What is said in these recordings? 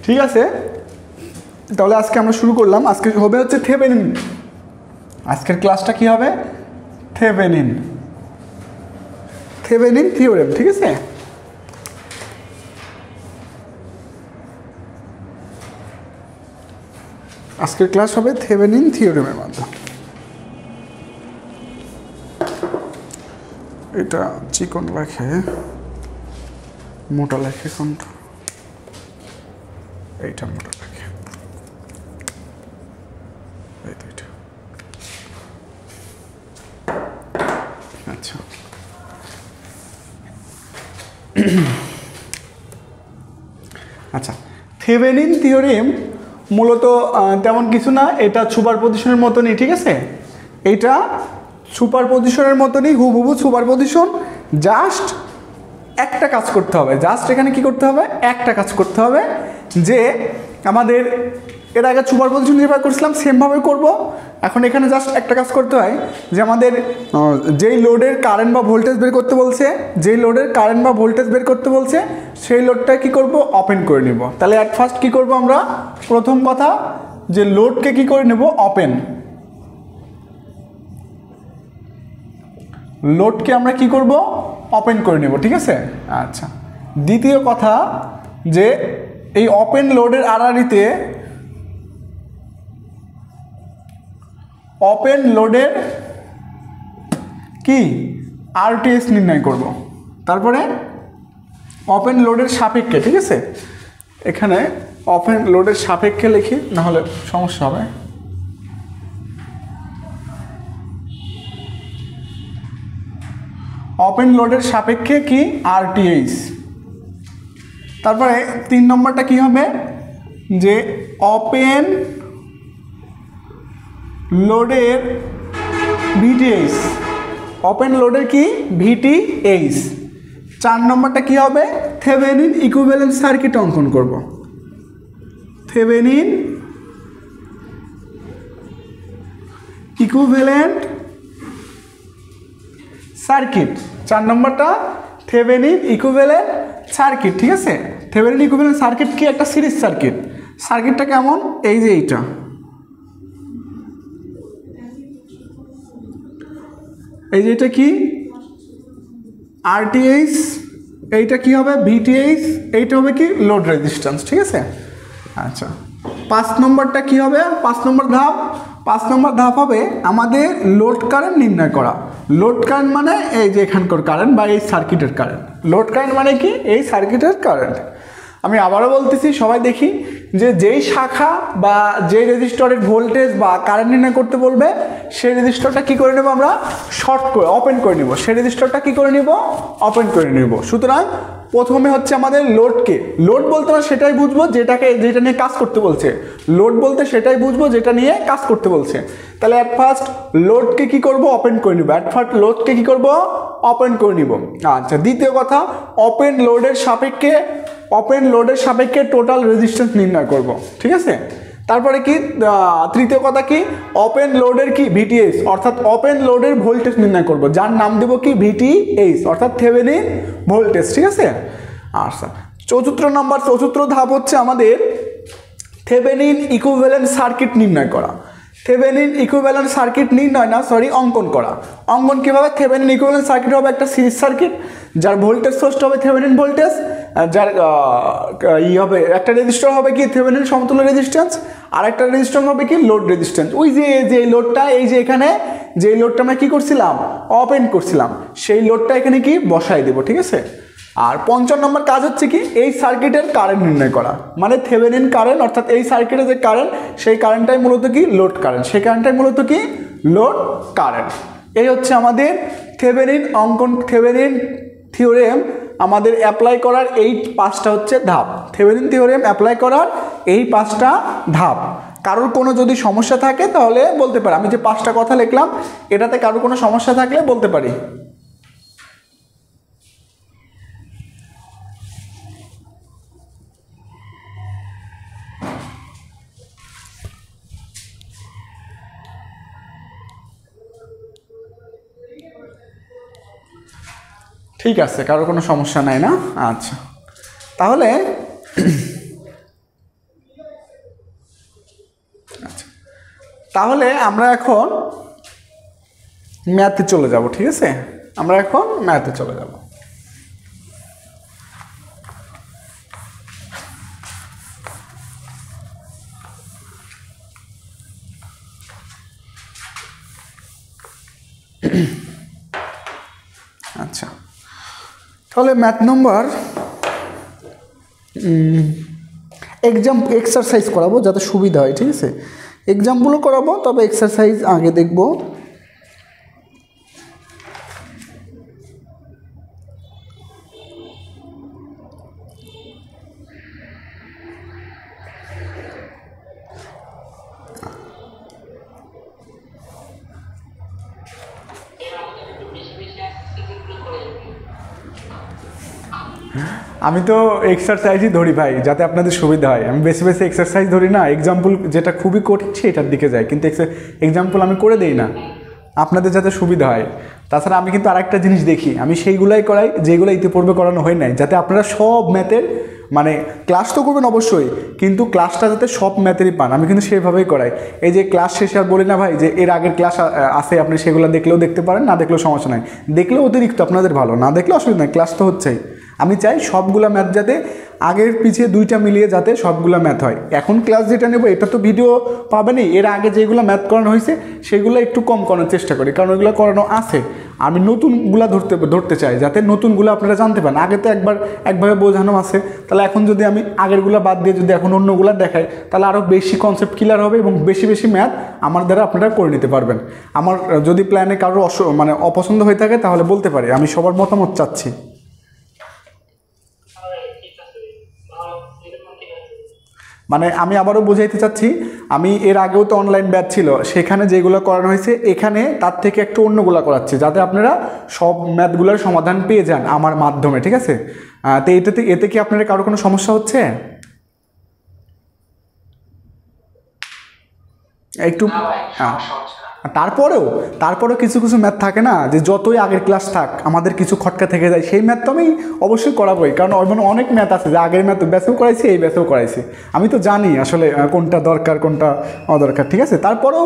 ঠিক আছে, তাহলে আজকে আমরা শুরু করলাম। আজকে হবে হচ্ছে থেভেনিন। আজকের ক্লাসটা কি হবে? Thevenin theorem. ঠিক আছে, আজকের ক্লাস হবে থেভেনিন থিওরেমের মাধ্যমে। এটা চিকন লেখে, মোটা লেখে কোনটা? এইটা মোটা লেখে, এইটা। আচ্ছা, আচ্ছা, থেভেনিন থিওরেম মূলত তেমন কিছু না, এটা সুপারপজিশনের মতনই। ঠিক আছে, এইটা সুপারপজিশনের মতনই, হুবহু সুপারপজিশন। জাস্ট একটা কাজ করতে হবে, জাস্ট এখানে কি করতে হবে? একটা কাজ করতে হবে, যে আমাদের এর আগে সুপারপজিশন যেভাবে করছিলাম সেমভাবে করব। এখন এখানে জাস্ট একটা কাজ করতে হয়, যে আমাদের যেই লোডের কারেন্ট বা ভোল্টেজ বের করতে বলছে, সেই লোডটা কি করব? ওপেন করে নিব। তাহলে অ্যাট ফার্স্ট কি করব আমরা? প্রথম কথা, যে লোডকে কি করে নেব? ওপেন। লোডকে আমরা কি করব? ওপেন করে নেব। ঠিক আছে, আচ্ছা। দ্বিতীয় কথা, যে এই ওপেন লোডের আড়াআড়িতে ওপেন লোডের কি আরটিএস নির্ণয় করব। তারপরে ওপেন লোডের সাপেক্ষে, ঠিক আছে, এখানে ওপেন লোডের সাপেক্ষে লিখি, না হলে সমস্যা হবে। ওপেন লোডের সাপেক্ষে কি? আরটিএস। তারপরে 3 নম্বরটা কি হবে? যে ওপেন লোডের ভিটিএইচ। ওপেন লোডের কি? ভিটিএইচ। 4 নম্বরটা কি হবে? থেভেনিন ইকুইভ্যালেন্ট সার্কিট অঙ্কন করব। Thevenin equivalent circuit. 4 নম্বরটা থেভেনিন ইকুইভ্যালেন্ট সার্কিট। ঠিক আছে, থেভেনিন ইকুইভ্যালেন্ট সার্কিট কি? একটা সিরিজ সার্কিট। সার্কিটটা কেমন? এই যে এইটা, এই যে এটা কি? আরটিএইচ। এইটা কি হবে? ভিটিএইচ। এইটা হবে কি? Load resistance. ঠিক আছে, আচ্ছা। 5 নম্বরটা কি হবে? 5 নম্বর ধাপ হবে আমাদের লোড কারেন্ট নির্ণয় করা। লোড কারেন্ট মানে এই যে এখানকার কারেন্ট বা এই সার্কিটের কারেন্ট। লোড কারেন্ট মানে কি? এই সার্কিটের কারেন্ট। আমি আবারও বলতেছি, সবাই দেখি, যে যেই শাখা বা যেই রেজিস্টরের ভোল্টেজ বা কারেন্ট নির্ণয় করতে বলবে, সেই রেজিস্টরটা কি করে নেব? আমরা শর্ট করে ওপেন করে নেব। সেই রেজিস্টরটা কি করে নেব? ওপেন করে নেব। সুতরাং প্রথমে হচ্ছে আমাদের লোডকে, লোড বলতে আমরা সেটাই বুঝবো যেটা নিয়ে কাজ করতে বলছে। লোড বলতে সেটাই বুঝবো যেটা নিয়ে কাজ করতে বলছে। তাহলে অ্যাট ফার্স্ট লোডকে কি করব? ওপেন করে নিব। লোডকে কি করব? ওপেন করে নিব। আচ্ছা, দ্বিতীয় কথা, ওপেন লোডের সাপেক্ষে টোটাল রেজিস্ট্যান্স নির্ণয় করব। ঠিক আছে, তারপরে কি? তৃতীয় কথা কি? ওপেন লোডের কি? ভিটিএইচ, অর্থাৎ ওপেন লোডের ভোল্টেজ নির্ণয় করব, যার নাম দেব কি? ভিটিএইচ, অর্থাৎ থেভেনিন ভোল্টেজ। ঠিক আছে, আচ্ছা। চতুর্থ ধাপ হচ্ছে আমাদের থেভেনিন ইকুইভ্যালেন্ট সার্কিট নির্ণয় করা। থেভেনিন ইকুইভ্যালেন্ট সার্কিট অঙ্কন করা। অঙ্কন কীভাবে? থেভেনিন ইকুইভ্যালেন্ট সার্কিট হবে একটা সিরিজ সার্কিট, যার ভোল্টেজ সোর্সটা হবে থেভেনিন ভোল্টেজ, যার হবে একটা রেজিস্টর হবে কি? থেভেনিন সমতুল্য রেজিস্ট্যান্স, আর একটা রেজিস্টর হবে কি? Load resistance. ওই যে লোডটা, এই যে এখানে যে লোডটা আমরা কি করছিলাম? ওপেন করছিলাম, সেই লোডটা এখানে কি? বসাই দেব। ঠিক আছে, আর 5 নম্বর কাজ হচ্ছে কি? এই সার্কিটের কারেন্ট নির্ণয় করা, মানে থেভেনিন কারেন্ট, অর্থাৎ এই সার্কিটের যে কারেন্ট, সেই কারেন্টটাই মূলত কি? Load current. সেই কারেন্টটাই মূলত কি? Load current. এই হচ্ছে আমাদের থেভেনিন থিওরেম আমাদের অ্যাপ্লাই করার এই 5টা হচ্ছে ধাপ। থেভেনিন থিওরেম অ্যাপ্লাই করার এই 5টা ধাপ। কারোর কোনো যদি সমস্যা থাকে তাহলে বলতে পারে। আমি যে 5টা কথা লিখলাম, এটাতে কারোর কোনো সমস্যা থাকলে বলতে পারি। ঠিক আছে, কারো কোনো সমস্যা নাই না? আচ্ছা, তাহলে তাহলে আমরা এখন ম্যাথে চলে যাব, ঠিক আছে? আমরা এখন ম্যাথে চলে যাব। আচ্ছা, তাহলে ম্যাথ নম্বর এক্সারসাইজ করাবো যাতে সুবিধা হয়, ঠিক আছে? এক্সাম্পলও করাবো, তবে এক্সারসাইজ আগে দেখব। আমি তো এক্সারসাইজই ধরি ভাই, যাতে আপনাদের সুবিধা হয়। আমি বেশি বেশি এক্সারসাইজ ধরি না, এক্সাম্পল যেটা খুবই কঠিন সেটার দিকে যাই, কিন্তু এক্সাম্পল আমি করে দিই না আপনাদের যাতে সুবিধা হয়। তাছাড়া আমি কিন্তু আরেকটা জিনিস দেখি, আমি সেইগুলাই করাই যেগুলো ইতিপূর্বে করানো হয় নাই, যাতে আপনারা সব ম্যাথের মানে ক্লাস তো করবেন অবশ্যই, কিন্তু ক্লাসটা যাতে সব ম্যাথেরই পান, আমি কিন্তু সেভাবেই করাই। এই যে ক্লাস শেষে আর বলি না ভাই যে এর আগের ক্লাস আছে, আপনি সেগুলো দেখলেও দেখতে পারেন, না দেখলেও সমস্যা নাই, দেখলেও অতিরিক্ত আপনাদের ভালো, না দেখলেও অসুবিধা নাই, ক্লাস তো হচ্ছেই। আমি চাই সবগুলো ম্যাথ যাতে আগের পিছিয়ে দুইটা মিলিয়ে যাতে সবগুলো ম্যাথ হয়। এখন ক্লাস যেটা নেব এটা তো ভিডিও পাবেনই, এর আগে যেগুলো ম্যাথ করানো হয়েছে সেগুলো একটু কম করানোর চেষ্টা করি, কারণ ওইগুলো করানো আছে। আমি নতুনগুলো ধরতে চাই, যাতে নতুনগুলো আপনারা জানতে পারেন। আগে তো একভাবে বোঝানো আছে, তাহলে এখন যদি আমি আগেরগুলো বাদ দিয়ে যদি এখন অন্যগুলো দেখাই, তাহলে আরও বেশি কনসেপ্ট ক্লিয়ার হবে এবং বেশি বেশি ম্যাথ আমার দ্বারা আপনারা করে নিতে পারবেন। আমার যদি প্ল্যানে কারোর মানে অপছন্দ হয়ে থাকে তাহলে বলতে পারি, আমি সবার মতামত চাচ্ছি। মানে আমি আবারও বোঝাইতে চাচ্ছি, আমি এর আগেও তো অনলাইন ব্যাচ ছিল, সেখানে যেগুলো করানো হয়েছে এখানে তার থেকে একটু অন্যগুলো করাচ্ছি, যাতে আপনারা সব ম্যাথগুলোর সমাধান পেয়ে যান আমার মাধ্যমে, ঠিক আছে? তো এতে কি আপনারা কারো কোনো সমস্যা হচ্ছে? একটু তারপরেও কিছু ম্যাথ থাকে না, যে যতই আগের ক্লাস থাক আমাদের কিছু খটকা থেকে যায়, সেই ম্যাথ তো আমি অবশ্যই করাবোই, কারণ মানে অনেক ম্যাথ আছে যে আগের ম্যাথ ব্যাচেও করাইছি, এই ব্যাচেও করাইছি। আমি তো জানি আসলে কোনটা দরকার কোনটা অদরকার, ঠিক আছে? তারপরেও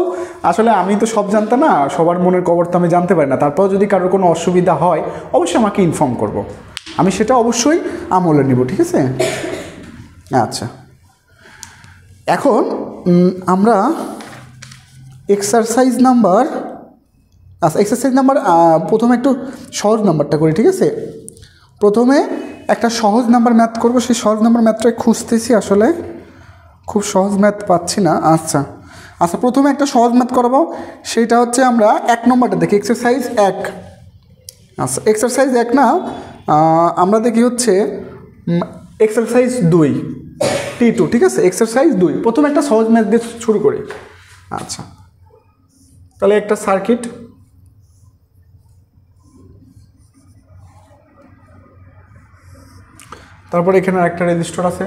আসলে আমি তো সব জানতাম না, সবার মনের খবর তো আমি জানতে পারি না। তারপরেও যদি কারোর কোনো অসুবিধা হয় অবশ্যই আমাকে ইনফর্ম করব, আমি সেটা অবশ্যই আমলে নিব, ঠিক আছে? আচ্ছা, এখন আমরা এক্সারসাইজ নাম্বার প্রথমে একটু সহজ নাম্বারটা করি, ঠিক আছে? প্রথমে একটা সহজ নাম্বার ম্যাথ করব, সেই সহজ নাম্বার ম্যাথটাই খুঁজতেছি, আসলে খুব সহজ ম্যাথ পাচ্ছি না। আচ্ছা, প্রথমে একটা সহজ ম্যাথ করাবো, সেটা হচ্ছে আমরা 1 নম্বরটা দেখি, এক্সারসাইজ 1। আচ্ছা, এক্সারসাইজ 1 না, আমরা দেখি হচ্ছে এক্সারসাইজ 2 T2, ঠিক আছে? এক্সারসাইজ 2, প্রথমে একটা সহজ ম্যাথ দিয়ে শুরু করি। আচ্ছা, তাহলে একটা সার্কিট, তারপর এখানে একটা রেজিস্টর আছে,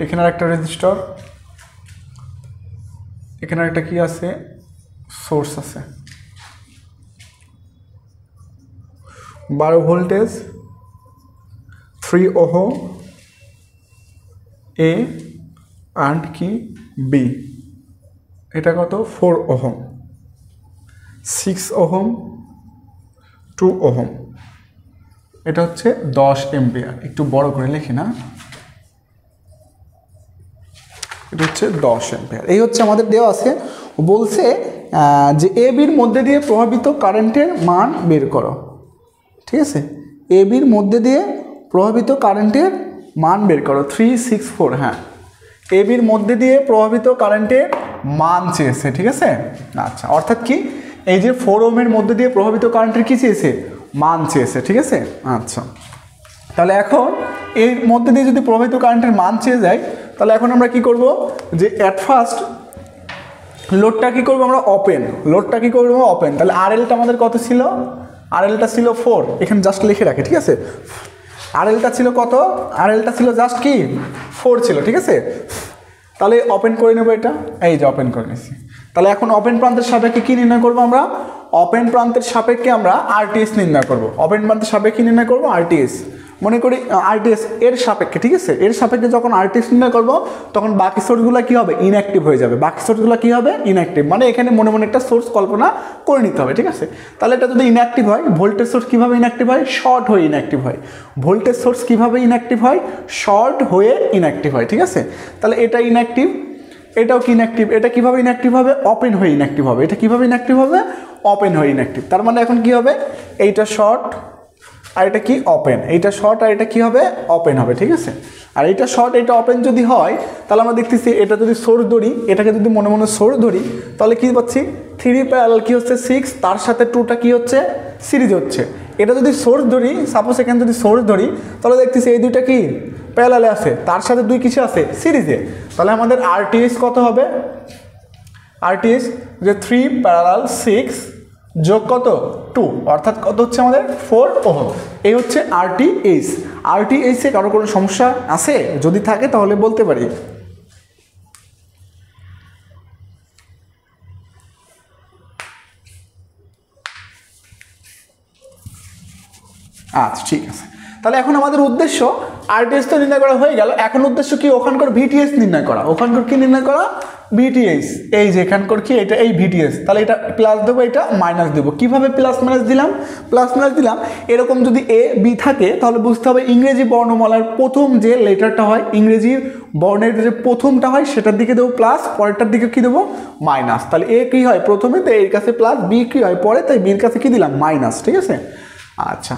এখানে একটা রেজিস্টর, এখানে একটা কি আছে, সোর্স আছে, 12 ভোল্টেজ, 3 ওহম এ অ্যান্ড কি বি, এটা কত 4 ওহম, 6 ওহম, 2 ওহম, এটা হচ্ছে 10 এম্পিয়ার। একটু বড় করে লিখি না, এটা হচ্ছে 10 এম্পিয়ার। এই হচ্ছে আমাদের দেওয়া আছে, বলছে যে এ বির মধ্যে দিয়ে প্রভাবিত কারেন্টের মান বের করো, ঠিক আছে? এ বির মধ্যে দিয়ে প্রভাবিত কারেন্টের মান বের করো, 364। হ্যাঁ, এ বির মধ্যে দিয়ে প্রভাবিত কারেন্টের মান চেয়েছে, ঠিক আছে? আচ্ছা, অর্থাৎ কি, এই যে 4 ওহমের মধ্যে দিয়ে প্রভাবিত কারেন্টের কি চেয়েছে, মান চেয়েছে, ঠিক আছে? আচ্ছা, তাহলে এখন এর মধ্যে দিয়ে যদি প্রভাবিত কারেন্টের মান চেয়ে যায়, তাহলে এখন আমরা কি করব, যে অ্যাট ফার্স্ট লোডটা কি করব আমরা ওপেন, ওপেন। তাহলে আরএলটা আমাদের কত ছিল, আরএলটা ছিল 4, এখানে জাস্ট লিখে রাখে, ঠিক আছে? আরএলটা ছিল কত, আরএলটা ছিল জাস্ট কি 4 ছিল, ঠিক আছে? তাহলে ওপেন করে নেব, এটা এই যে ওপেন করে নিয়েছি। তাহলে এখন ওপেন প্রান্তের সাপেক্ষে কি নির্ণয় করব আমরা, ওপেন প্রান্তের সাপেক্ষে আমরা আরটিএস নির্ণয় করব। ওপেন প্রান্তের সাপেক্ষে নির্ণয় করব আরটিএস, মনে করি আরটিএস এর সাপেক্ষে, ঠিক আছে, এর সাপেক্ষে যখন আরটিএস নির্ণয় করব তখন বাকি সোর্সগুলো কি হবে, ইনঅ্যাক্টিভ হয়ে যাবে। বাকি সোর্সগুলো কি হবে, ইনঅ্যাক্টিভ। মানে এখানে মনে মনে একটা সোর্স কল্পনা করে নিতে হবে, ঠিক আছে। তাহলে এটা যদি ইনঅ্যাক্টিভ হয়, ভোল্টেজ সোর্স কিভাবে ইনঅ্যাক্টিভ হয়, শর্ট হয়ে ইনঅ্যাক্টিভ হয়। ভোল্টেজ সোর্স কিভাবে ইনঅ্যাক্টিভ হয়, শর্ট হয়ে ইনঅ্যাক্টিভ হয়, ঠিক আছে। তাহলে এটা ইনঅ্যাক্টিভ, এটাও কি ইনঅ্যাক্টিভ। এটা কিভাবে ইনঅ্যাক্টিভ হবে, ওপেন হয়ে ইনঅ্যাক্টিভ হবে। এটা কিভাবে ইনঅ্যাক্টিভ হবে, ওপেন হয়ে ইনঅ্যাক্টিভ। তার মানে এখন কি হবে, এইটা শর্ট আর এটা কি ওপেন, এইটা শর্ট আর এটা কি হবে, ওপেন হবে, ঠিক আছে। আর এইটা শর্ট এটা ওপেন যদি হয় তাহলে আমরা দেখতেছি এটা যদি সোর্স ধরি, এটাকে যদি মনে মনে সোর্স ধরি তাহলে কি পাচ্ছি, 3 প্যারালাল কি হচ্ছে 6, তার সাথে 2টা কি হচ্ছে, সিরিজ হচ্ছে। এটা যদি সোর্স ধরি, সাপোজ এখানে যদি সোর্স ধরি তাহলে দেখতেছি এই দুইটা কি প্যারালালে আছে, তার সাথে 2 কিসে আছে, সিরিজে। তাহলে আমাদের আরটিএস কত হবে, আরটিএস যে 3 প্যারালাল 6 যোগ কত 2, অর্থাৎ কত হচ্ছে আমাদের 4 ওহম। এই হচ্ছে আরটিএস। আরটিএসে কারো কোনো সমস্যা আছে, যদি থাকে তাহলে বলতে পারি। আচ্ছা ঠিক আছে। তাহলে এখন আমাদের উদ্দেশ্য আরটিএস তো নির্ণয় করা হয়ে গেল, এখন উদ্দেশ্য কি, ওখানকার ভিটিএস নির্ণয় করা। ওখানকার কি নির্ণয় করা, ভিটিএস। এই যে এখানকার কি, এটা এই ভিটিএস। তাহলে এটা প্লাস দেবো, এটা মাইনাস দেবো। কিভাবে প্লাস মাইনাস দিলাম, প্লাস মাইনাস দিলাম, এরকম যদি এ বি থাকে তাহলে বুঝতে হবে ইংরেজি বর্ণমালার প্রথম যে লেটারটা হয়, ইংরেজি বর্ণের যে প্রথমটা হয় সেটার দিকে দেবো প্লাস, পরেরটার দিকে কি দেবো, মাইনাস। তাহলে এ কি হয় প্রথমে, তো এর কাছে প্লাস, বি কি হয় পরে, তাই বির কাছে কি দিলাম, মাইনাস, ঠিক আছে। আচ্ছা,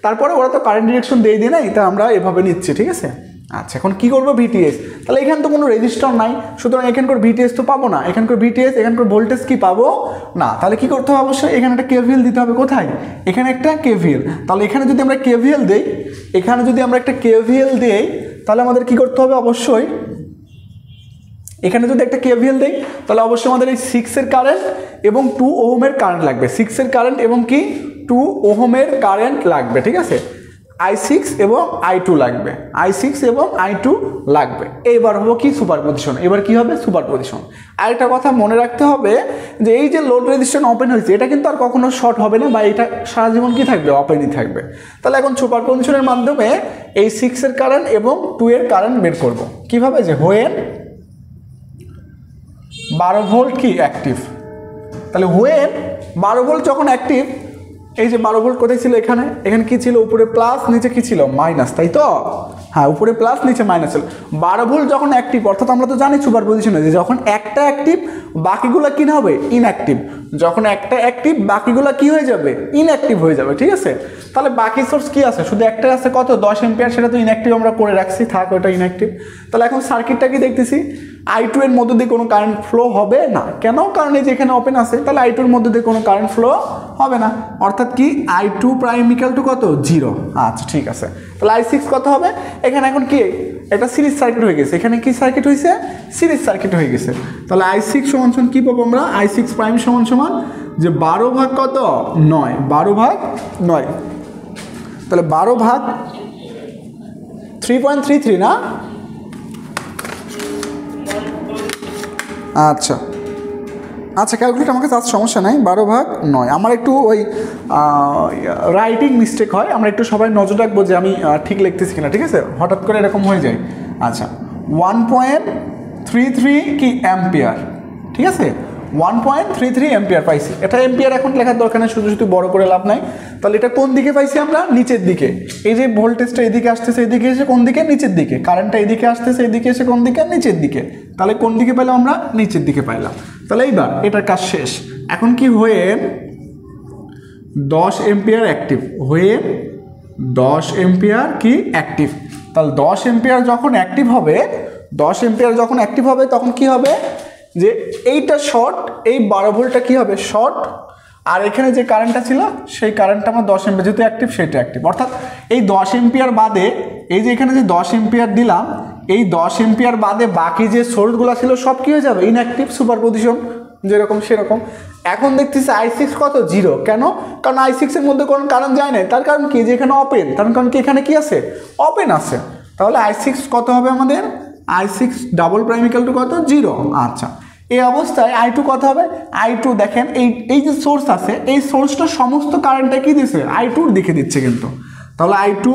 তারপরে ওরা তো কারেন্ট ডিরেকশন দিয়ে দিয়ে নাই, তা আমরা এভাবে নিচ্ছি, ঠিক আছে। আচ্ছা, এখন কি করবো, ভিটিএস। তাহলে এখানে তো কোনো রেজিস্টার নাই, সুতরাং এখানকার ভিটিএস তো পাবো না, এখানকার ভিটিএস, এখানকার ভোল্টেজ কি পাবো না। তাহলে কি করতে হবে, অবশ্যই এখানে একটা কেভিএল দিতে হবে। কোথায়, এখানে একটা কেভিএল। তাহলে এখানে যদি আমরা কেভিএল দেই, এখানে যদি আমরা একটা কেভিএল দেই তাহলে আমাদের কি করতে হবে, অবশ্যই এখানে যদি একটা কেভিএল দেই তাহলে অবশ্যই আমাদের এই 6 এর কারেন্ট এবং 2 ওহমের কারেন্ট লাগবে। 6 এর কারেন্ট এবং কি 2 ওহমের কারেন্ট লাগবে, ঠিক আছে। i6 এবং i2 লাগবে, i6 এবং i2 লাগবে। এইবার হলো কি, সুপারপজিশন। এবার কি হবে, সুপারপজিশন। আরেকটা কথা মনে রাখতে হবে যে এই যে লোড রেজিস্ট্যান্স ওপেন হয়েছে এটা কিন্তু আর কখনো শর্ট হবে না, বা এটা সারা জীবন কি থাকবে, ওপেনই থাকবে। তাহলে এখন সুপারপজিশনের মাধ্যমে এই 6 এর কারেন্ট এবং 2 এর কারেন্ট বের করব। কিভাবে, যে হোয়েন 12 ভোল্ট কি অ্যাক্টিভ। তাহলে হোয়েন 12 ভোল্ট যখন অ্যাক্টিভ, এই যে 12 ভোল্ট কোথায় ছিল, এখানে, এখানে কি ছিল, উপরে প্লাস নিচে কি ছিল, মাইনাস, তাই তো, হ্যাঁ উপরে প্লাস নিচে মাইনাস ছিল। 12 ভোল্ট যখন অ্যাক্টিভ, অর্থাৎ আমরা তো জানি সুপারপজিশনে যে যখন একটা অ্যাক্টিভ বাকিগুলো কি হবে, ইনঅ্যাক্টিভ। যখন একটা অ্যাক্টিভ বাকিগুলো কি হয়ে যাবে, ইনঅ্যাক্টিভ হয়ে যাবে, ঠিক আছে। তাহলে বাকি সোর্স কি আছে, শুধু একটাই আছে, কত, 10 এম্পিয়ার, সেটা তো ইনঅ্যাক্টিভ আমরা করে রাখছি, থাক ওটা ইনঅ্যাক্টিভ। তাহলে এখন সার্কিটটা কি দেখতেছি, i2 এর মধ্যে দিয়ে কোনো কারেন্ট ফ্লো হবে না, কেন, কারণ এই যে এখানে ওপেন আছে, তাহলে i2 এর মধ্যে দিয়ে কোনো কারেন্ট ফ্লো হবে না, অর্থাৎ কি i2 প্রাইম ইকুয়াল টু কত, 0। আচ্ছা ঠিক আছে। তাহলে i6 কত হবে, এখানে এখন কি এটা সিরিজ সার্কিট হয়ে গেছে, এখানে কি সার্কিট হয়েছে, সিরিজ সার্কিট হয়ে গেছে। তাহলে i6 সমান সমান কি পাবো আমরা, i6 প্রাইম সমান সমান যে 12 ভাগ কত, 9, 12 ভাগ 9। তাহলে 12 ভাগ 3.33 না, আচ্ছা আচ্ছা ক্যালকুলেট আমাকে তার সমস্যা নাই, 12 ভাগ 9। আমার একটু ওই রাইটিং মিস্টেক হয়, আমরা একটু সবাই নজর রাখবো যে আমি ঠিক লিখতেছি কিনা, ঠিক আছে, হঠাৎ করে এরকম হয়ে যায়। আচ্ছা 1.33 কি অ্যাম্পিয়ার, ঠিক আছে, 1.33 অ্যাম্পিয়ার পাইছি। এটা এম্পিয়ার এখন লেখার দরকার নেই, শুধু শুধু বড় করে লাভ নাই। তাহলে এটা কোন দিকে পাইছি আমরা, নিচের দিকে। এই যে ভোল্টেজটা এদিকে আসতেছে, এদিকে এসে কোন দিকে, নিচের দিকে। কারেন্টটা এদিকে আসতেছে, এদিকে এসে কোন দিকে, নিচের দিকে। তাহলে কোন দিকে পেলাম আমরা, নিচের দিকে পাইলাম। তাহলে এইবার এটার কাজ শেষ। এখন কি হয়ে 10 এম্পিয়ার অ্যাক্টিভ, হয়ে 10 এম্পিয়ার কি অ্যাক্টিভ। তাহলে 10 এম্পিয়ার যখন অ্যাক্টিভ হবে, 10 এম্পিয়ার যখন অ্যাক্টিভ হবে তখন কি হবে, যে এইটা শর্ট, এই 12 ভোল্টটা কি হবে, শর্ট। আর এখানে যে কারেন্টটা ছিল সেই কারেন্টটা আমার 10 এম্পিয়ার যেহেতু অ্যাক্টিভ, সেটা অ্যাক্টিভ। অর্থাৎ এই 10 এম্পিয়ার বাদে, এই যে এখানে যে 10 এম্পিয়ার দিলাম, এই 10 এম্পিয়ার বাদে বাকি যে সোর্সগুলো ছিল সব কি হয়ে যাবে, ইনঅ্যাক্টিভ, সুপারপজিশন যেরকম সেরকম। এখন দেখতেছি i6 কত, 0। কেন, কারণ i6 এর মধ্যে কোনো কারেন্ট যায় না। তার কারণ কি, যে এখানে ওপেন, তার কারণ কি এখানে কি আছে, ওপেন আছে। তাহলে i6 কত হবে আমাদের, i6 double prime equal to কত, 0। আচ্ছা, এই অবস্থায় i2 কত হবে, i2 দেখেন এই যে সোর্স আছে, এই সোর্সটা সমস্ত কারেন্টটা কি দিচ্ছে, i2 দিকে দিচ্ছে কিন্তু। তাহলে I2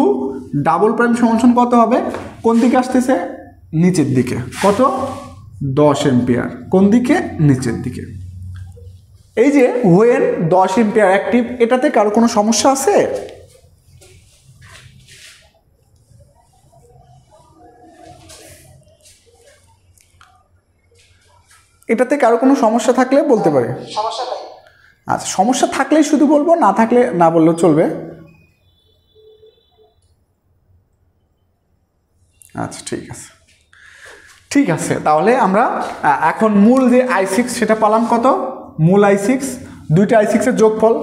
ডাবল প্রাইম সমান কত হবে, কোন দিকে আসতেছে, নিচের দিকে, কত 10 এম্পিয়ার, কোন দিকে, নিচের দিকে। এই যে হোয়েন 10 এম্পিয়ার অ্যাক্টিভ, এটাতে কারো কোনো সমস্যা আছে? এটাতে কারো কোনো সমস্যা থাকলে বলতে পারে। আচ্ছা, সমস্যা থাকলেই শুধু বলবো, না থাকলে না বললেও চলবে। আচ্ছা ঠিক আছে। তাহলে আমরা এখন মূল যে I6 সেটা পালাম কত, মূল I6, দুইটা I6 এর যোগফল,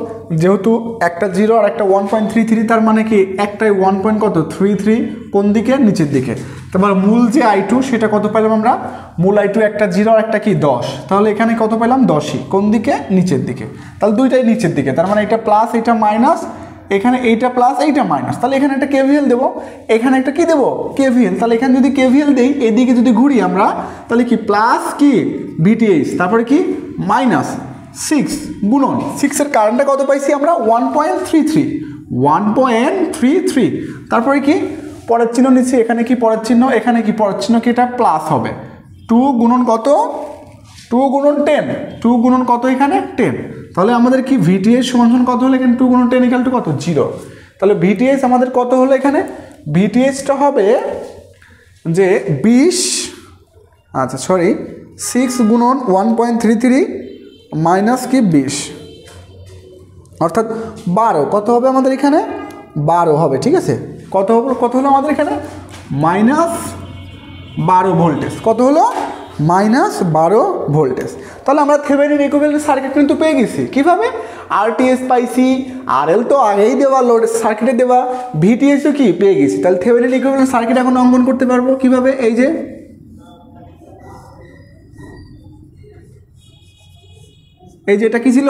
যেহেতু একটা 0 আর একটা 1.33, তার মানে কি একটাই 1.33, কোন দিকে, নিচের দিকে। তারপর মূল যে I2 সেটা কত পেলাম আমরা, মূল I2 একটা 0 আর একটা কি 10, তাহলে এখানে কত পেলাম, 10ই, কোন দিকে, নিচের দিকে। তাহলে দুইটাই নিচের দিকে, তার মানে এটা প্লাস এটা মাইনাস, এখানে এইটা প্লাস এইটা মাইনাস, তাহলে এখানে একটা কেভিএল দেবো, এখানে একটা কি দেবো, কেভিএল। তাহলে এখানে যদি কেভিএল দেই, এদিকে যদি ঘুরি আমরা, তাহলে কি প্লাস কি VTH, তারপরে কি মাইনাস 6 গুণন 6 এর কারেন্টটা কত পাইছি আমরা, 1.33, তারপরে কি পরের চিহ্ন নিচ্ছি, এখানে কি পরের চিহ্ন, এখানে কি পরের চিহ্ন, কি এটা প্লাস হবে, 2 গুণন কত, 2 গুণন 10, 2 গুণন কত, এখানে 10। তাহলে আমাদের কি VTH সমান কত হলো এখানে, 2 গুণন 10 ইকুয়াল টু কত, 0। তাহলে VTH আমাদের কত হলো এখানে, VTHটা হবে যে 20, আচ্ছা সরি 6 গুণন 1.33 মাইনাস কি 20, অর্থাৎ 12, কত হবে আমাদের এখানে, 12 হবে, ঠিক আছে। কত হলো আমাদের এখানে, -12 ভোল্টেজ, কত হলো, -12 ভোল্টেজ। তাহলে আমরা থেভেনিন ইকুইভ্যালেন্ট সার্কিট কিন্তু পেয়ে গেছি। কিভাবে, RTH পাইছি, RL তো আগেই দেওয়া, লোড সার্কিটে দেওয়া, VTH ও কি পেয়ে গেছি। তাহলে থেভেনিন ইকুইভ্যালেন্ট সার্কিট এখন অঙ্কন করতে পারবো কিভাবে, এই যে এটা কি ছিল,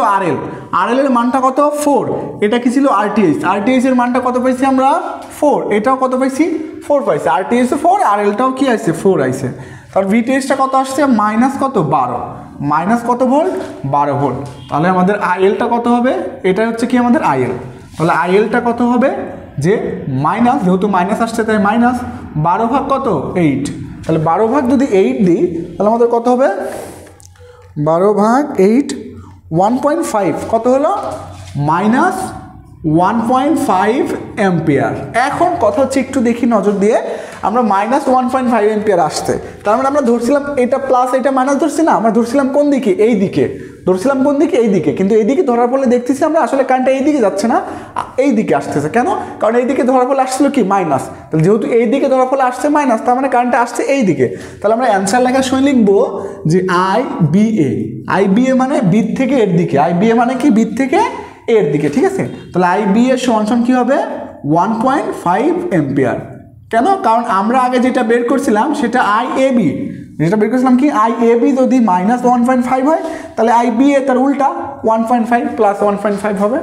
RL এর মানটা কত, 4, এটা কি ছিল RTH এর মানটা কত পাইছি আমরা, 4, এটাও কত পাইছি, 4 পাইছি, RTH 4, RLটাও কি আছে, 4 আইছে। তার VTHটা কত আসছে, মাইনাস কত, 12, মাইনাস কত ভোল্ট, 12 ভোল্ট। তাহলে আমাদের ILটা কত হবে, এটা হচ্ছে কি আমাদের IL। তাহলে ILটা কত হবে, যে মাইনাস, যেহেতু মাইনাস আসছে তাই মাইনাস 12 ভাগ কত, 8। তাহলে 12 ভাগ যদি 8 দিই, তাহলে আমাদের কত হবে, 12 ভাগ 8, 1.5, কত হলো, -1.5 এম্পিয়ার। এখন কথা হচ্ছে একটু দেখি নজর দিয়ে, আমরা -1.5 এম্পিয়ার আসছে, তার মানে আমরা ধরছিলাম এটা প্লাস এটা মাইনাস ধরছি না, আমরা ধরছিলাম কোন দিকে, এই দিকে ধরছিলাম, কোন দিকে, এই দিকে। কিন্তু এই দিকে ধরার ফলে দেখতেছি আমরা আসলে কারেন্টটা এই দিকে যাচ্ছে না, এই দিকে আসতেছে। কেন, কারণ এই দিকে ধরার ফলে আসছিল কি, মাইনাস। তাহলে যেহেতু এই দিকে ধরার ফলে আসছে মাইনাস, তার মানে কারেন্টটা আসছে এই দিকে। তাহলে আমরা অ্যান্সার লেখার সময় লিখবো যে IBA মানে বিদ থেকে এর দিকে, IBA মানে কি, বিদ থেকে এর দিকে, ঠিক আছে। তাহলে IBA সমান কি হবে, 1.5 এম্পিয়ার। কেন, কারণ আমরা আগে যেটা বের করছিলাম সেটা IAB, যেটা বের করছিলাম কি, IAB যদি -1.5 হয়, তাহলে IBA তার উল্টা 1.5 প্লাস 1.5 হবে।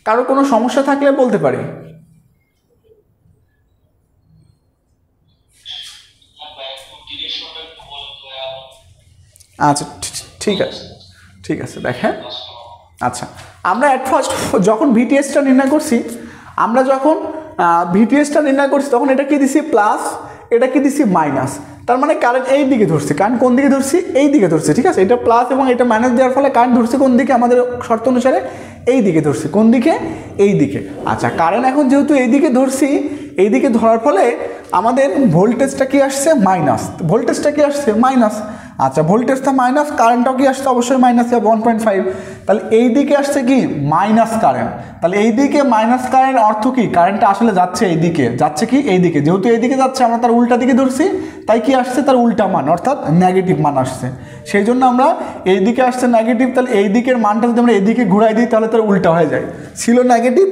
কারো কোনো সমস্যা থাকলে বলতে পারি। আচ্ছা ঠিক আছে দেখেন। আচ্ছা, আমরা অ্যাট ফার্স্ট যখন VTHটা নির্ণয় করছি, তখন এটা কি দিছি, প্লাস, এটা কি দিছি, মাইনাস। তার মানে কারেন্ট এই দিকে ধরছে, কারেন্ট কোন দিকে ধরছি, এই দিকে ধরছে, ঠিক আছে। এটা প্লাস এবং এটা মাইনাস দেওয়ার ফলে কারেন্ট ধরছে কোন দিকে, আমাদের শর্ত অনুসারে এই দিকে ধরছি, কোন দিকে, এই দিকে। আচ্ছা, কারেন্ট এখন যেহেতু এই দিকে ধরছি, এই দিকে ধরার ফলে আমাদের ভোল্টেজটা কি আসছে, মাইনাস, ভোল্টেজটা কি আসছে, মাইনাস। আচ্ছা, ভোল্টেজটা মাইনাস, কারেন্টটাও কি আসছে, অবশ্যই মাইনাস, 1.5। তাহলে এই দিকে আসছে কি, মাইনাস কারেন্ট। তাহলে এই দিকে মাইনাস কারেন্ট অর্থ কি, কারেন্টটা আসলে যাচ্ছে এই দিকে, যাচ্ছে কি এই দিকে। যেহেতু এই দিকে যাচ্ছে, আমরা তার উল্টা দিকে ধরছি, তাই কি আসছে, তার উল্টা মান, অর্থাৎ নেগেটিভ মান আসছে। সেই জন্য আমরা এই দিকে আসছে নেগেটিভ, তাহলে এই দিকের মানটা যদি আমরা এদিকে ঘুরাই দিই, তাহলে তার উল্টা হয়ে যায়। ছিল নেগেটিভ,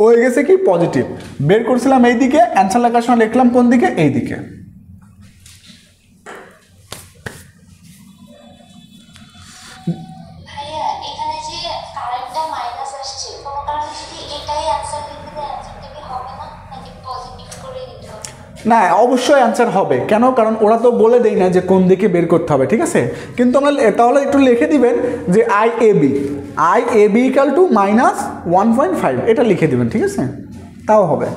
হয়ে গেছে কি পজিটিভ। বের করছিলাম এই দিকে, অ্যান্সার লেখার সময় লিখলাম কোন দিকে, এই দিকে। না, অবশ্যই অ্যান্সার হবে। কেন, কারণ ওরা তো বলে দেয় না যে কোন দিকে বের করতে হবে, ঠিক আছে। কিন্তু আমরা তাহলে একটু লিখে দিবেন যে IAB ইকাল টু 1.5 এটা লিখে দেবেন, ঠিক আছে, তাও হবে।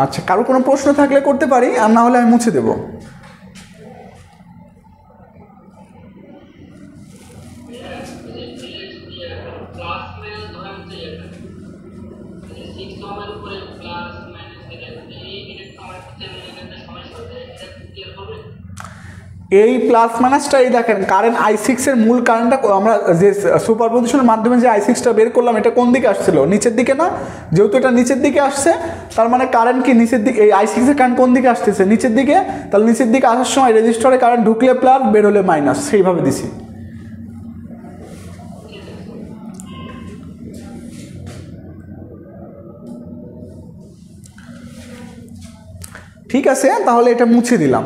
আচ্ছা, কারো কোনো প্রশ্ন থাকলে করতে পারি, আর না হলে আমি মুছে দেব। এই প্লাস মাইনাসটা, এই দেখেন কারেন্ট I6 এর মূল কারেন্টটা আমরা যে সুপারপজিশনের মাধ্যমে যে I6টা বের করলাম, এটা কোন দিকে আসছিল? নিচের দিকে না? যেহেতু এটা নিচের দিকে আসছে, তার মানে কারেন্ট কি নিচের দিকে, এই I6 এর কারেন্ট কোন দিকে আসতেছে? নিচের দিকে। তাহলে নিচের দিকে আসার সময় রেজিস্টারে কারেন্ট ঢুকলে প্লাস, বের হলে মাইনাস, সেইভাবে দিছি। ঠিক আছে, তাহলে এটা মুছে দিলাম,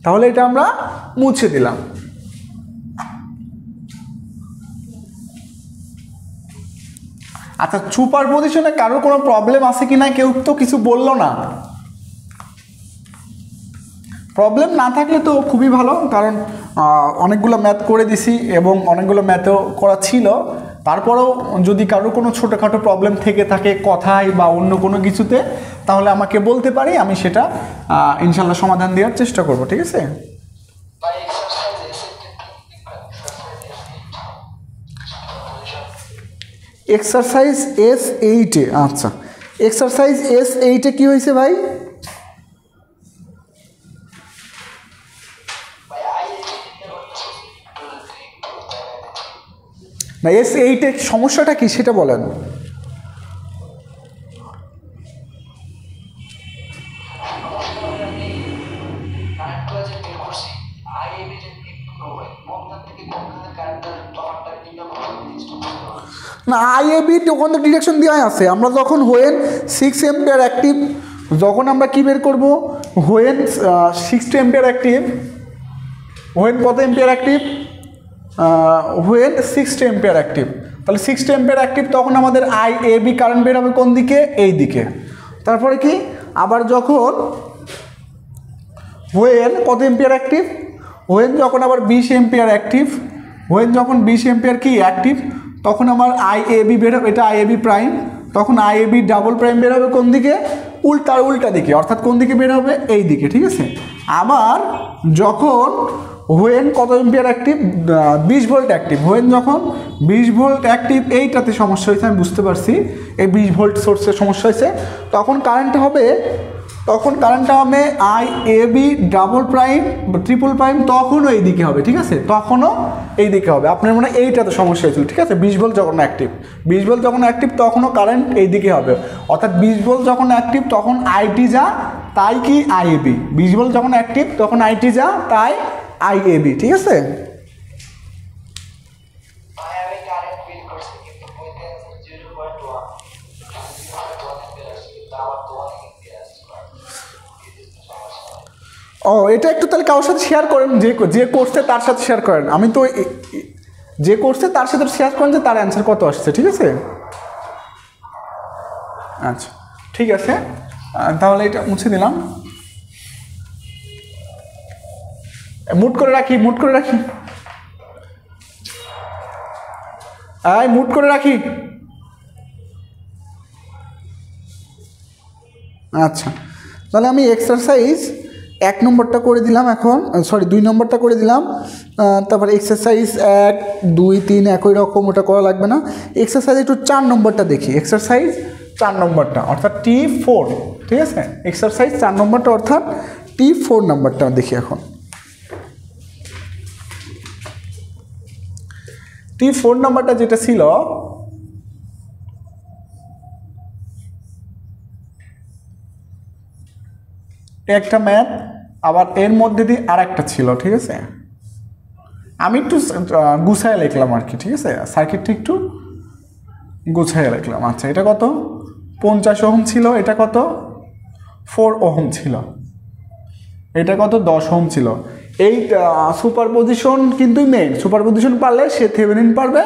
তাহলে এটা আমরা মুছে দিলাম। আচ্ছা, সুপারপজিশনে কারোর কোনো প্রবলেম আছে কি না? কেউ তো কিছু বললো না। প্রবলেম না থাকলে তো খুবই ভালো, কারণ অনেকগুলো ম্যাথ করে দিছি এবং অনেকগুলো ম্যাথও করা ছিল। তারপরেও যদি কারোর কোনো ছোটোখাটো প্রবলেম থেকে থাকে কথায় বা অন্য কোনো কিছুতে, তাহলে আমাকে বলতে পারি, আমি সেটা ইনশাল্লাহ সমাধান দেওয়ার চেষ্টা করব, ঠিক আছে? এক্সারসাইজ S8-এ, আচ্ছা, এক্সারসাইজ S8-এ কি হয়েছে ভাই? না, S8-এ সমস্যাটা কি সেটা বলেন। না, IAB ওখান থেকে ডিরেকশন দেওয়া আছে। আমরা যখন হোয়েন 6 এম্পিয়ার অ্যাক্টিভ, যখন আমরা কি বের করবো? হোয়েন 60 এম্পিয়ার অ্যাক্টিভ, হোয়েন কত ampere active? When 60 ampere active. তাহলে 60 এম্পিয়ার অ্যাক্টিভ, তখন আমাদের IAB কারেন্ট বের হবে কোন দিকে? এই দিকে। তারপরে কি, আবার যখন হোয়েন কত এম্পিয়ার অ্যাক্টিভ? হোয়েন যখন আবার 20 এম্পিয়ার অ্যাক্টিভ, হোয়েন যখন 20 এম্পিয়ার কি অ্যাক্টিভ, তখন আমার IAB বের হবে, এটা IAB প্রাইম, তখন IAB ডাবল প্রাইম বের হবে কোন দিকে? উল্টা দিকে, অর্থাৎ কোন দিকে বের হবে? এই দিকে, ঠিক আছে। আবার যখন হোয়েন কত ampere active? 20 volt active, when যখন 20 ভোল্ট অ্যাক্টিভ, এইটাতে সমস্যা হয়েছে, আমি বুঝতে পারছি, এই 20 ভোল্ট সোর্সের সমস্যা হয়েছে, তখন কারেন্টটা হবে IAB double prime triple prime, তখনও এই দিকে হবে, ঠিক আছে, তখনও এই দিকে হবে। আপনার মনে হয় এইটাতে সমস্যা হয়েছিল, ঠিক আছে। 20 ভোল্ট যখন অ্যাক্টিভ, 20 ভোল্ট যখন অ্যাক্টিভ, তখনও কারেন্ট এই দিকে হবে, অর্থাৎ 20 ভোল্ট যখন অ্যাক্টিভ, তখন IT যা তাই কি IAB, 20 ভোল্ট যখন অ্যাক্টিভ, তখন IT যা তাই IAB, ঠিক আছে। ও, এটা একটু তাহলে কারোর সাথে শেয়ার করেন, যে করছে তার সাথে শেয়ার করেন। আমি তো যে করছে তার সাথে শেয়ার করেন যে তার অ্যান্সার কত আসছে, ঠিক আছে। আচ্ছা, ঠিক আছে, তাহলে এটা মুছে দিলাম। মুট করে রাখি, মুট করে রাখি, মুট করে রাখি। আচ্ছা, তাহলে আমি এক্সারসাইজ 1 নম্বরটা করে দিলাম, এখন 2 নম্বরটা করে দিলাম। তারপর এক্সারসাইজ 1, 2, 3 একই রকম, ওটা করা লাগবে না। এক্সারসাইজ একটু 4 নম্বরটা দেখি, এক্সারসাইজ 4 নম্বরটা অর্থাৎ T4, ঠিক আছে। এক্সারসাইজ 4 নম্বরটা অর্থাৎ T4 নম্বরটা দেখি এখন। T4 নম্বরটা যেটা ছিল, একটা ম্যাথ, আবার এর মধ্যে দিয়ে আর একটা ছিল, ঠিক আছে। আমি একটু গুছায় লিখলাম আর কি, ঠিক আছে, সার্কিটটা একটু গুছায় লিখলাম। আচ্ছা, এটা কত? 50 ওহম ছিল, এটা কত? 4 ওহম ছিল, এটা কত? 10 ওহম ছিল। এই সুপারপজিশন কিন্তু মেইন, সুপারপজিশন পারলে সে থেভেনিন পারবে,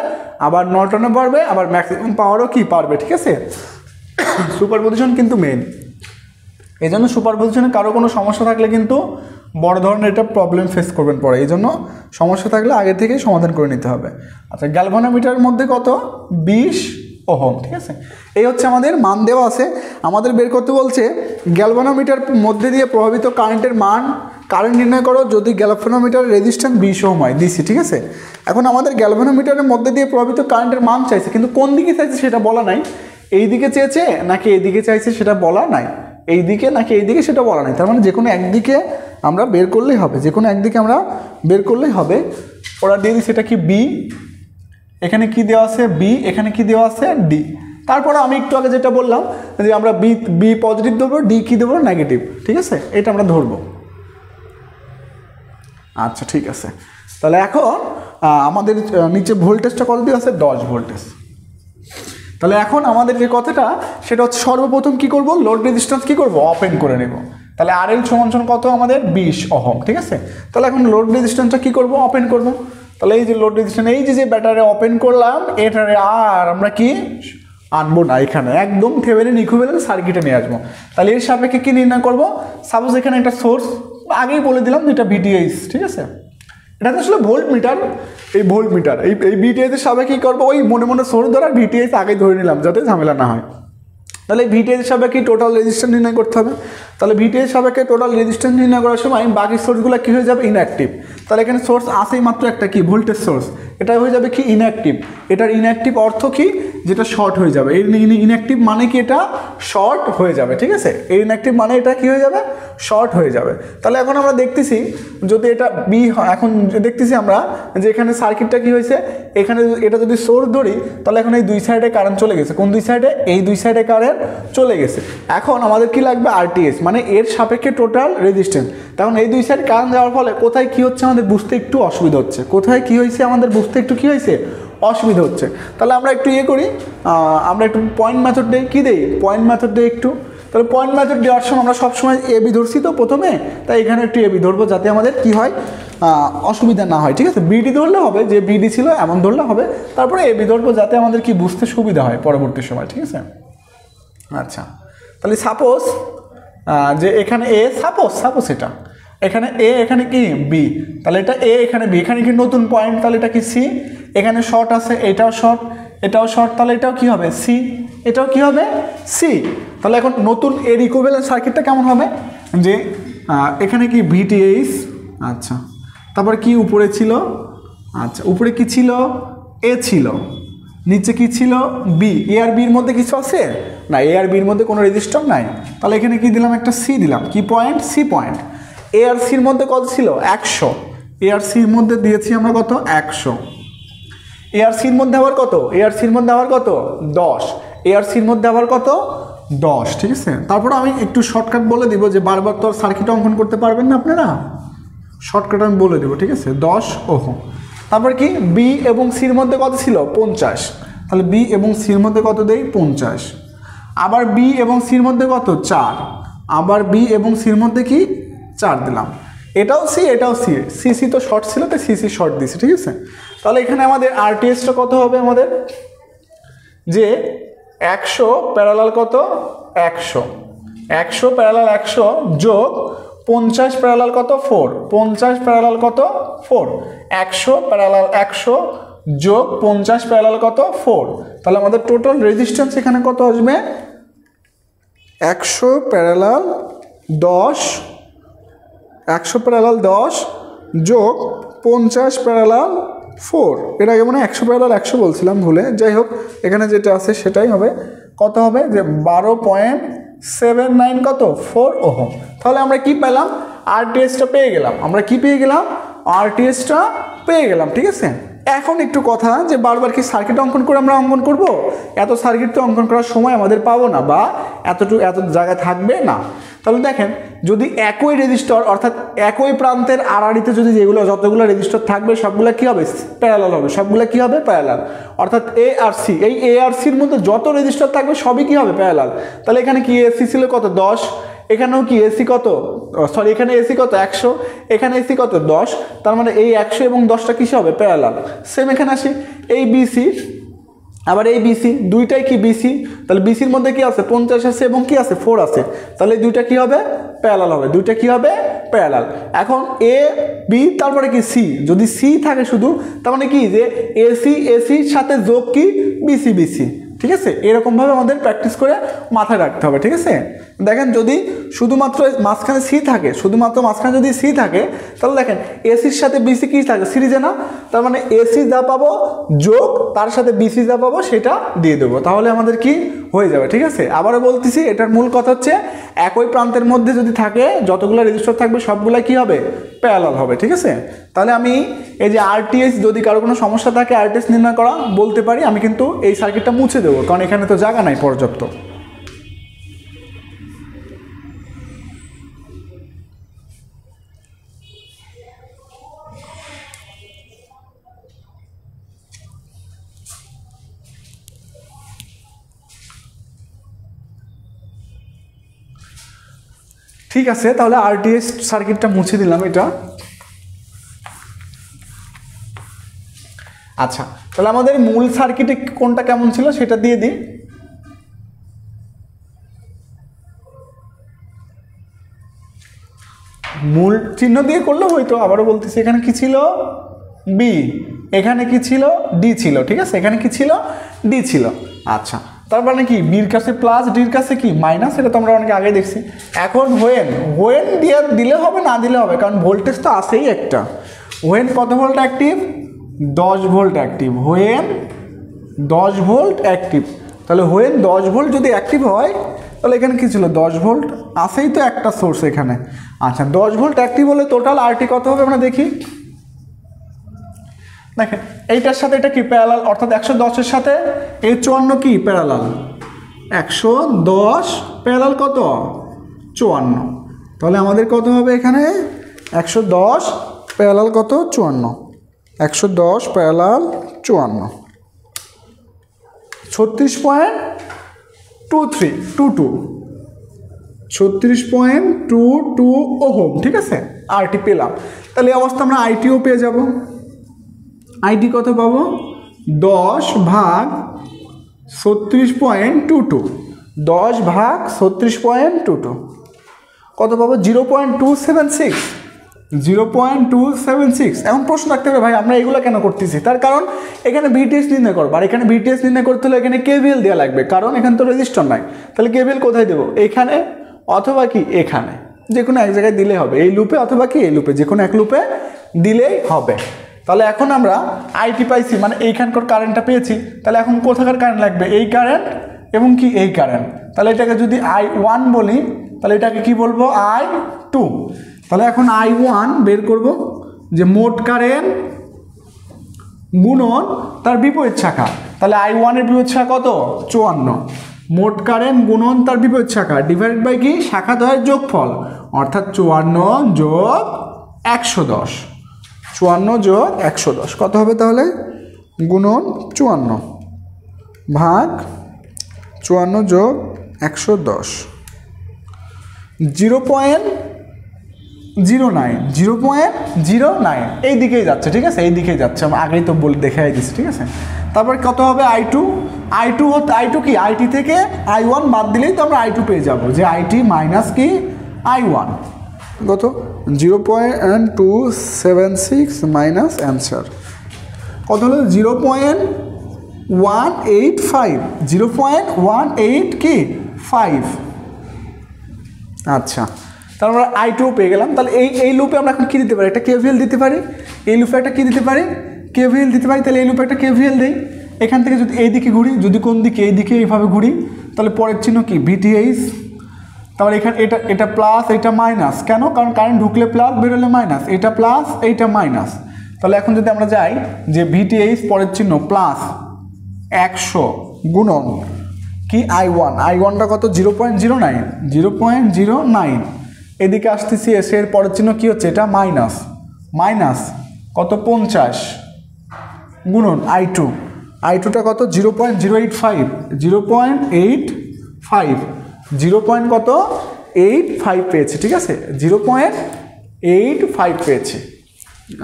আবার নর্টনে পারবে, আবার ম্যাক্সিমাম পাওয়ারও কি পারবে, ঠিক আছে। সুপারপজিশন কিন্তু মেইন। এই জন্য সুপারপজিশনে কারো কোনো সমস্যা থাকলে কিন্তু বড় ধরনের এটা প্রবলেম ফেস করবেন পরে, এই জন্য সমস্যা থাকলে আগে থেকেই সমাধান করে নিতে হবে। আচ্ছা, গ্যালভানোমিটারের মধ্যে কত? 20 ওহম, ঠিক আছে। এই হচ্ছে আমাদের মান দেওয়া আছে, আমাদের বের করতে বলছে গ্যালভানোমিটার মধ্যে দিয়ে প্রভাবিত কারেন্টের মান, কারেন্ট নির্ণয় করো যদি গ্যালভানোমিটারের রেজিস্ট্যান্স 20 ওহম হয়, দিছি, ঠিক আছে। এখন আমাদের গ্যালভানোমিটারের মধ্যে দিয়ে প্রভাবিত কারেন্টের মান চাইছে, কিন্তু কোন দিকে চাইছে সেটা বলা নাই। এই দিকে চেয়েছে নাকি এই দিকে চাইছে সেটা বলা নাই, এই দিকে নাকি এই দিকে সেটা বলা নাই। তার মানে যে কোনো একদিকে আমরা বের করলেই হবে, যে কোনো একদিকে আমরা বের করলেই হবে। ওরা দিয়ে দিই সেটা কি বি, এখানে কি দেওয়া আছে বি, এখানে কি দেওয়া আছে ডি। তারপরে আমি একটু আগে যেটা বললাম যে আমরা বি পজিটিভ ধরবো, ডি কি দেবো নেগেটিভ, ঠিক আছে, এটা আমরা ধরবো। আচ্ছা ঠিক আছে, তাহলে এখন আমাদের নিচে ভোল্টেজটা কত দেওয়া আছে? 10 ভোল্টেজ। তাহলে এখন আমাদের যে কথাটা সেটা হচ্ছে সর্বপ্রথম কি করব? লোড রেজিস্ট্যান্স কি করব? ওপেন করে নেব। তাহলে RL সমান কত আমাদের? 20 ওহম, ঠিক আছে। তাহলে এখন লোড রেজিস্ট্যান্সটা কি করব? ওপেন করব। তাহলে এই যে লোড রেজিস্ট্যান্স, এই যে ব্যাটারি ওপেন করলাম, এটারে আর আমরা কি আনবো না, এখানে একদম থেভেনিন ইকুইভ্যালেন্ট সার্কিটে নিয়ে আসবো। তাহলে এর সাপেক্ষে কি নির্ণয় করব? সাপোজ এখানে একটা সোর্স, আগেই বলে দিলাম এটা VTH, ঠিক আছে। এটা তো আসলে ভোল্ট মিটার, এই ভোল্ট মিটার এই VTH এর সাপেক্ষে কী করবো? ওই মনে মনে সোর্স ধরা VTH আগে ধরে নিলাম যাতে ঝামেলা না হয়। তাহলে VTH এর সাপেক্ষে টোটাল রেজিস্ট্যান্স নির্ণয় করতে হবে। তাহলে VTH সাপেক্ষে টোটাল রেজিস্ট্যান্স নির্ণয় করার সময় বাকি সোর্সগুলো কী হয়ে যাবে? ইনঅ্যাক্টিভ। তাহলে এখানে সোর্স আসেই মাত্র একটা কি ভোল্টেজ সোর্স, এটা হয়ে যাবে কি ইনঅ্যাক্টিভ। এটার ইনঅ্যাক্টিভ অর্থ কি? যেটা শর্ট হয়ে যাবে। এই ইনঅ্যাক্টিভ মানে কি? এটা শর্ট হয়ে যাবে, ঠিক আছে। এই ইনঅ্যাক্টিভ মানে এটা কি হয়ে যাবে? শর্ট হয়ে যাবে। তাহলে এখন আমরা দেখতেছি যদি এটা বি হয়, এখন দেখতেছি আমরা যে এখানে সার্কিটটা কি হয়েছে, এখানে এটা যদি সোর্স ধরি তাহলে এখন এই দুই সাইডে কারেন্ট চলে গেছে। কোন দুই সাইডে? এই দুই সাইডে কারেন্ট চলে গেছে। এখন আমাদের কি লাগবে? RTH, মানে এর সাপেক্ষে টোটাল রেজিস্ট্যান্স। তখন এই দুই সাইড কারেন্ট যাওয়ার ফলে কোথায় কি হচ্ছে আমাদের বুঝতে একটু অসুবিধা হচ্ছে, কোথায় কি হয়েছে আমাদের বুঝতে একটু কি হয়েছে অসুবিধা হচ্ছে। তাহলে আমরা একটু ইয়ে করি, আমরা একটু পয়েন্ট মেথড দিই, কী দিই? পয়েন্ট মেথড দিই একটু। তাহলে পয়েন্ট মেথড দেওয়ার সময় আমরা সবসময় এবি ধরছি তো প্রথমে, তাই এখানে একটু এবি ধরবো যাতে আমাদের কি হয় অসুবিধা না হয়, ঠিক আছে। বিডি ধরলে হবে, যে বিডি ছিল এমন ধরলে হবে, তারপরে এবি ধরবো যাতে আমাদের কি বুঝতে সুবিধা হয় পরবর্তী সময়, ঠিক আছে। আচ্ছা, তাহলে সাপোজ যে এখানে এ, সাপোজ এটা এখানে এ, এখানে কি বি, তাহলে এটা এ, এখানে বি, এখানে কি নতুন পয়েন্ট, তাহলে এটা কি সি। এখানে শর্ট আছে, এটাও শর্ট, এটাও শর্ট, তাহলে এটাও কি হবে? সি, এটাও কি হবে? সি। তাহলে এখন নতুন এর ইকুইভ্যালেন্ট সার্কিটটা কেমন হবে? যে এখানে কি VTH, আচ্ছা, তারপর কি উপরে ছিল? আচ্ছা, উপরে কি ছিল? এ ছিল, নিচে কি ছিল? বি। এ আর বির মধ্যে কিছু আছে না, এ আর বির মধ্যে কোনো রেজিস্টার নাই। তাহলে এখানে কি দিলাম? একটা সি দিলাম। কি পয়েন্ট? C point. এ আর সির মধ্যে কত ছিল? 100। এ আর সির মধ্যে দিয়েছি আমরা কত? 100। এ আর সির মধ্যে আবার কত? এ আর সির মধ্যে আবার কত? 10। এ আর সির মধ্যে আবার কত? 10, ঠিক আছে। তারপর আমি একটু শর্টকাট বলে দিব, যে বারবার তো আর সার্কিট অঙ্কন করতে পারবেন না আপনারা, শর্টকাট আমি বলে দেবো, ঠিক আছে। 10 ওহম। তারপর কি বি এবং সির মধ্যে কত ছিল? 50। তাহলে বি এবং সির মধ্যে কত দেই? 50। আবার বি এবং সির মধ্যে কত? 4। আবার বি এবং সির মধ্যে কি? 4 দিলাম। এটাও সি, এটাও সি, সি তো শর্ট ছিল তাই সি শর্ট দিছি, ঠিক আছে। তাহলে এখানে আমাদের RTHটা কত হবে? আমাদের যে 100 প্যারালাল কত? 100 প্যারালাল 100 যোগ 50 প্যারালাল কত? 4। 50 প্যারালাল কত? 4। 100 প্যারালাল 100 যোগ 50 প্যারালাল কত? 4। তাহলে আমাদের টোটাল রেজিস্ট্যান্স এখানে কত আসবে? 100 প্যারালাল 10, 100 প্যারালাল 10 যোগ 50 প্যারালাল 4। এর আগে মানে 100 প্যারালাল 100 বলছিলাম ভুলে, যাই হোক এখানে যেটা আছে সেটাই হবে। কত হবে? যে 12.79 কত? 4 ওহম। তাহলে আমরা কি পেলাম? RTHটা পেয়ে গেলাম। আমরা কি পেয়ে গেলাম? RTHটা পেয়ে গেলাম, ঠিক আছে। এখন একটু কথা, যে বারবার কি সার্কিট অঙ্কন করে আমরা অঙ্কন করব? এত সার্কিট তো অঙ্কন করার সময় আমাদের পাবো না, বা এত জায়গায় থাকবে না। তাহলে দেখেন, যদি একই রেজিস্টর অর্থাৎ একই প্রান্তের আড়াআড়িতে যদি যতগুলো রেজিস্টর থাকবে সবগুলো কি হবে? প্যারালাল হবে। সবগুলো কি হবে? প্যারালাল। অর্থাৎ এ আর সি, এই এ আর সির মধ্যে যত রেজিস্টর থাকবে সবই কি হবে? প্যারালাল। তাহলে এখানে কি এসি ছিল কত? 10। এখানেও কি এসি কত? সরি, এখানে এসি কত? 100। এখানে এসি কত? 10। তার মানে এই 100 এবং 10টা কিসে হবে? প্যারালাল। সেম এখানে আসি, এই বিসি আবার এই বিসি দুইটাই কি বিসি, তাহলে বিসির মধ্যে কি আছে 50 আছে এবং কি আছে 4 আছে, তাহলে এই দুইটা কি হবে প্যারালাল হবে, দুইটা কি হবে প্যারালাল। এখন এ বি তারপরে কি সি, যদি সি থাকে শুধু তার মানে কি যে এসি এসির সাথে যোগ কি বিসি বিসি, ঠিক আছে। এরকমভাবে আমাদের প্র্যাকটিস করে মাথায় রাখতে হবে, ঠিক আছে। দেখেন যদি শুধুমাত্র মাঝখানে সি থাকে, শুধুমাত্র মাঝখানে যদি সি থাকে তাহলে দেখেন এসির সাথে বিসি কি থাকে সিরিজে না, তার মানে এসি যা পাবো যোগ তার সাথে বিসি যা পাবো সেটা দিয়ে দেবো, তাহলে আমাদের কি হয়ে যাবে, ঠিক আছে। আবারও বলতেছি এটার মূল কথা হচ্ছে একই প্রান্তের মধ্যে যদি থাকে যতগুলো রেজিস্টার থাকবে সবগুলা কি হবে প্যারালাল হবে, ঠিক আছে। তাহলে আমি এই যে আরটিএস যদি কারো কোনো সমস্যা থাকে আরটিএস নির্ণয় করা বলতে পারি, আমি কিন্তু এই সার্কিটটা মুছে দেবো কারণ এখানে তো জায়গা নাই পর্যাপ্ত। ঠিক আছে, তাহলে আরটিএস সার্কিটটা মুছে দিলাম এটা। আচ্ছা, তাহলে আমাদের মূল সার্কিটে কোনটা কেমন ছিল সেটা দিয়ে দিই। মূল চিহ্ন দিয়ে করলেও হয়তো, আবারও বলতেছি এখানে কি ছিল বি, এখানে কি ছিল ডি ছিল, ঠিক আছে, এখানে কি ছিল ডি ছিল। আচ্ছা, তার মানে কি বির কাছে প্লাস ডির কাছে কি মাইনাস, এটা তো আমরা অনেক আগে দেখছি। এখন হোয়েন দিয়ে দিলে হবে না দিলে হবে, কারণ ভোল্টেজ তো আছেই একটা। হোয়েন কত volt active 10 volt active, when 10 volt active, তাহলে হোয়েন 10 ভোল্ট যদি অ্যাক্টিভ হয় তাহলে এখানে কি ছিল 10 ভোল্ট আসেই তো একটা সোর্স এখানে। আচ্ছা, 10 ভোল্ট অ্যাক্টিভ হলে টোটাল আরটি কত হবে আমরা দেখি। দেখেন এইটার সাথে এটা কি প্যারালাল, অর্থাৎ 110-এর সাথে এই 54 কি প্যারালাল, 110 প্যারালাল কত 54, তাহলে আমাদের কত হবে এখানে 110 প্যারালাল কত 54, 110 প্যারালাল 54, 36.22, 36.22 ওহম, ঠিক আছে, আরটি পেলাম। তাহলে এই অবস্থা আমরা আইটিও পেয়ে যাব। আইটি কত পাবো 10 ভাগ 36.22, 10 ভাগ 36.22 কত পাবো 0.276, 0.276। এখন প্রশ্ন রাখতে হবে ভাই আমরা এগুলো কেন করতেছি, তার কারণ এখানে ভিটিএস নির্ণয় করবো, আর এখানে ভিটিএস নির্ণয় করতে হলে এখানে কেভিএল দেওয়া লাগবে, কারণ এখানে তো রেজিস্টার নাই। তাহলে কেভিএল কোথায় দেবো, এইখানে অথবা কি এখানে, যে কোনো এক জায়গায় দিলেই হবে, এই লুপে অথবা কি এই লুপে, যে কোনো এক লুপে দিলেই হবে। তাহলে এখন আমরা আইটি পাইছি, মানে এইখানকার কারেন্টটা পেয়েছি, তাহলে এখন কোথাকার কারেন্ট লাগবে এই কারেন্ট এবং কি এই কারেন্ট, তাহলে এটাকে যদি I1 বলি তাহলে এটাকে কি বলবো I2। তাহলে এখন I1 বের করব যে মোট কারেন্ট গুণন তার বিপরীত শাখা, তাহলে I1 এর বিপরীত শাখা কত 54, মোট কারেন্ট গুণন তার বিপরীত শাখা ডিভাইডেড বাই কি শাখা দ্বয়ের যোগফল, অর্থাৎ 54 যোগ 110, 54 যোগ 110 কত হবে তাহলে গুণন 54 ভাগ 54 যোগ 110, 0.09 এই দিকেই যাচ্ছে, ঠিক আছে, এই দিকেই যাচ্ছে, আমি আগেই তো বলে দেখাই দিচ্ছি, ঠিক আছে। তারপর কত হবে I2 কি আইটি থেকে I1 বাদ দিলেই তো আমরা I2 পেয়ে যাব, যে আইটি মাইনাস কি I1 কত 0.276 মাইনাস অ্যান্সার কত হলো 0.185, 0.18 কি 5। আচ্ছা, তাহলে আমরা I2 পেয়ে গেলাম। তাহলে এই লুপে আমরা এখন কী দিতে পারি, একটা কেভিএল দিতে পারি, এই লুপে একটা কী দিতে পারি কেভিএল দিতে পারি, তাহলে এই লুপে একটা কেভিএল দিই। এখান থেকে যদি এই দিকে ঘুরি, যদি কোন দিকে এই দিকে এইভাবে ঘুরি তাহলে পরের চিহ্ন কি VTH, তাহলে এখানে এটা প্লাস এটা মাইনাস, কেন কারণ কারেন্ট ঢুকলে প্লাস বেরোলে মাইনাস, এটা প্লাস এইটা মাইনাস। তাহলে এখন যদি আমরা যাই যে VTH পরের চিহ্ন প্লাস 100 গুণন কি I1টা কত 0.09, এদিকে আসতেছি এসে এর পরের চিহ্ন কী হচ্ছে এটা মাইনাস কত 50 গুণন I2টা কত 0.085, 0.85 পেয়েছি, ঠিক আছে, 0.85 পেয়েছি।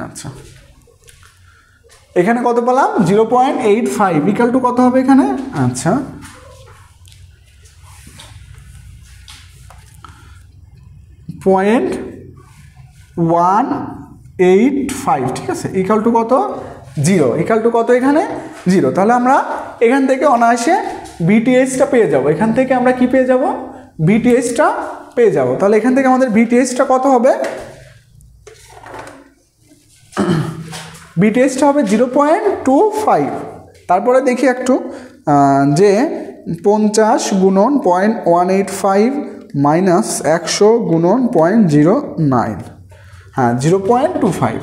আচ্ছা, এখানে কত পেলাম 0.85 ইকুয়াল টু কত হবে এখানে, আচ্ছা 0.185, ঠিক আছে, ইকুয়াল টু কত 0, ইকুয়াল টু কত এখানে 0। তাহলে আমরা এখান থেকে অনায়াসে বিটিএইচটা পেয়ে যাব, এখান থেকে আমরা কি পেয়ে যাব, বিটিএইচটা পেয়ে যাব। তাহলে এখান থেকে আমাদের বিটিএইচটা কত হবে, বিটিএইচটা হবে 0.25। তারপরে দেখি একটু যে 50 গুণন 0.185 মাইনাস 100 গুণন 0.09, হ্যাঁ 0.25।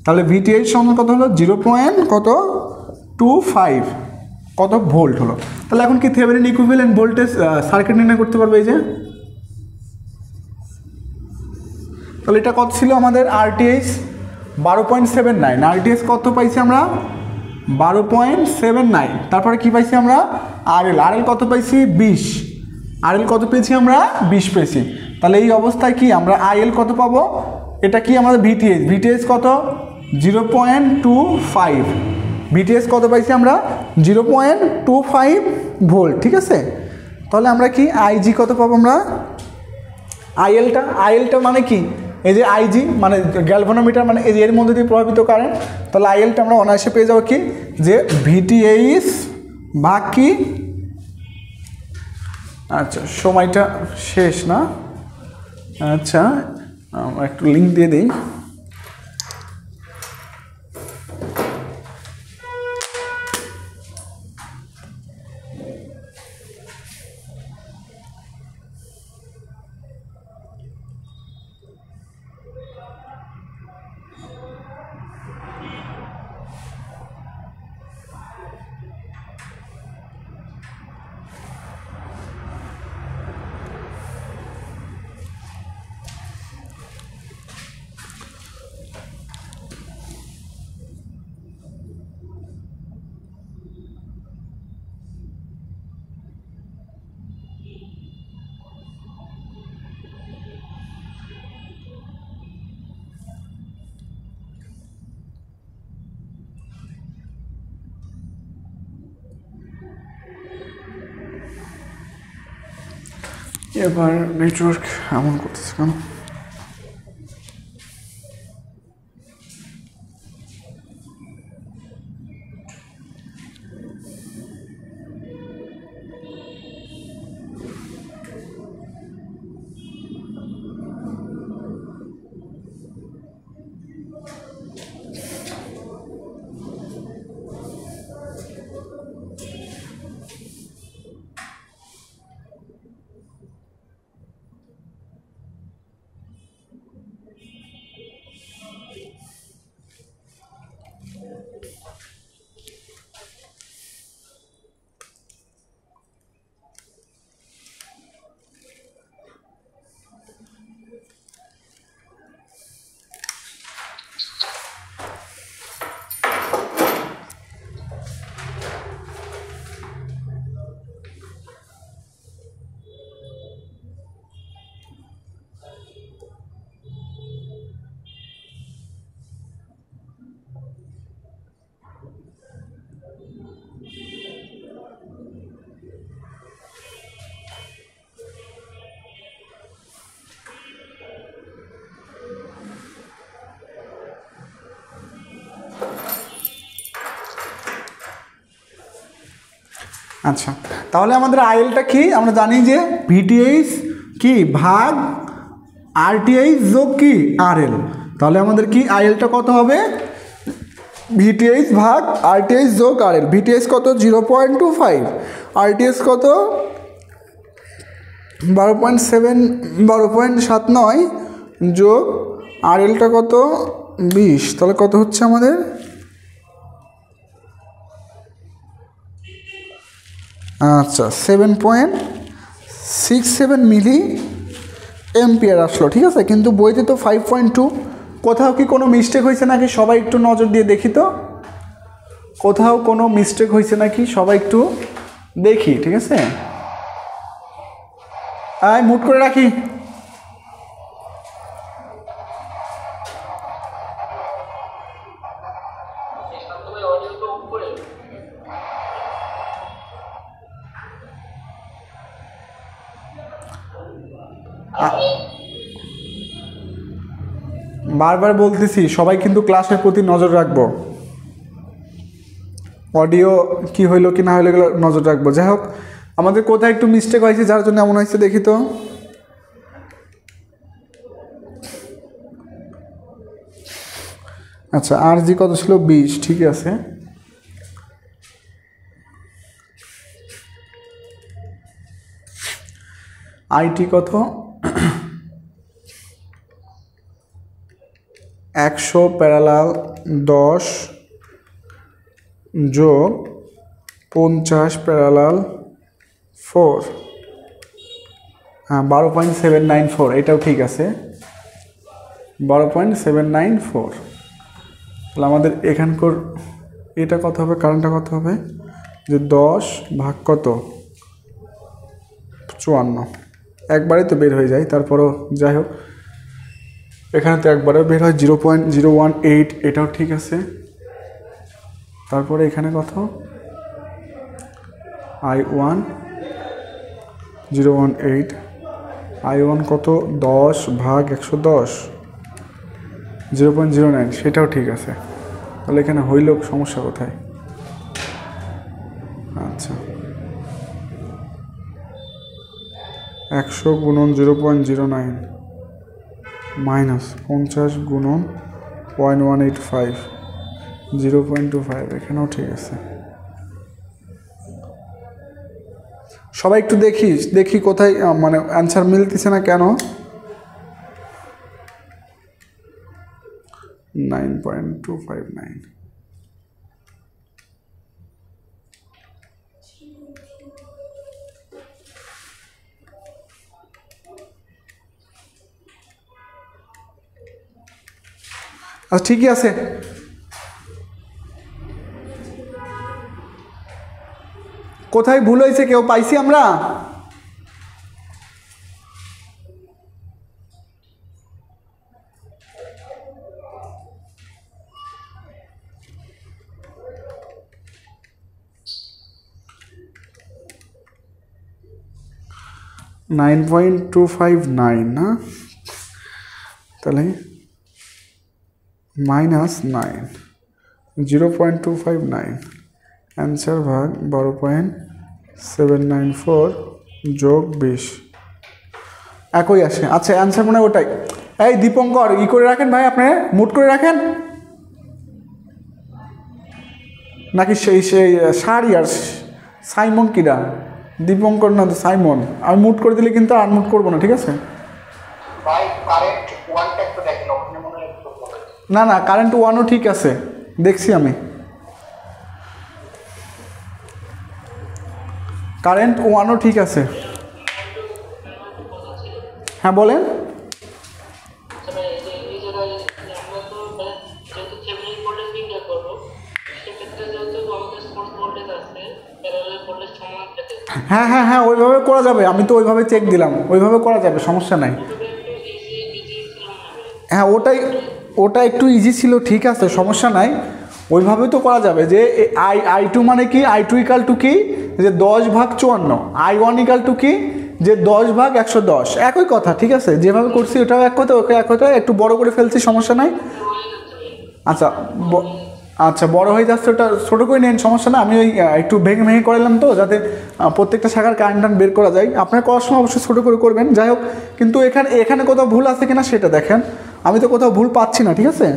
তাহলে ভিটিএইচ সমান কত হলো 0.25 কত ভোল্ট হলো। তাহলে এখন কি থেভেনিন ইকুইভ্যালেন্ট ভোল্টেজ সার্কিট নির্ণয় করতে পারবে এই যে। তাহলে এটা কত ছিল আমাদের আরটিএইচ 12.79, আরটিএইচ কত পাইছি আমরা 12.79। তারপরে কি পাইছি আমরা আরএল, আরএল কত পাইছি 20, আরএল কত পেয়েছি আমরা 20 পেয়েছি। তাহলে এই অবস্থায় কি আমরা আইএল কত পাবো, এটা কি আমাদের ভিটিএইচ, ভিটিএইচ কত 0.25, ভিটিএইচ কত পাইছি আমরা 0.25 ভোল্ট, ঠিক আছে। তাহলে আমরা কি আইজি কত পাবো আমরা, আইএলটা মানে কি এই যে আইজি মানে গ্যালভানোমিটার মানে এই যে এর মধ্যে দিয়ে প্রভাবিত কারেন্ট। তাহলে আইএলটা আমরা অনায়াসে পেয়ে যাবো কি যে ভিটিএইচ ভাগ কি, আচ্ছা সময়টা শেষ না, আচ্ছা আমরা একটু লিঙ্ক দিয়ে দিই। এবার নেটওয়ার্ক এমন করতেছে কেন, আচ্ছা তাহলে আমাদের আইএলটা কি আমরা জানি যে ভিটিএইচ কি ভাগ আরটিএইচ যোগ কি আরএল। তাহলে আমাদের কি আইএলটা কত হবে ভিটিএইচ ভাগ আরটিএইচ যোগ আরএল। ভিটিএইচ কত 0.25, আরটিএইচ কত 12.79 যোগ আরএলটা কত 20। তাহলে কত হচ্ছে আমাদের আচ্ছা 7.67 মিলি এম্পিয়ার আসলো, ঠিক আছে। কিন্তু বইতে তো 5.2। কোথাও কি কোনো মিস্টেক হয়েছে নাকি সবাই একটু নজর দিয়ে দেখি তো, কোথাও কোনো মিস্টেক হয়েছে নাকি সবাই একটু দেখি, ঠিক আছে। আয় মুট করে রাখি। বারবার বলতেছি সবাই কিন্তু ক্লাসের প্রতি নজর রাখবো, অডিও কি হইলো কি না হইলো এগুলো নজর রাখবো। যাই হোক, আমাদের কোথায় একটু মিস্টেক হয়েছে যার জন্য এমন হয়েছে দেখি তো। আচ্ছা, আর জি কত ছিল? 20, ঠিক আছে। আইটি কত? 100 প্যারালাল 10 যোগ 50 প্যারালাল 4, হ্যাঁ 12.794, এটাও ঠিক আছে, 12.794। তাহলে আমাদের এখানকার এটা কত হবে, কারেন্টটা কত হবে, যে 10 ভাগ কত 54, একবারে তো বের হয়ে যায়, তারপরও যাই হোক এখানে তো একবারে বের হয় 0.018, এটাও ঠিক আছে। তারপরে এখানে কত, I1 018, I1 কত 10 ভাগ 110, 0.09, সেটাও ঠিক আছে। তাহলে এখানে হইল সমস্যা কোথায়? আচ্ছা, 100 গুণন 0.09 মাইনাস 50 গুণন 0.185, 0.25, এখানেও ঠিক আছে। সবাই একটু দেখি কোথায় মানে অ্যান্সার মিলতেছে না কেন। 9.259, আচ্ছা ঠিকই আছে। কোথায় ভুল হয়েছে কেউ পাইছি আমরা? (9.259) না, তাহলে -9, 0.259, অ্যান্সার ভাগ 12.794 যোগ 20, একই আসে। আচ্ছা, অ্যান্সার মানে ওটাই। এই দীপঙ্কর ই করে রাখেন ভাই, আপনি মুট করে রাখেন নাকি সেই সারিয়ার সাইমন কিরা? দীপঙ্কর না তো সাইমন। আমি মুট করে দিলে কিন্তু আনমুট করবো না, ঠিক আছে? না না, কারেন্ট 1ও ঠিক আছে, দেখছি আমি, কারেন্ট 1ও ঠিক আছে। হ্যাঁ বলেন। হ্যাঁ হ্যাঁ হ্যাঁ, ওইভাবে করা যাবে, আমি তো ওইভাবে চেক দিলাম, ওইভাবে করা যাবে, সমস্যা নাই। হ্যাঁ ওটা একটু ইজি ছিল, ঠিক আছে, সমস্যা নাই, ওইভাবে তো করা যাবে। যে I2 মানে কি, I2 ইকাল টু কি, যে 10 ভাগ 54, I1 ইকাল টু কি, যে 10 ভাগ 110, একই কথা, ঠিক আছে, যেভাবে করছি ওটাও এক কথা, ওকে এক কথা, একটু বড় করে ফেলছি, সমস্যা নাই। আচ্ছা আচ্ছা, বড় হয়ে যাচ্ছে, ওটা ছোটো করে নেন, সমস্যা না। আমি ওই একটু ভেঙে ভেঙে করলাম তো, যাতে প্রত্যেকটা শাখার কারেন্ট বের করা যায়। আপনার করার সময় অবশ্যই ছোটো করে করবেন। যাই হোক, কিন্তু এখানে কোথাও ভুল আছে কিনা সেটা দেখেন, আমি তো কোথাও ভুল পাচ্ছি না, ঠিক আছে?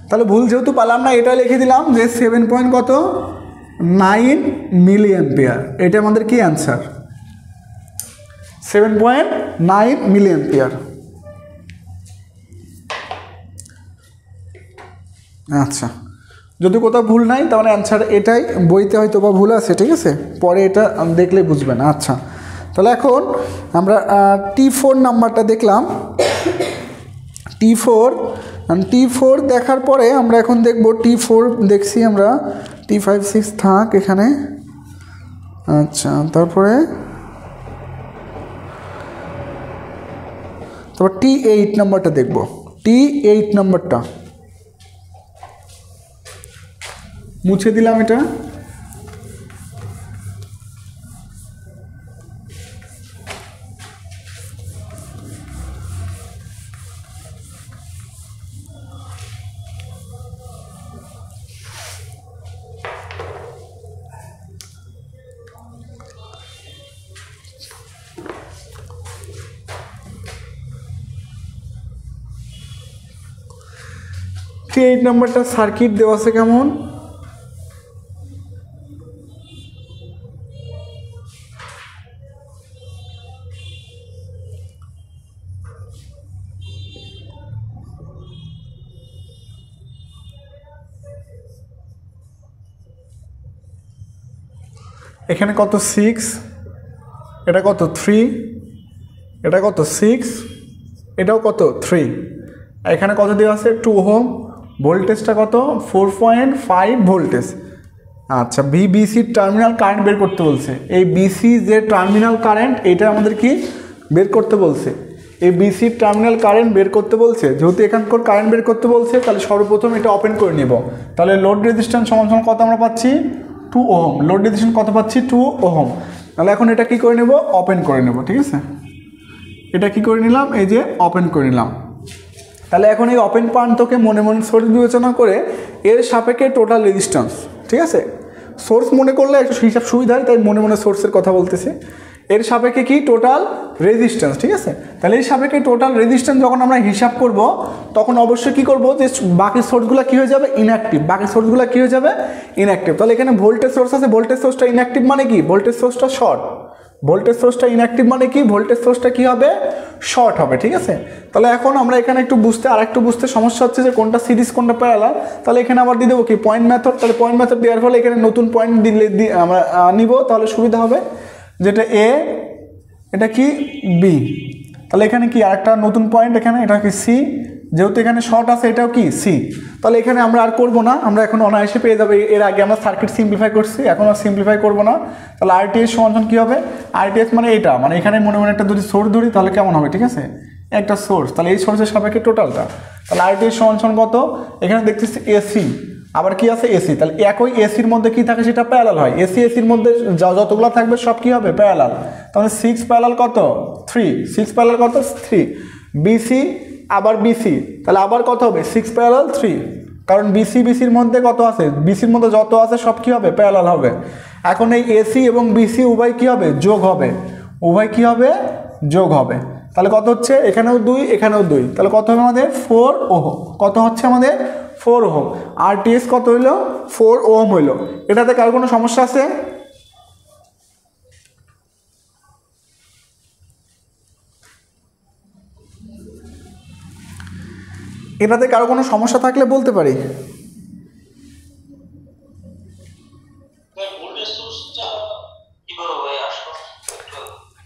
তাহলে ভুল যেহেতু পেলাম না, এটা লিখে দিলাম যে 7.9 মিলি অ্যাম্পিয়ার, এটা আমাদের কি অ্যান্সার, 7.9 মিলি অ্যাম্পিয়ার। আচ্ছা, যদি কোথাও ভুল নাই তাহলে অ্যান্সার এটাই, বইতে হয়তো বা ভুল আছে, ঠিক আছে, পরে এটা দেখলে বুঝবেন। আচ্ছা, তাহলে এখন আমরা T4 নাম্বারটা দেখলাম। T4 দেখার পরে আমরা এখন দেখব T4 দেখছি আমরা, T5 6 থাক এখানে। আচ্ছা, তারপরে T8 নাম্বারটা দেখব। T8 নাম্বারটা মুছে দিলাম এটা। 58 নাম্বারটা সার্কিট দেওয়া আছে কেমন? এখানে কত 6, এটা কত 3, এটা কত 6, এটাও কত 3, এখানে কত দেওয়া আছে 2 ওহম, ভোল্টেজটা কত 4.5 ভোল্টেজ। আচ্ছা, বিসি টার্মিনাল কারেন্ট বের করতে বলছে। এই বিসি যে টার্মিনাল কারেন্ট এটা আমাদের কি বের করতে বলছে, এই বিসি টার্মিনাল কারেন্ট বের করতে বলছে। যেহেতু এখানকার কারেন্ট বের করতে বলছে তাহলে সর্বপ্রথম এটা ওপেন করে নেব। তাহলে লোড রেজিস্ট্যান্স সমান সমান কত আমরা পাচ্ছি 2 ওহম, লোড রেজিস্ট্যান্স কত পাচ্ছি 2 ওহম। তাহলে এখন এটা কি করে নেব, ওপেন করে নেব। ঠিক আছে, এটা কি করে নিলাম, এই যে ওপেন করে নিলাম। তাহলে এখন এই ওপেন প্রান্তকে মনে মনে সোর্স বিবেচনা করে এর সাপেক্ষে টোটাল রেজিস্ট্যান্স, ঠিক আছে, সোর্স মনে করলে একটু হিসাব সুবিধা হয়, তাই মনে মনে সোর্সের কথা বলতেছি। এর সাপেক্ষে কি টোটাল রেজিস্ট্যান্স, ঠিক আছে। তাহলে এই সাপেক্ষে টোটাল রেজিস্ট্যান্স যখন আমরা হিসাব করব তখন অবশ্যই কি করব, যে বাকি সোর্সগুলো কি হয়ে যাবে ইনঅ্যাক্টিভ, বাকি সোর্সগুলো কি হয়ে যাবে ইনঅ্যাক্টিভ। তাহলে এখানে ভোল্টেজ সোর্স আছে, ভোল্টেজ সোর্সটা ইনঅ্যাক্টিভ মানে কি, ভোল্টেজ সোর্সটা শর্ট, ভোল্টেজ সোর্সটা ইনঅ্যাক্টিভ মানে কি, ভোল্টেজ সোর্সটা কি হবে শর্ট হবে। ঠিক আছে, তাহলে এখন আমরা এখানে একটু বুঝতে আর একটু বুঝতে সমস্যা হচ্ছে যে কোনটা সিরিজ কোনটা প্যারালাল। তাহলে এখানে আবার দিয়ে দেবো কি পয়েন্ট মেথড। তাহলে পয়েন্ট মেথড দেওয়ার ফলে এখানে নতুন পয়েন্ট দিলে আমরা নিব, তাহলে সুবিধা হবে। যেটা এ, এটা কি বি, তাহলে এখানে কি আরেকটা নতুন পয়েন্ট, এখানে এটা কি সি, যেহেতু এখানে শর্ট আছে এটাও কি সি। তাহলে এখানে আমরা আর করবো না, আমরা এখন অনায়াসে পেয়ে যাবে। এর আগে আমরা সার্কিট সিম্পলিফাই করছি, এখন আর সিম্পলিফাই করবো না। তাহলে আরটিএস সমান কী হবে, আরটিএস মানে এটা, মানে এখানে মনে মনে একটা যদি সোর্স ধরি তাহলে কেমন হবে, ঠিক আছে, একটা সোর্স, তাহলে এই সোর্সের সাপেক্ষে টোটালটা। তাহলে আরটিএস সমান কত, এখানে দেখতেছি এসি, আবার কি আছে এসি, তাহলে একই এসির মধ্যে কি থাকে সেটা প্যারালাল হয়। এসির মধ্যে যতগুলো থাকবে সব কি হবে প্যারালাল। তাহলে 6 প্যারালাল কত 3, 6 প্যারালাল কত 3, বিসি আবার বিসি, তাহলে আবার কত হবে 6 প্যারালাল 3, কারণ বিসির মধ্যে কত আছে, বিসির মধ্যে যত আছে সব কি হবে প্যারালাল হবে। এখন এই এসি এবং বিসি উভয় কি হবে যোগ হবে, উভয় কি হবে যোগ হবে। তাহলে কত হচ্ছে, এখানেও 2 এখানেও 2, তাহলে কত হবে আমাদের 4 ওহম। কত হচ্ছে আমাদের 4 ওহম। আরটিএস কত হইলো 4 ওহম হইলো। এটাতে কার কোনো সমস্যা আছে, এটাতে কারো কোনো সমস্যা থাকলে বলতে পারি।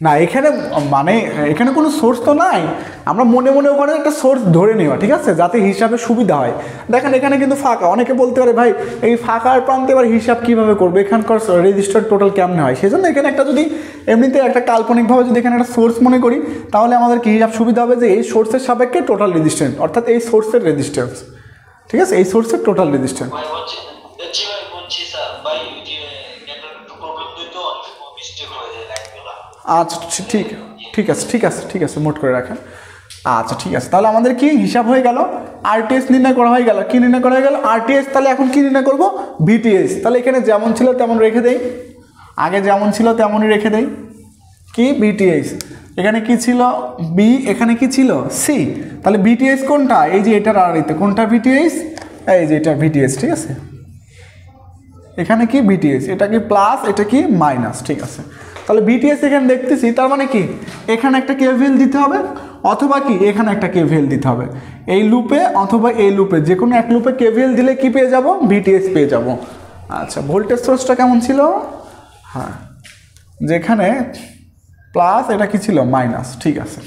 না এখানে মানে এখানে কোনো সোর্স তো নাই, আমরা মনে মনে ওখানে একটা সোর্স ধরে নেওয়া, ঠিক আছে, যাতে হিসাবে সুবিধা হয়। দেখেন এখানে কিন্তু ফাঁকা, অনেকে বলতে পারে ভাই এই ফাঁকার প্রান্তে এবার হিসাব কীভাবে করবে, এখানকার রেজিস্টার টোটাল কেমনে হয়। সেজন্য এখানে একটা যদি এমনিতে একটা কাল্পনিকভাবে যদি এখানে একটা সোর্স মনে করি তাহলে আমাদের কি হিসাব সুবিধা হবে, যে এই সোর্সের সাপেক্ষে টোটাল রেজিস্ট্যান্স, অর্থাৎ এই সোর্সের রেজিস্ট্যান্স, ঠিক আছে, এই সোর্সের টোটাল রেজিস্ট্যান্স। আচ্ছা ঠিক আছে নোট করে রাখেন। আচ্ছা ঠিক আছে, তাহলে আমাদের কি হিসাব হয়ে গেল, আরটিএস নির্ণয় করা হয়ে গেল। কি নির্ণয় করা হয়ে গেল আরটিএস। তাহলে এখন কি নির্ণয় করব ভিটিএস। তাহলে এখানে যেমন ছিল তেমন রেখে দেই, আগে যেমন ছিল তেমনই রেখে দেই, কি ভিটিএস। এখানে কি ছিল বি, এখানে কি ছিল সি। তাহলে ভিটিএস কোনটা, এই যে এটার আর এতে কোনটা ভিটিএস, এই যে এটা ভিটিএস, ঠিক আছে, এখানে কি ভিটিএস, এটা কি প্লাস এটা কি মাইনাস, ঠিক আছে। তাহলে ভিটিএস এখানে দেখতেছি, তার মানে কি এখানে একটা কেভিএল দিতে হবে অথবা কি এখানে একটা কেভিএল দিতে হবে, এই লুপে অথবা এই লুপে, যে কোনো এক লুপে কেভিএল দিলে কি পেয়ে যাব ভিটিএস পেয়ে যাব। আচ্ছা ভোল্টেজ সোর্সটা কেমন ছিল, হ্যাঁ যেখানে প্লাস এটা কি ছিল মাইনাস, ঠিক আছে।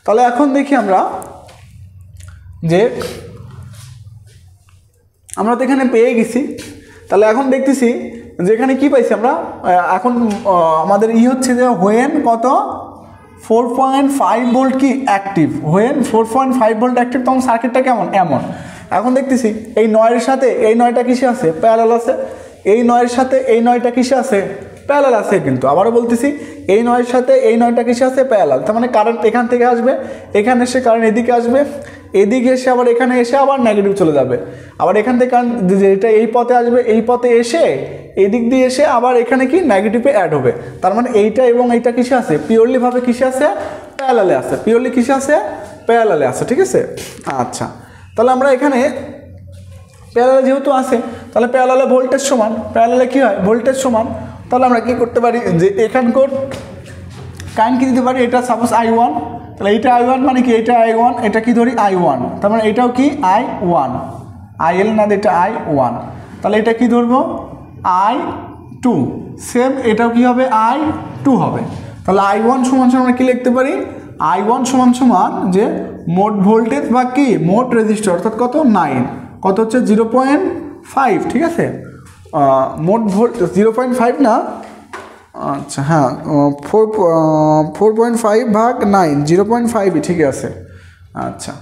তাহলে এখন দেখি আমরা যে আমরা তো এখানে পেয়ে গেছি। তাহলে এখন দেখতেছি যেখানে কি পাইছি আমরা, এখন আমাদের হচ্ছে যে হোয়েন কত 4.5 ভোল্ট কি অ্যাক্টিভ, হোয়েন 4.5 ভোল্ট অ্যাক্টিভ, তখন সার্কিটটা কেমন এমন। এখন দেখতেছি এই 9-এর সাথে এই 9টা কিসে আছে প্যারালাল আছে, এই 9-এর সাথে এই 9টা কিসে আছে প্যারালাল আছে। কিন্তু আবারও বলতেছি এই 9-এর সাথে এই 9টা কিসে আছে প্যারালাল, তার মানে কারেন্ট এখান থেকে আসবে, এখানে এসে কারেন্ট এদিকে আসবে, এদিকে এসে আবার এখানে এসে আবার নেগেটিভ চলে যাবে, আবার এখান থেকে কারেন্ট যেটা এই পথে আসবে এই পথে এসে এই দিক দিয়ে এসে আবার এখানে কি নেগেটিভে অ্যাড হবে। তার মানে এইটা এবং এইটা কিসে আছে পিওরলি ভাবে কিসে আছে প্যারালালে আছে, পিওরলি কিসে আছে প্যারালালে আছে, ঠিক আছে। আচ্ছা তাহলে আমরা এখানে প্যারালালে যেহেতু আছে তাহলে প্যারালালে ভোল্টেজ সমান, প্যারালালে কি হয় ভোল্টেজ সমান। তাহলে আমরা কি করতে পারি যে এখানকার কারেন্ট কি দিতে পারি, এটা সাপোজ I1, তাহলে এইটা I1 মানে কি এটা I1, এটা কি ধরি I1, তার মানে এটাও কি I1, IL না এটা I1, তাহলে এটা কি ধরবো I2, সেম এটাও কি হবে I2 হবে। তাহলে I1 সমান সমান আমরা কি লিখতে পারি, I1 সমান সমান যে মোট ভোল্টেজ বা কি মোট রেজিস্টর অর্থাৎ কত 9, কত হচ্ছে 0.5, ঠিক আছে মোট ভোল্ট 0.5 না, আচ্ছা হ্যাঁ 4.5 ভাগ 9, 0.5ই ঠিক আছে। আচ্ছা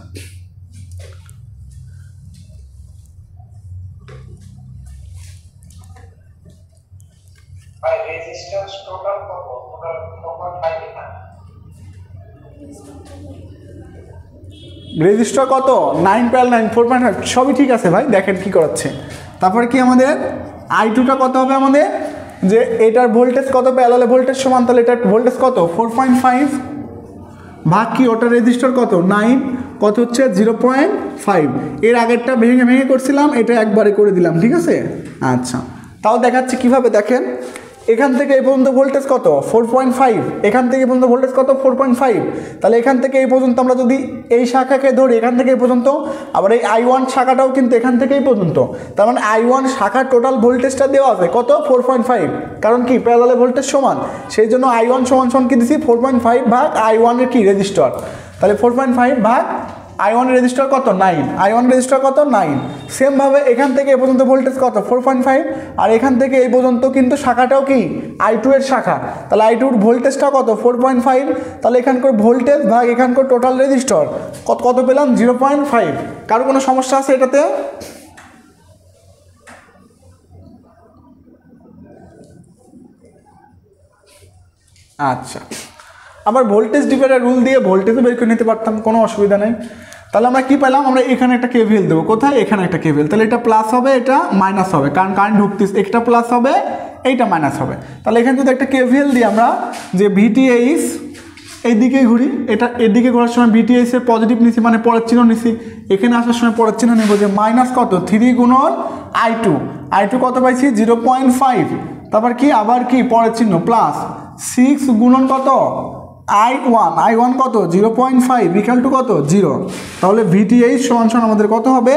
রেজিস্টার কত 9 প্যাল 9 4.5 সবই ঠিক আছে ভাই, দেখেন কি করাচ্ছে। তারপরে কি আমাদের I2টা কত হবে আমাদের, যে এটার ভোল্টেজ কত প্যারালালে ভোল্টেজ সমান, তাহলে এটার ভোল্টেজ কত 4.5 ভাগ কি ওটা রেজিস্টার কত 9, কত হচ্ছে 0.5, এর আগেরটা ভেঙে ভেঙে করছিলাম, এটা একবারে করে দিলাম, ঠিক আছে। আচ্ছা তাও দেখাচ্ছি কিভাবে, দেখেন এখান থেকে এই পর্যন্ত ভোল্টেজ কত 4.5, এখান থেকে এই পর্যন্ত ভোল্টেজ কত 4.5, তাহলে এখান থেকে এই পর্যন্ত আমরা যদি এই শাখাকে ধরি এখান থেকে এই পর্যন্ত, আবার এই I1 শাখাটাও কিন্তু এখান থেকে এই পর্যন্ত, তার মানে I1 শাখার টোটাল ভোল্টেজটা দেওয়া আছে কত 4.5, কারণ কি প্যারালালে ভোল্টেজ সমান, সেই জন্য I1 সমান সমান কি দিছি 4.5 ভাগ I1 এর কি রেজিস্টার, তাহলে 4.5 ভাগ I1 রেজিস্টার কত 9, I1 রেজিস্টার কত 9, সেম ভাবে এখান থেকে এই পর্যন্ত ভোল্টেজ কত 4.5, আর এখান থেকে এই পর্যন্ত কিন্তু শাখাটাও কি I2 এর শাখা, তাহলে I2 এর ভোল্টেজটা কত 4.5, তাহলে এখানকার ভোল্টেজ ভাগ এখানকার টোটাল রেজিস্টার কত কত পেলাম 0.5। কারো কোনো সমস্যা আছে এটাতে? আচ্ছা আবার ভোল্টেজ ডিভাইডার রুল দিয়ে ভোল্টেজও বের করে নিতে পারতাম, কোনো অসুবিধা নেই। তাহলে আমরা কি পেলাম, আমরা এখানে একটা কেভিএল দেবো, কোথায় এখানে একটা কেভিএল, তাহলে এটা প্লাস হবে এটা মাইনাস হবে, কারণ কারেন্ট ঢুকতেছে, একটা প্লাস হবে এইটা মাইনাস হবে। তাহলে এখানে যদি একটা কেভিএল দিই আমরা যে VTH এইদিকে ঘুরি, এটা এদিকে ঘোরার সময় VTH এর পজিটিভ নিছি মানে পরের চিহ্ন নিছি, এখানে আসার সময় পরের চিহ্ন নেব যে মাইনাস কত 3 গুণন I2 কত পাইছি 0.5, তারপর কি আবার কি পরের চিহ্ন প্লাস 6 গুণন কত I1 কত 0.5 ইকুয়াল টু কত 0, তাহলে VTH সমান সমান আমাদের কত হবে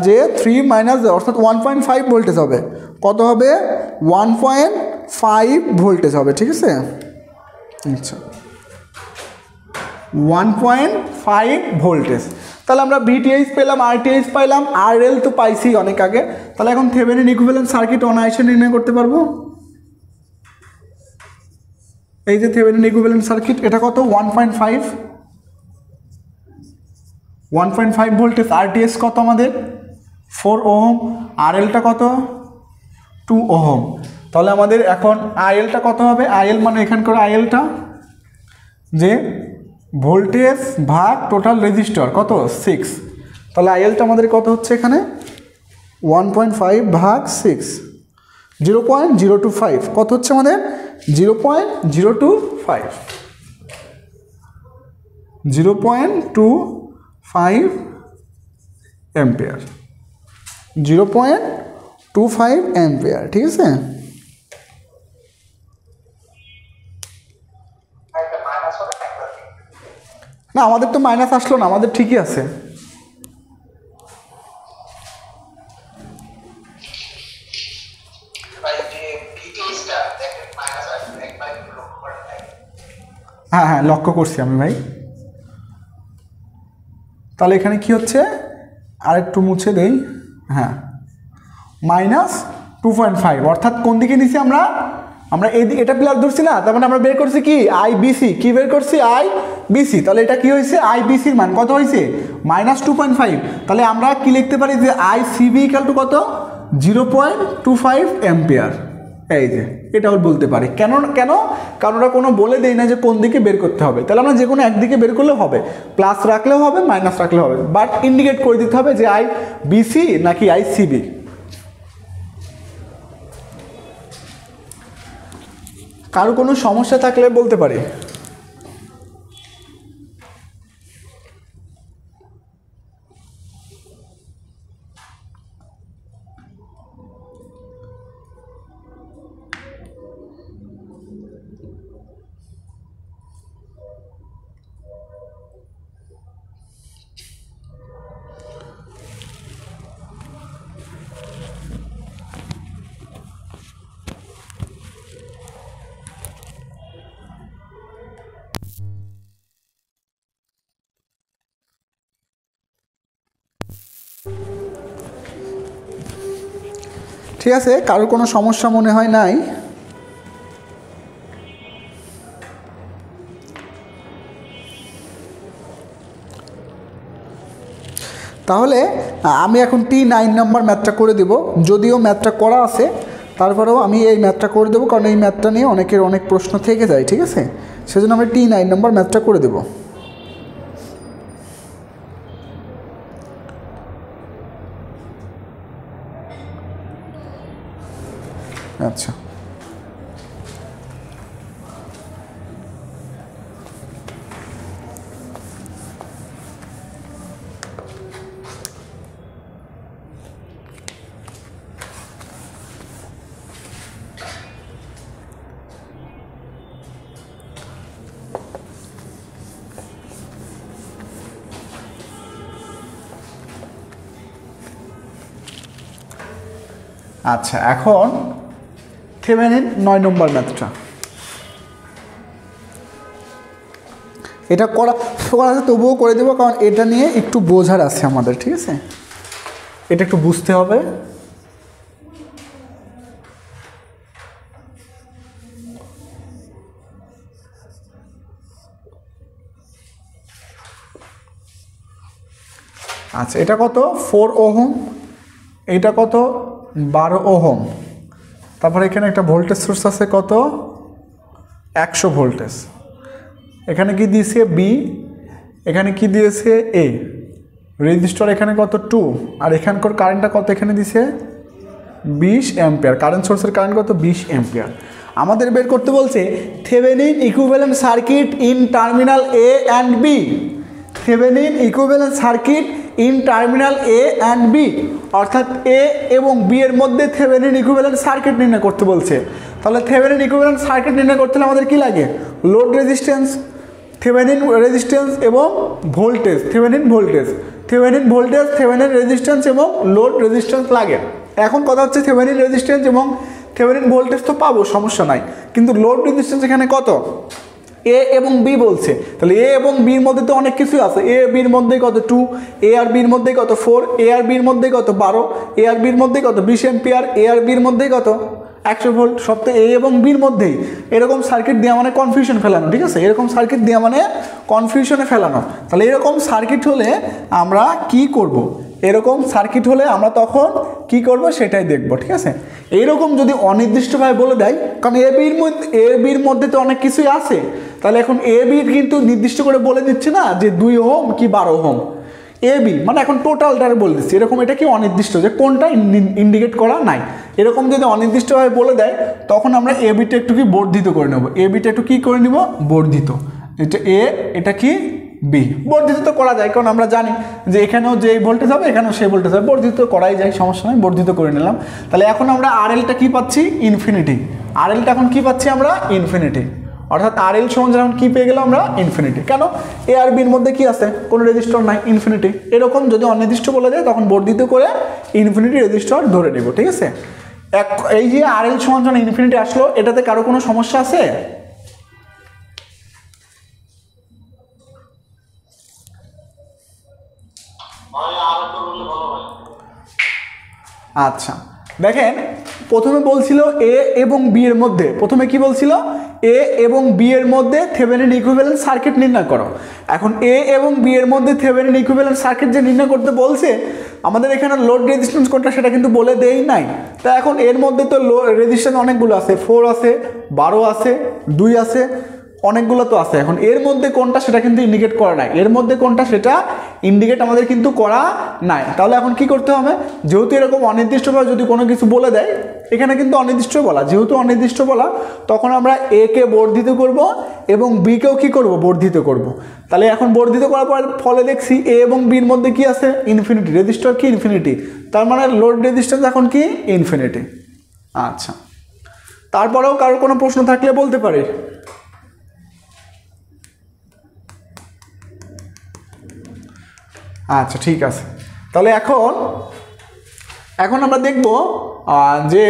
যে 3 মাইনাস অর্থাৎ 1.5 ভোল্টেজ হবে, কত হবে 1.5 ভোল্টেজ হবে, ঠিক আছে। আচ্ছা 1.5 ভোল্টেজ, তাহলে আমরা VTH পেলাম, RTH পাইলাম, RL তো পাইছি অনেক আগে, তাহলে এখন থেভেনিন ইকুইভ্যালেন্ট সার্কিট অনায়াসে নির্ণয় করতে পারবো। এই যে থেভেনিন ইকুইভ্যালেন্ট সার্কিট এটা কত 1.5 ভোল্টেজ, RTH কত আমাদের 4 ওহম, RLটা কত 2 ওহম, তাহলে আমাদের এখন ILটা কত হবে, IL মানে এখানকার ILটা যে ভোল্টেজ ভাগ টোটাল রেজিস্টার কত 6, তাহলে ILটা আমাদের কত হচ্ছে এখানে 1.5 ভাগ 6 0.025, কত হচ্ছে আমাদের 0.025 অ্যাম্পিয়ার, 0.25 অ্যাম্পিয়ার, ঠিক আছে। না আমাদের তো মাইনাস আসলো না, আমাদের ঠিকই আছে। হ্যাঁ হ্যাঁ লক্ষ্য করছি আমি ভাই। তাহলে এখানে কি হচ্ছে আরেকটু মুছে দেই, হ্যাঁ -2.5, অর্থাৎ কোন দিকে নিছি আমরা এইদিকে এটা প্লাস ধরছি না, তার মানে আমরা বের করছি কি IBC, কি বের করছি IBC, তাহলে এটা কি হয়েছে IBC এর মান কত হয়েছে -2.5, তাহলে আমরা কি লিখতে পারি যে ICB ইকুয়াল টু কত 0.25 অ্যাম্পিয়ার, এই যে এটাও বলতে পারি। কেন কারণ ওরা কোনো বলে দেয় না যে কোন দিকে বের করতে হবে, তাহলে আমরা যে কোনো একদিকে বের করলেও হবে, প্লাস রাখলেও হবে মাইনাস রাখলেও হবে, বাট ইন্ডিকেট করে দিতে হবে যে IBC নাকি ICB। কারো কোনো সমস্যা থাকলে বলতে পারি। ঠিক আছে, কারোর কোনো সমস্যা মনে হয় নাই? তাহলে আমি এখন T9 নম্বর ম্যাথটা করে দেব। যদিও ম্যাথটা করা আছে, তারপরেও আমি এই ম্যাথটা করে দেবো, কারণ এই ম্যাথটা নিয়ে অনেকের অনেক প্রশ্ন থেকে যায়। ঠিক আছে, সেজন্য আমি T9 নম্বর ম্যাথটা করে দেব। আচ্ছা, আচ্ছা, এখন থেভেনিন 9 নম্বর ম্যাথটা, এটা করা আছে, তবুও করে দেবো, কারণ এটা নিয়ে একটু বোঝার আছে আমাদের। ঠিক আছে, এটা একটু বুঝতে হবে। আচ্ছা, এটা কত? 4 ওহম। এটা কত? 12 ওহম। তারপরে এখানে একটা ভোল্টেজ সোর্স আছে, কত? 100 ভোল্টেজ। এখানে কি দিয়েছে? বি। এখানে কি দিয়েছে? এ। রেজিস্টার এখানে কত? 2। আর এখানকার কারেন্টটা কত? এখানে দিছে 20 অ্যাম্পিয়ার। কারেন্ট সোর্সের কারেন্ট কত? 20 অ্যাম্পিয়ার। আমাদের বের করতে বলছে Thevenin equivalent circuit in terminal A and B. Thevenin equivalent circuit in terminal A and B, অর্থাৎ এ এবং বি এর মধ্যে থেভেনিন ইকুইভ্যালেন্ট সার্কিট নির্ণয় করতে বলছে। তাহলে থেভেনিন ইকুইভ্যালেন্ট সার্কিট নির্ণয় করতে হলে আমাদের কি লাগে? লোড রেজিস্ট্যান্স, থেভেনিন রেজিস্ট্যান্স এবং voltage, Thevenin voltage, Thevenin voltage, Thevenin resistance এবং লোড রেজিস্ট্যান্স লাগে। এখন কথা হচ্ছে থেভেনিন রেজিস্ট্যান্স এবং থেভেনিন ভোল্টেজ তো পাবো, সমস্যা নাই, কিন্তু লোড রেজিস্ট্যান্স এখানে কত? এ এবং বি বলছে। তাহলে এ এবং বির মধ্যে তো অনেক কিছু আছে। এ বির মধ্যে কত? 2। এ আর বির মধ্যে কত? 4। এ আর বির মধ্যে কত? 12। এ আর বির মধ্যে কত? 20 অ্যাম্পিয়ার। এ আর বির মধ্যে কত? 100 ভোল্ট। সব তো এ এবং বির মধ্যেই। এরকম সার্কিট দেওয়া মানে কনফিউশন ফেলানো। ঠিক আছে, এরকম সার্কিট দেওয়া মানে কনফিউশনে ফেলানো। তাহলে এরকম সার্কিট হলে আমরা কি করব? এরকম সার্কিট হলে আমরা তখন কি করব সেটাই দেখব। ঠিক আছে, এইরকম যদি অনির্দিষ্টভাবে বলে দেয়, কারণ এ বির মধ্যে তো অনেক কিছুই আছে, তাহলে এখন এ বির কিন্তু নির্দিষ্ট করে বলে দিচ্ছে না যে 2 ওহম কি 12 ওহম। এ বি মানে এখন টোটালটার বলে দিচ্ছি। এরকম এটা কি অনির্দিষ্ট, যে কোনটা ইন্ডিকেট করা নাই। এরকম যদি অনির্দিষ্টভাবে বলে দেয়, তখন আমরা এ বিটা একটু কি বর্ধিত করে নেব। এ বিটা একটু কি করে নিব? বর্ধিত। এটা এ, এটা কি বি। বর্ধিত তো করা যায়, কারণ আমরা জানি যে এখানেও যে ভোল্টেজ হবে এখানেও সেই ভোল্টেজ হবে, বর্ধিত করাই যায়, সমস্যা নয়, বর্ধিত করে নিলাম। তাহলে এখন আমরা আরএলটা কি পাচ্ছি? ইনফিনিটি। আরএলটা এখন কি পাচ্ছি আমরা? ইনফিনিটি। অর্থাৎ আরএল সমান এখন কি পেয়ে গেলাম আমরা? ইনফিনিটি। কেন? এ আর বির মধ্যে কি আছে? কোনো রেজিস্টর নাই, ইনফিনিটি। এরকম যদি অনির্দিষ্ট বলে দেয়, তখন বর্ধিত করে ইনফিনিটি রেজিস্টর ধরে নেব। ঠিক আছে, এই যে আরএল সমান ইনফিনিটি আসলো, এটাতে কারো কোনো সমস্যা আছে? আচ্ছা, দেখেন প্রথমে বলছিল এ এবং বি এর মধ্যে, প্রথমে কি বলছিল? এ এবং বি এর মধ্যে থেভেনিন ইকুইভ্যালেন্ট সার্কিট নির্ণয় করো। এখন এ এবং বি এর মধ্যে থেভেনিন ইকুইভ্যালেন্ট সার্কিট যে নির্ণয় করতে বলছে, আমাদের এখানে লোড রেজিস্ট্যান্স কোনটা সেটা কিন্তু বলে দেই নাই। তা এখন এর মধ্যে তো রেজিস্ট্যান্স অনেকগুলো আছে, 4 আছে, 12 আছে, 2 আছে, অনেকগুলো তো আছে। এখন এর মধ্যে কোনটা সেটা কিন্তু ইন্ডিকেট করা নাই। এর মধ্যে কোনটা সেটা ইন্ডিকেট আমাদের কিন্তু করা নাই। তাহলে এখন কি করতে হবে? যেহেতু এরকম অনির্দিষ্টভাবে যদি কোনো কিছু বলে দেয়, এখানে কিন্তু অনির্দিষ্ট বলা, যেহেতু অনির্দিষ্ট বলা, তখন আমরা এ কে বর্ধিত করব এবং বি কেও কি করব? বর্ধিত করব। তাহলে এখন বর্ধিত করার পর ফলে দেখছি এ এবং বির মধ্যে কি আছে? ইনফিনিটি। রেজিস্টার কি? ইনফিনিটি। তার মানে লোড রেজিস্ট্যান্স এখন কি? ইনফিনিটি। আচ্ছা, তারপরেও কারোর কোনো প্রশ্ন থাকলে বলতে পারে। আচ্ছা, ঠিক আছে। তাহলে এখন আমরা দেখব যে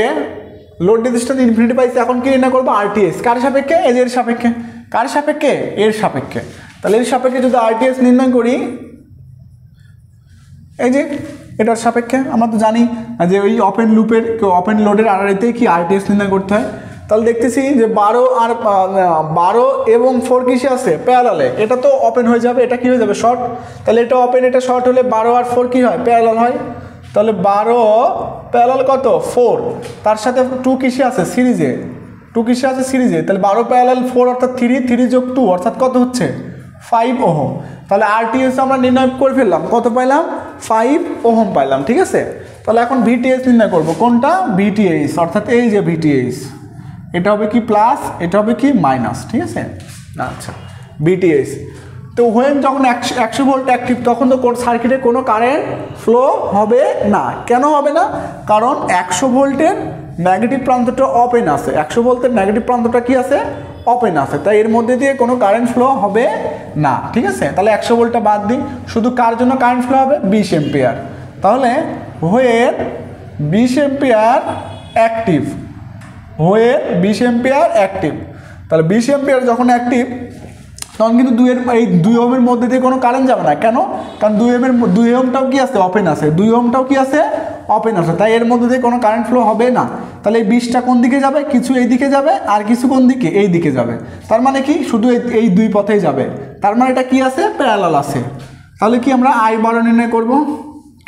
লোড রেজিস্ট্যান্স ইনফিনিটি পাইছে। এখন কি নির্ণয় করবো? আরটিএস। কার সাপেক্ষে? এর সাপেক্ষে। কার সাপেক্ষে? এর সাপেক্ষে। তাহলে এর সাপেক্ষে যদি আরটিএস নির্ণয় করি, এই যে এটার সাপেক্ষে আমরা তো জানি যে ওই ওপেন লোডের আড়াআড়িতে কি আরটিএস নির্ণয় করতে হয়। তাহলে দেখতেছি যে 12 এবং 4 কিসে আছে প্যারালালে, এটা তো ওপেন হয়ে যাবে, এটা কি হয়ে যাবে শর্ট, তাহলে এটা ওপেন এটা শর্ট হলে 12 আর 4 কি হয় প্যারালাল হয়, তাহলে 12 প্যারালাল কত 4, তার সাথে 2 কিসে আছে সিরিজে, 2 কিসে আছে সিরিজে, তাহলে 12 প্যারালাল 4 অর্থাৎ 3 যোগ 2 অর্থাৎ কত হচ্ছে 5 ওহম। তাহলে আরটিএস আমরা নির্ণয় করে ফেললাম, কত পাইলাম 5 ওহম পাইলাম, ঠিক আছে। তাহলে এখন ভিটিএইচ নির্ণয় করব, কোনটা ভিটিএইচ, অর্থাৎ এই যে ভিটিএইচ, এটা হবে কি প্লাস, এটা হবে কি মাইনাস, ঠিক আছে। আচ্ছা ভিটিএইচ তো হোয়েন যখন 100 ভোল্ট অ্যাক্টিভ তখন তো সার্কিটে কোনো কারেন্ট ফ্লো হবে না। কেন হবে না, কারণ 100 ভোল্টের নেগেটিভ প্রান্তটা ওপেন আছে, 100 ভোল্টের নেগেটিভ প্রান্তটা কি আছে ওপেন আছে, তাই এর মধ্যে দিয়ে কোনো কারেন্ট ফ্লো হবে না, ঠিক আছে। তাহলে 100 ভোল্টটা বাদ দিই, শুধু কার জন্য কারেন্ট ফ্লো হবে 20 এম্পিয়ার। তাহলে when 20 ampere active, when 20 ampere active, তাহলে 20 এম্পিয়ার যখন অ্যাক্টিভ তখন কিন্তু 2 ওহমের মধ্যে দিয়ে কোনো কারেন্ট যাবে না। কেন, কারণ 2 ওহমটাও কি আছে ওপেন আছে, 2 ওহমটাও কি আছে ওপেন আছে, তাই এর মধ্যে দিয়ে কোনো কারেন্ট ফ্লো হবে না। তাহলে এই 20টা কোন দিকে যাবে, কিছু এই দিকে যাবে আর কিছু কোন দিকে এই দিকে যাবে, তার মানে কি শুধু এই দুই পথেই যাবে, তার মানে এটা কি আছে প্যারালাল আছে। তাহলে কি আমরা I12 নির্ণয় করব,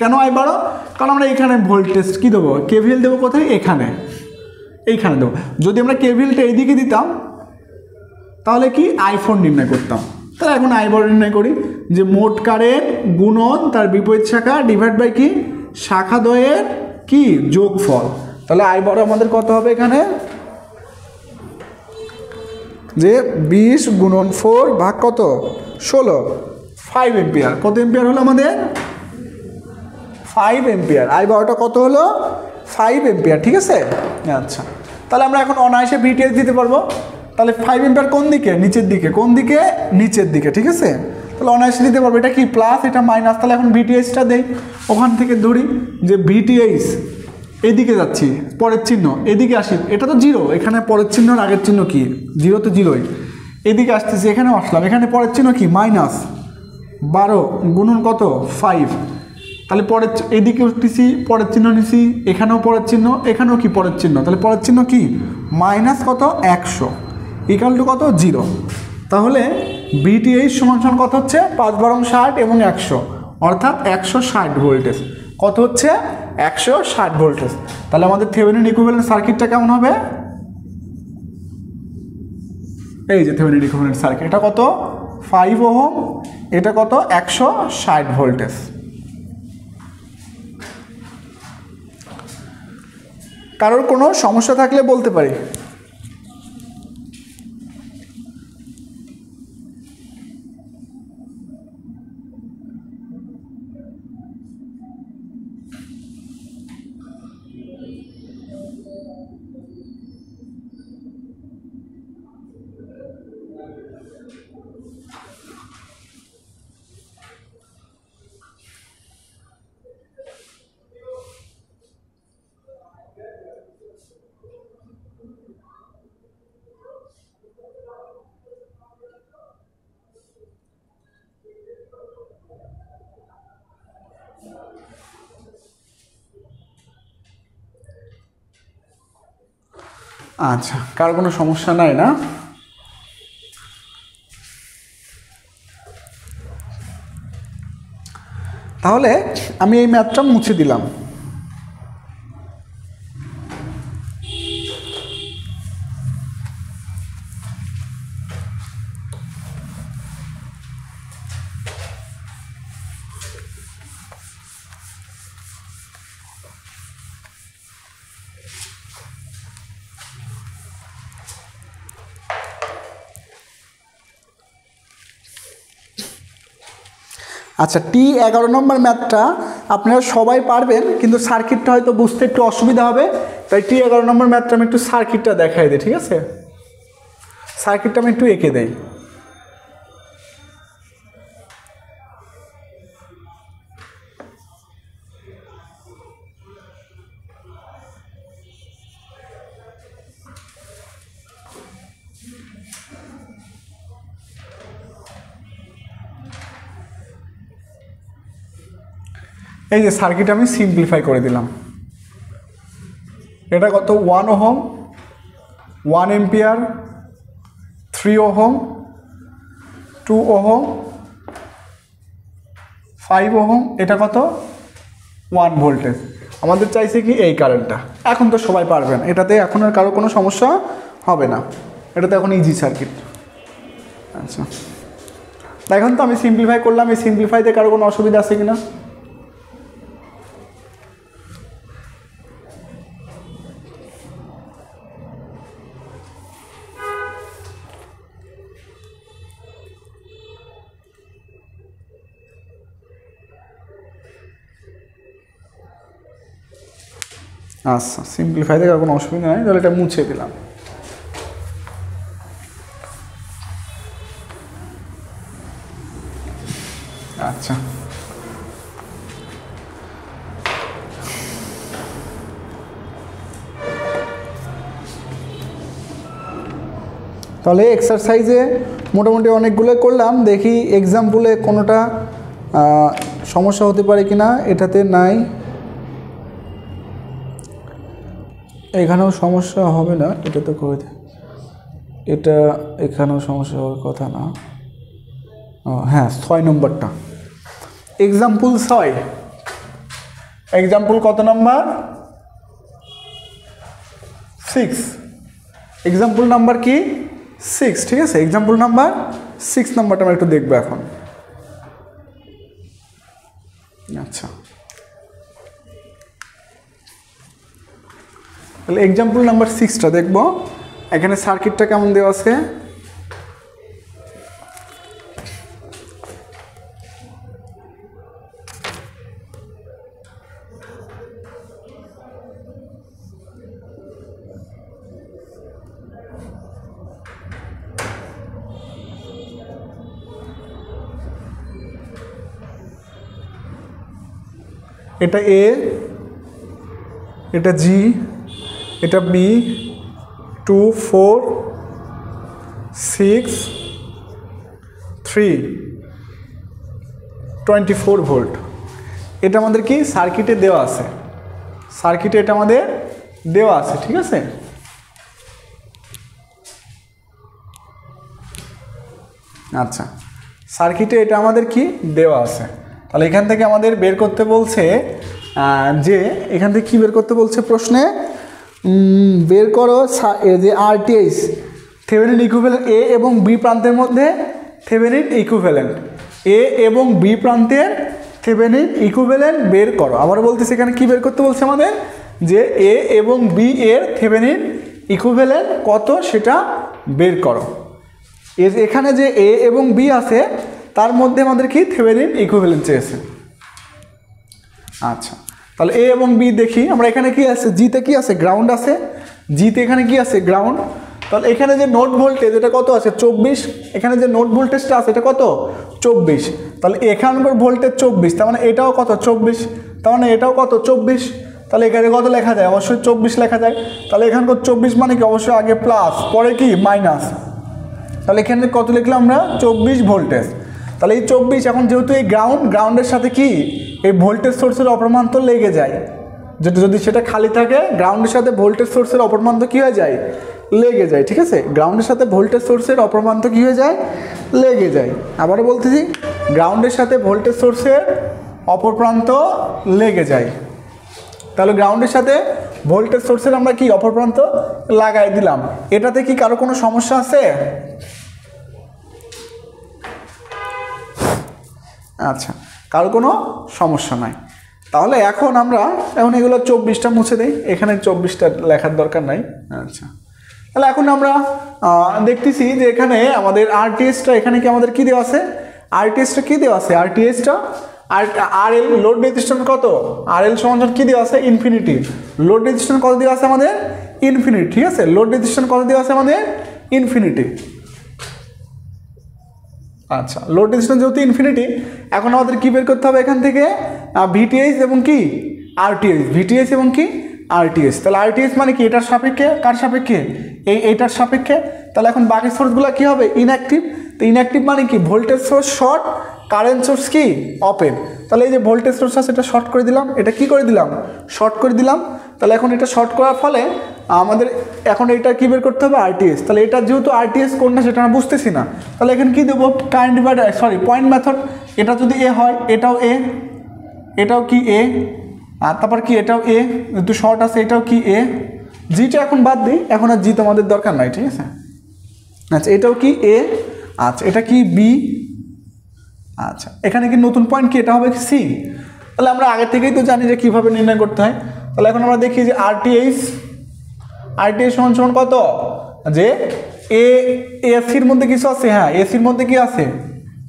কেন I12, কারণ আমরা এখানে ভোল্টেজ কি দেবো কেভিএল দেবো, কোথায় এইখানে দেবো। যদি আমরা কেভিএলটা এইদিকে দিতাম তাহলে কি I4 নির্ণয় করতাম। তাহলে এখন I12 নির্ণয় করি, যে মোট কারেন্ট গুণন তার বিপরীত শাখা ডিভাইড বাই কি শাখা দ্বয়ের কি যোগফল। তাহলে I12 আমাদের কত হবে এখানে, যে 20 গুণন 4 ভাগ কত 16, 5 এম্পিয়ার। কত এম্পিয়ার হলো আমাদের 5 এম্পিয়ার। I12টা কত হলো 5 এম্পিয়ার, ঠিক আছে। আচ্ছা তাহলে আমরা এখন অনায়াসে ভিটিএস দিতে পারবো। তাহলে 5 এম্পিয়ার কোন দিকে নিচের দিকে, কোন দিকে নিচের দিকে, ঠিক আছে। তাহলে অনায়াসে দিতে পারবো, এটা কি প্লাস এটা মাইনাস। তাহলে এখন ভিটিএইচটা দেই, ওখান থেকে ধরি যে ভিটিএইচ এদিকে যাচ্ছি, পরের চিহ্ন এদিকে আসি, এটা তো 0, এখানে পরের চিহ্ন আর আগের চিহ্ন কি 0 তো 0ই, এদিকে আসতেছি এখানেও আসলাম, এখানে পরের চিহ্ন কি মাইনাস 12 গুণন কত 5, তাহলে পরের এদিকে উঠতেছি পরের চিহ্ন নিছি, এখানেও পরের চিহ্ন, এখানেও কি পরের চিহ্ন, তাহলে পরের চিহ্ন কি মাইনাস কত 100 ইকুয়াল টু কত 0। তাহলে ভিটিএইচ সমান কত হচ্ছে 5 বারং 60 এবং 100 অর্থাৎ 160 ভোল্টেজ, কত হচ্ছে 160 ভোল্টেজ। তাহলে আমাদের থেভেনিন ইকুইভ্যালেন্ট সার্কিটটা কেমন হবে, এই যে থেভেনিন ইকুইভ্যালেন্ট সার্কিট, এটা কত 5 ওহম, এটা কত 160 ভোল্টেজ। কারোর কোনো সমস্যা থাকলে বলতে পারি। আচ্ছা কার কোনো সমস্যা নাই না, তাহলে আমি এই ম্যাথটা মুছে দিলাম। আচ্ছা T11 নম্বর ম্যাথটা আপনারা সবাই পারবেন, কিন্তু সার্কিটটা হয়তো বুঝতে একটু অসুবিধা হবে, তাই T11 নম্বর ম্যাথটা আমি একটু সার্কিটটা দেখাই দিই, ঠিক আছে। সার্কিটটা আমি একটু এঁকে দেই। এই যে সার্কিট আমি সিম্পলিফাই করে দিলাম। এটা কত 1 ohm, 1 ampere, 3 ohm, 2 ohm, 5 ohm, এটা কত 1 ভোল্টেজ। আমাদের চাইছে কি এই কারেন্টটা। এখন তো সবাই পারবেন, এটাতে এখন আর কারো কোনো সমস্যা হবে না, এটাতে এখন ইজি সার্কিট। আচ্ছা, এখন তো আমি সিম্পলিফাই করলাম, এই সিম্পলিফাইতে কারো কোনো অসুবিধা আছে কিনা? আচ্ছা, সিম্পলিফাইতে কারো কোনো অসুবিধা নেই, তাহলে এটা মুছে দিলাম। আচ্ছা, তাহলে এক্সারসাইজে মোটামুটি অনেকগুলো করলাম, দেখি এক্সাম্পলে কোনোটা সমস্যা হতে পারে কিনা। এটাতে নাই, এখানেও সমস্যা হবে না, এটা তো করে দেয়, এটা এখানেও সমস্যা হওয়ার কথা না। হ্যাঁ, 6 নম্বরটা এক্সাম্পল 6। এক্সাম্পল কত নাম্বার? 6। এক্সাম্পল নাম্বার কি? 6, ঠিক আছে। এক্সাম্পল নাম্বার 6 নাম্বারটা আমরা একটু দেখবো এখন। আচ্ছা, তাহলে এক্সাম্পল নাম্বার 6টা দেখবো। এখানে সার্কিটটা কেমন দেওয়া আছে? এটা এ, এটা জি, এটা বি, 2, 4, 6, 3, 24 ভোল্ট। এটা আমাদের কি সার্কিটে দেওয়া আছে, সার্কিটে এটা আমাদের দেওয়া আছে, ঠিক আছে। আচ্ছা, সার্কিটে এটা আমাদের কি দেওয়া আছে। তাহলে এখান থেকে আমাদের বের করতে বলছে যে, এখান থেকে কি বের করতে বলছে প্রশ্নে? বের করো যে আরটিএইচ থেভেনিন ইকুইভ্যালেন্ট এ এবং বি প্রান্তের মধ্যে থেভেনিন ইকুইভ্যালেন্ট, এ এবং বি প্রান্তের থেভেনিন ইকুইভ্যালেন্ট বের করো। আবার বলতেছে এখানে কি বের করতে বলছে আমাদের? যে এ এবং বি এর থেভেনিন ইকুইভ্যালেন্ট কত সেটা বের করো। এখানে যে এ এবং বি আছে তার মধ্যে আমাদের কি থেভেনিন ইকুইভ্যালেন্ট চেয়েছে। আচ্ছা, তাহলে এ এবং বি দেখি আমরা। এখানে কি আছে? জিতে কি আছে? গ্রাউন্ড আছে। জিতে এখানে কি আছে? গ্রাউন্ড। তাহলে এখানে যে নোড ভোল্টেজ এটা কত আছে? 24। এখানে যে নোড ভোল্টেজটা আছে এটা কত? 24। তাহলে এখানকার ভোল্টেজ 24, তার মানে এটাও কত? 24। তার মানে এটাও কত? 24। তাহলে এখানে কত লেখা যায়? অবশ্যই 24 লেখা যায়। তাহলে এখানকার 24 মানে কি? অবশ্যই আগে প্লাস, পরে কি মাইনাস। তাহলে এখানে কত লিখলাম আমরা? 24 ভোল্টেজ। তাহলে এই 24 এখন যেহেতু এই গ্রাউন্ডের সাথে কি এই ভোল্টেজ সোর্সের অপরমান্ত লেগে যায়, যেটা যদি সেটা খালি থাকে গ্রাউন্ডের সাথে ভোল্টেজ সোর্সের অপরমান্ত কি হয়ে যায়? লেগে যায়, ঠিক আছে। গ্রাউন্ডের সাথে ভোল্টেজ সোর্সের অপরমান্ত কি হয়ে যায়? লেগে যায়। আবারও বলতেছি, গ্রাউন্ডের সাথে ভোল্টেজ সোর্সের অপর প্রান্ত লেগে যায়। তাহলে গ্রাউন্ডের সাথে ভোল্টেজ সোর্সের আমরা কি অপর প্রান্ত লাগাই দিলাম। এটাতে কি কারো কোনো সমস্যা আছে? আচ্ছা, কারো কোনো সমস্যা নাই। তাহলে এখন এগুলো 24টা মুছে দেই, এখানে 24টা লেখার দরকার নাই। আচ্ছা, তাহলে এখন আমরা দেখতেছি যে এখানে আমাদের আরটিএসটা এখানে কি আমাদের কি দেওয়া আছে? আরটিএসটা কি দেওয়া আছে? আরটিএসটা আরএল লোড রেজিস্ট্যান্স কত? আরএল সমান কি দেওয়া আছে? ইনফিনিটি। লোড রেজিস্ট্যান্স কত দেওয়া আছে আমাদের? ইনফিনিটি, ঠিক আছে। লোড রেজিস্ট্যান্স কত দেওয়া আছে আমাদের? ইনফিনিটি। আচ্ছা, লোড রেজিস্ট্যান্স যেহেতু ইনফিনিটি, এখন আমাদের কি বের করতে হবে এখান থেকে? ভিটিএইচ এবং কি আরটিএইচ। ভিটিএইচ এবং কি আরটিএইচ। তাহলে আরটিএইচ মানে কি? এটার সাপেক্ষে, কার সাপেক্ষে? এইটার সাপেক্ষে। তাহলে এখন বাকি সোর্সগুলো কি হবে? ইনঅ্যাক্টিভ। তো ইনঅ্যাক্টিভ মানে কি? Voltage source short, current source কি ওপেন, তাহলে এই যে ভোল্টেজ সোর্স আছে এটা শর্ট করে দিলাম, এটা কি করে দিলাম শর্ট করে দিলাম। তাহলে এখন এটা শর্ট করার ফলে আমাদের এখন এটা কি বের করতে হবে আরটিএস। তাহলে এটা যেহেতু আরটিএস কোড না সেটা আমরা বুঝতেছি না, তাহলে এখানে কি দেবো current divider sorry point method. এটা যদি এ হয় এটাও এ, এটাও কি এ, আর তারপর কি এটাও এ, যেহেতু শর্ট আছে এটাও কি এ। জিটা এখন বাদ দিই, এখন আর জি তোমাদের দরকার নাই, ঠিক আছে। আচ্ছা এটাও কি এ, আচ্ছা এটা কি বি, আচ্ছা এখানে কি নতুন পয়েন্ট কি এটা হবে সি। তাহলে আমরা আগে থেকেই তো জানি যে কীভাবে নির্ণয় করতে হয়। তাহলে এখন আমরা দেখি যে আরটিএস সমান সমান কত, যে এসির মধ্যে কিছু আছে, হ্যাঁ এসির মধ্যে কি আছে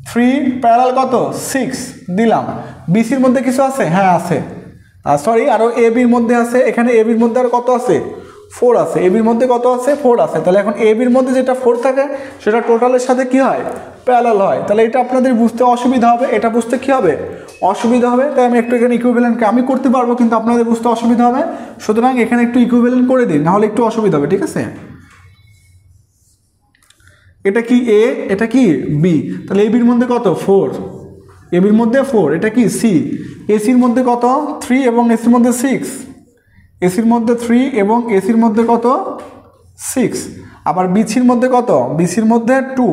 3 প্যারালাল কত 6 দিলাম। বিসির মধ্যে কিছু আছে, হ্যাঁ আছে, সরি আরও এবির মধ্যে আছে, এখানে এবির মধ্যে আর কত আছে 4 আছে, এবির মধ্যে কত আছে 4 আছে। তাহলে এখন এবির মধ্যে যেটা 4 থাকে সেটা টোটালের সাথে কি হয় প্যারালাল হয়। তাহলে এটা আপনাদের বুঝতে অসুবিধা হবে, এটা বুঝতে কি হবে অসুবিধা হবে। তাই আমি একটু এখানে ইকুইভ্যালেন্টকে আমি করতে পারবো কিন্তু আপনাদের বুঝতে অসুবিধা হবে, সুতরাং এখানে একটু ইকুইভ্যালেন্ট করে দিন, নাহলে একটু অসুবিধা হবে, ঠিক আছে। এটা কি এ, এটা কি বি, তাহলে এবির মধ্যে কত 4, এবির মধ্যে 4, এটা কি সি। এসির মধ্যে কত 3 এবং এসির মধ্যে 6, এসির মধ্যে 3 এবং এসির মধ্যে কত 6। আবার বিসির মধ্যে কত, বিসির মধ্যে 2,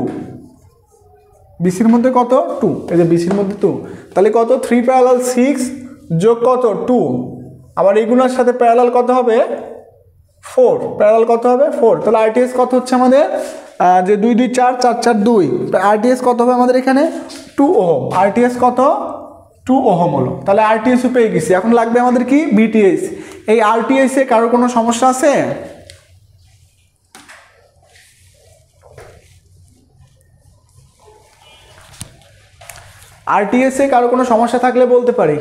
বিসির মধ্যে কত 2, এই যে বিসির মধ্যে 2, তাহলে কত 3 প্যারালাল 6 যোগ কত 2, আবার এগুলোর সাথে প্যারালাল কত হবে 4, প্যারালাল কত হবে 4। তাহলে আরটিএস কত হচ্ছে আমাদের যে 2 2 4 4 4 2, আরটিএস কত হবে আমাদের এখানে 2 ওহম, আরটিএস কত 2 ওহম হলো। তাহলে আরটিএসও পেয়ে গেছি, এখন লাগবে আমাদের কি ভিটিএস। এই আরটিএস এ কারোর কোনো সমস্যা আছে? আরটিএস এ কারো কোনো সমস্যা থাকলে বলতে পারি।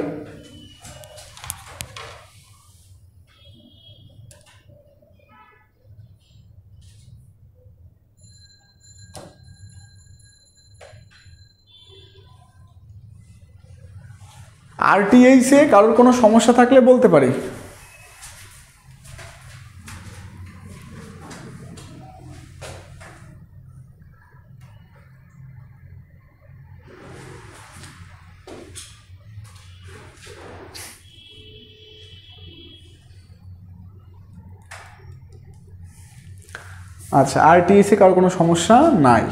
আরটিএস এ কারোর কোনো সমস্যা থাকলে বলতে পারি। আচ্ছা আরটিএস এ কারোর কোনো সমস্যা নাই।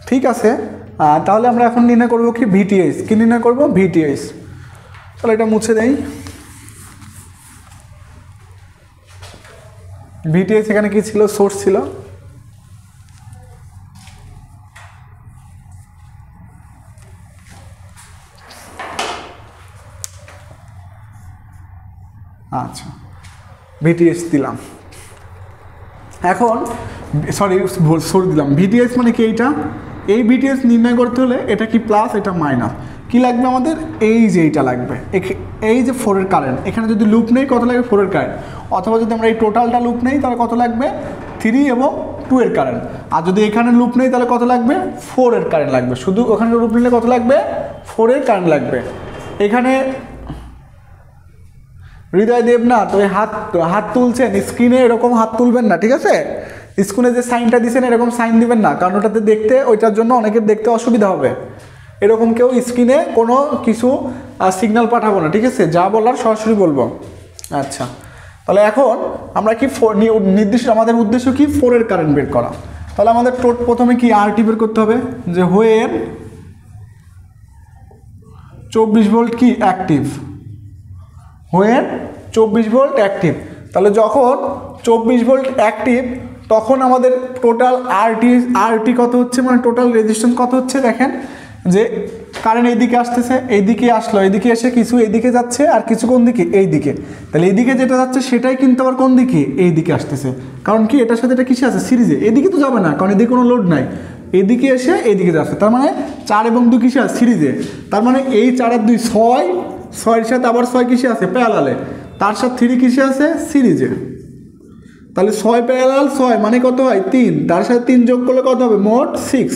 ঠিক আছে, তাহলে আমরা এখন নির্ণয় করবো কি ভিটিএস। কি নির্ণয় করবো ভিটিএস। তাহলে এটা মুছে দেই। ভিটিএস এখানে কি ছিল সোর্স ছিল, আচ্ছা ভিটিএস দিলাম। এখন সরি দিলাম ভিটিএস মানে কি এইটা, এই ভিটিএস নির্ণয় করতে হলে এটা কি প্লাস এটা মাইনাস, কি লাগবে আমাদের এই যে এইটা লাগবে, এই যে 4 এর কারেন্ট, এখানে যদি লুপ নেই কত লাগবে 4 এর কারেন্ট, অথবা যদি আমরা এই টোটালটা লুপ নেই তাহলে কত লাগবে 3 এবং 2 এর কারেন্ট, আর যদি এখানে লুপ নেই তাহলে কত লাগবে 4 এর কারেন্ট লাগবে, শুধু ওখানে লুপ নিলে কত লাগবে 4 এর কারেন্ট লাগবে। এখানে হৃদয় দেব না তো হাত তুলছেন স্ক্রিনে, এরকম হাত তুলবেন না, ঠিক আছে। স্ক্রিনে যে সাইনটা দিচ্ছেন এরকম সাইন দিবেন না, কারণ ওটাতে দেখতে ওইটার জন্য অনেকের দেখতে অসুবিধা হবে। এরকম কেউ স্ক্রিনে কোনো কিছু সিগন্যাল পাঠাবো না, ঠিক আছে, যা বলার সরাসরি বলবো। আচ্ছা তাহলে এখন আমরা কি নির্দিষ্ট আমাদের উদ্দেশ্য কি 4 এর কারেন্ট বের করা। তাহলে আমাদের প্রথমে কি আরটি বের করতে হবে, যে হোয়েন 24 ভোল্ট কি অ্যাক্টিভ, হোয়েন 24 ভোল্ট অ্যাক্টিভ। তাহলে যখন 24 ভোল্ট অ্যাক্টিভ তখন আমাদের টোটাল আরটি কত হচ্ছে, মানে টোটাল রেজিস্ট্যান্স কত হচ্ছে, দেখেন যে কারেন্ট এইদিকে আসতেছে, এইদিকে আসলো, এইদিকে এসে কিছু এইদিকে যাচ্ছে আর কিছু কোন দিকে এই দিকে। তাহলে এইদিকে যেটা যাচ্ছে সেটাই কিন্তু আবার কোন দিকে এই দিকে আসতেছে, কারণ কি এটার সাথে এটা কিসে আছে সিরিজে, এদিকে তো যাবে না কারণ এদিকে কোনো লোড নাই, এদিকে এসে এইদিকে যাচ্ছে, তার মানে 4 এবং 2 কিসে আছে সিরিজে, তার মানে এই 4 আর 2 6 সাথে আবার 6 কিসে আছে প্যারালালে, তার সাথে 3 কিসে আছে সিরিজে। তাহলে 6 প্যারালাল 6 মানে কত হয় 3, তার সাথে 3 যোগ করলে কত হবে মোট 6।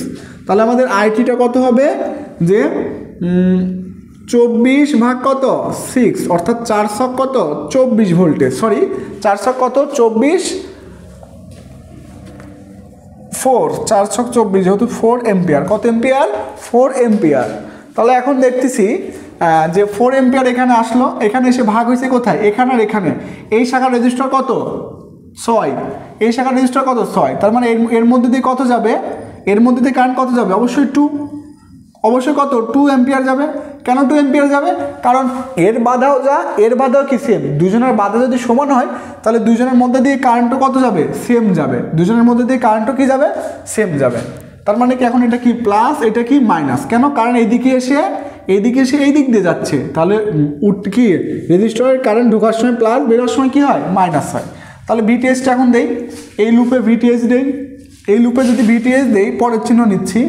তাহলে আমাদের আইটিটা কত হবে যে 24 ভাগ কত 6 অর্থাৎ 400 কত 24 ভোল্টেজ, সরি 400 কত 24 4 4 ছক 24 যেহেতু 4 এম্পিয়ার, কত এম্পিয়ার? 4 এম্পিয়ার। তাহলে এখন দেখতেছি যে 4 এম্পিয়ার এখানে আসলো, এখানে এসে ভাগ হয়েছে কোথায়? এখানে আর এখানে। এই শাখার রেজিস্টার কত? 6। এই শাখার রেজিস্টার কত? 6। তার মানে এর মধ্যে দিয়ে কত যাবে? এর মধ্যে দিয়ে কারেন্ট কত যাবে? অবশ্যই 2। অবশ্যই কত? 2 এম্পিয়ার যাবে। কেন 2 এম্পিয়ার যাবে? কারণ এর বাধাও যা, এর বাধাও কি সেম। দুজনের বাধা যদি সমান হয় তাহলে দুজনের মধ্যে দিয়ে কারেন্টও কত যাবে? সেম যাবে। দুজনের মধ্যে দিয়ে কারেন্টও কি যাবে? সেম যাবে। তার মানে কি এখন এটা কি প্লাস, এটা কি মাইনাস? কেন? কারণ এইদিকে এসে এই দিক দিয়ে যাচ্ছে, তাহলে কি রেজিস্টারের কারেন্ট ঢোকার সময় প্লাস, বেরোর সময় কি হয়? মাইনাস হয়। তাহলে ভিটিএসটা এখন দেই, এই লুপে ভিটিএস দেই। এই লুপে যদি ভিটিএস দেই, পরের চিহ্ন নিচ্ছি,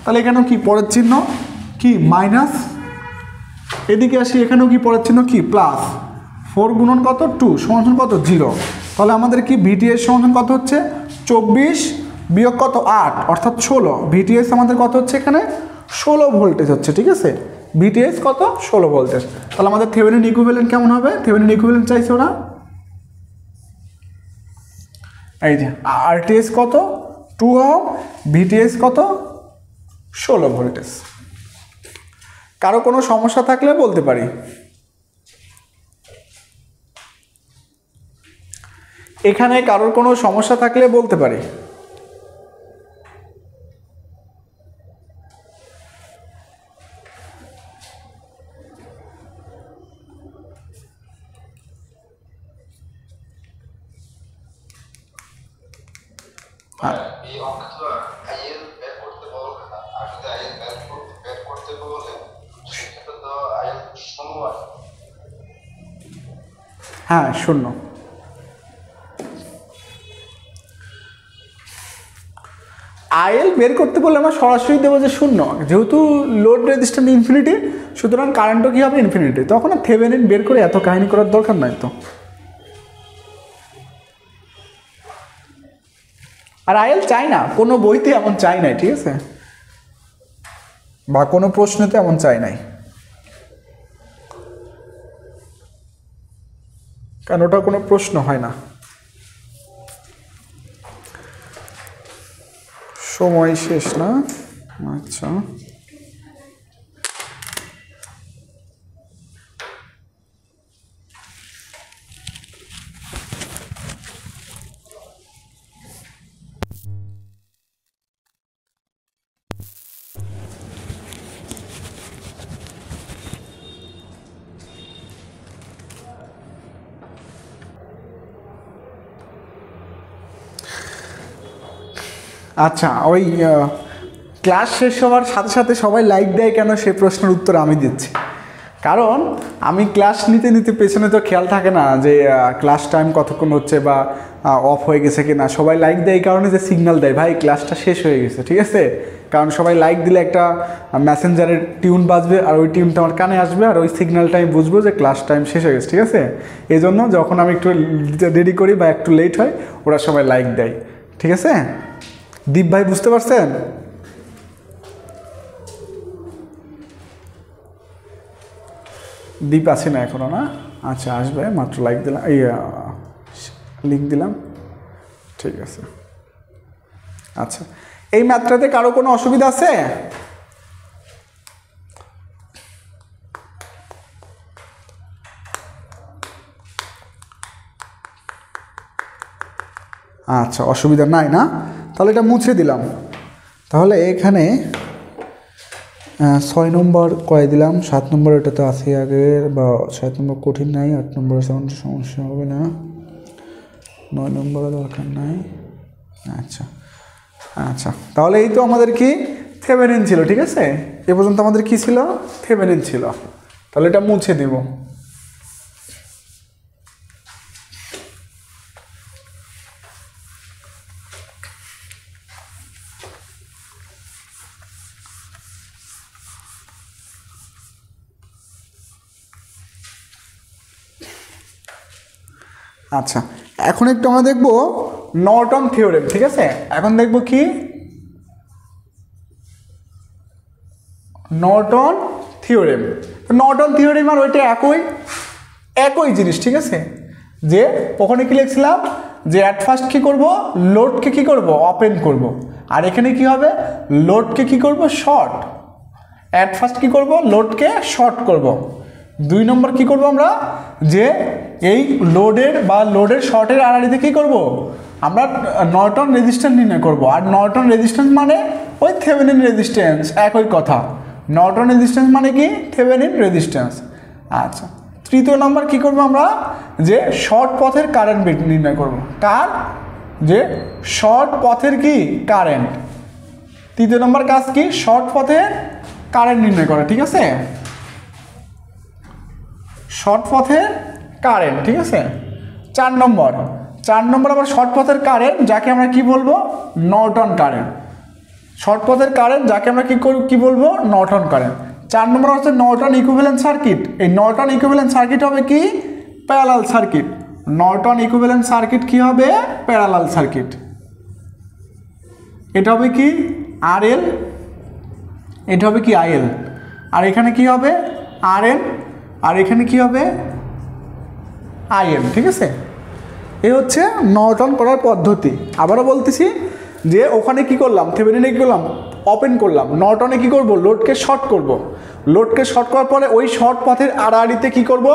তাহলে এখানেও কি পরের চিহ্ন কি মাইনাস, এদিকে আসি এখানেও কি পরের চিহ্ন কি প্লাস। 4 গুণন কত? 2 সমান কত? 0। তাহলে আমাদের কি ভিটিএস সমান কত হচ্ছে? 24 বিয়োগ কত? 8 অর্থাৎ 16। ভিটিএস আমাদের কত হচ্ছে এখানে? 16 ভোল্টেজ হচ্ছে, ঠিক আছে। ভিটিএস কত? 16 ভোল্টেজ। তাহলে আমাদের থেভেনিন ইকুইভ্যালেন্ট কেমন হবে? থেভেনিন ইকুইভ্যালেন্ট চাইছে ওরা, এই যে আরটিএস কত? 2 ওহম, ভিটিএস কত? 16 ভোল্টেজ। কারো কোনো সমস্যা থাকলে বলতে পারি। এখানে কারোর কোনো সমস্যা থাকলে বলতে পারি। হ্যাঁ, 0। আইএল বের করতে বললে আমরা সরাসরি দেবো যে 0, যেহেতু লোড রেজিস্ট্যান্স ইনফিনিটি, সুতরাং কারেন্টও কি হবে? ইনফিনিটি। তখন আর থেভেনিন বের করে এত কাহিনী করার দরকার নাই তো। আর আইএল চাই না, কোনো বইতে এমন চাই নাই, ঠিক আছে, বা কোনো প্রশ্নেতে এমন চাই নাই, কারণ ওটা কোনো প্রশ্ন হয় না। সময় শেষ না? আচ্ছা, আচ্ছা, ওই ক্লাস শেষ হওয়ার সাথে সাথে সবাই লাইক দেয় কেন, সে প্রশ্নের উত্তর আমি দিচ্ছি। কারণ আমি ক্লাস নিতে নিতে পেছনে তো খেয়াল থাকে না যে ক্লাস টাইম কতক্ষণ হচ্ছে বা অফ হয়ে গেছে কিনা। সবাই লাইক দেয় এই কারণে যে সিগন্যাল দেয়, ভাই ক্লাসটা শেষ হয়ে গেছে, ঠিক আছে। কারণ সবাই লাইক দিলে একটা মেসেঞ্জারের টিউন বাজবে, আর ওই টিউনটা আমার কানে আসবে, আর ওই সিগন্যালটা আমি বুঝবো যে ক্লাস টাইম শেষ হয়ে গেছে, ঠিক আছে। এই জন্য যখন আমি একটু দেরি করি বা একটু লেট হয়, ওরা সবাই লাইক দেয়, ঠিক আছে। দীপ ভাই বুঝতে পারছেন? দীপ আছে না এখনো? না, আচ্ছা আসবে, মাত্র লাইক দিলাম, এই লিঙ্ক দিলাম, ঠিক আছে। আচ্ছা, এই ম্যাথটাতে কারো কোনো অসুবিধা আছে? আচ্ছা, অসুবিধা নাই না? তাহলে এটা মুছে দিলাম। তাহলে এখানে 6 নম্বর করে দিলাম, 7 নম্বর এটা তো আছে আগের, বা 7 নম্বর কঠিন নাই, 8 নম্বর সমস্যা হবে না, 9 নম্বরও দরকার নাই। আচ্ছা আচ্ছা, তাহলে এই তো আমাদের কি থেভেনিন ছিল, ঠিক আছে। এ পর্যন্ত আমাদের কি ছিল? থেভেনিন ছিল। তাহলে এটা মুছে দিব। আচ্ছা, এখন একটু আমরা দেখব নর্টন থিওরেম, ঠিক আছে। এখন দেখব কি নর্টন থিওরেম। নর্টন থিওরেম আর ওইটা একই জিনিস, ঠিক আছে। যে ওখানে কি লিখছিলাম যে অ্যাট ফার্স্ট কী করবো? লোডকে কী করবো? ওপেন করব। আর এখানে কি হবে, লোডকে কি করব, শর্ট। অ্যাট ফার্স্ট কি করব, লোডকে শর্ট করব। 2 নম্বর কি করব আমরা, যে এই লোডের বা লোডের শর্টের আড়াআড়িতে কি করব, আমরা নর্টন রেজিস্ট্যান্স নির্ণয় করব। আর নর্টন রেজিস্ট্যান্স মানে ওই থেভেনিন রেজিস্ট্যান্স, একই কথা। নর্টন রেজিস্ট্যান্স মানে কি, থেভেনিন রেজিস্ট্যান্স। আচ্ছা, 3য় নম্বর কি করব আমরা, যে শর্ট পথের কারেন্ট নির্ণয় করব। কার, যে শর্ট পথের কি কারেন্ট। 3য় নম্বর কাজ কি, শর্ট পথের কারেন্ট নির্ণয় করা, ঠিক আছে, শর্ট পথের কারেন্ট, ঠিক আছে। 4 নম্বর আবার শর্ট পথের কারেন্ট, যাকে আমরা কি বলবো, নর্টন কারেন্ট। শর্ট পথের কারেন্ট যাকে আমরা কি বলবো, নর্টন কারেন্ট। 4 নম্বর হচ্ছে নর্টন ইকুইভ্যালেন্ট সার্কিট। এই নর্টন ইকুইভ্যালেন্ট সার্কিট হবে কি, parallel circuit. Norton equivalent circuit কি হবে, প্যারালাল সার্কিট। এটা হবে কি আরএল, এটা হবে কি আইএল। আর এখানে কি হবে আরএন, আর এখানে কি হবে আইএন, ঠিক আছে। এই হচ্ছে নর্টন করার পদ্ধতি। আবারও বলতেছি যে ওখানে কি করলাম, থেভেনিনে কি করলাম, ওপেন করলাম। নর্টনে কি করব, লোডকে শর্ট করব। লোডকে শর্ট করার পরে ওই শর্ট পথের আড়াআড়িতে কি করব,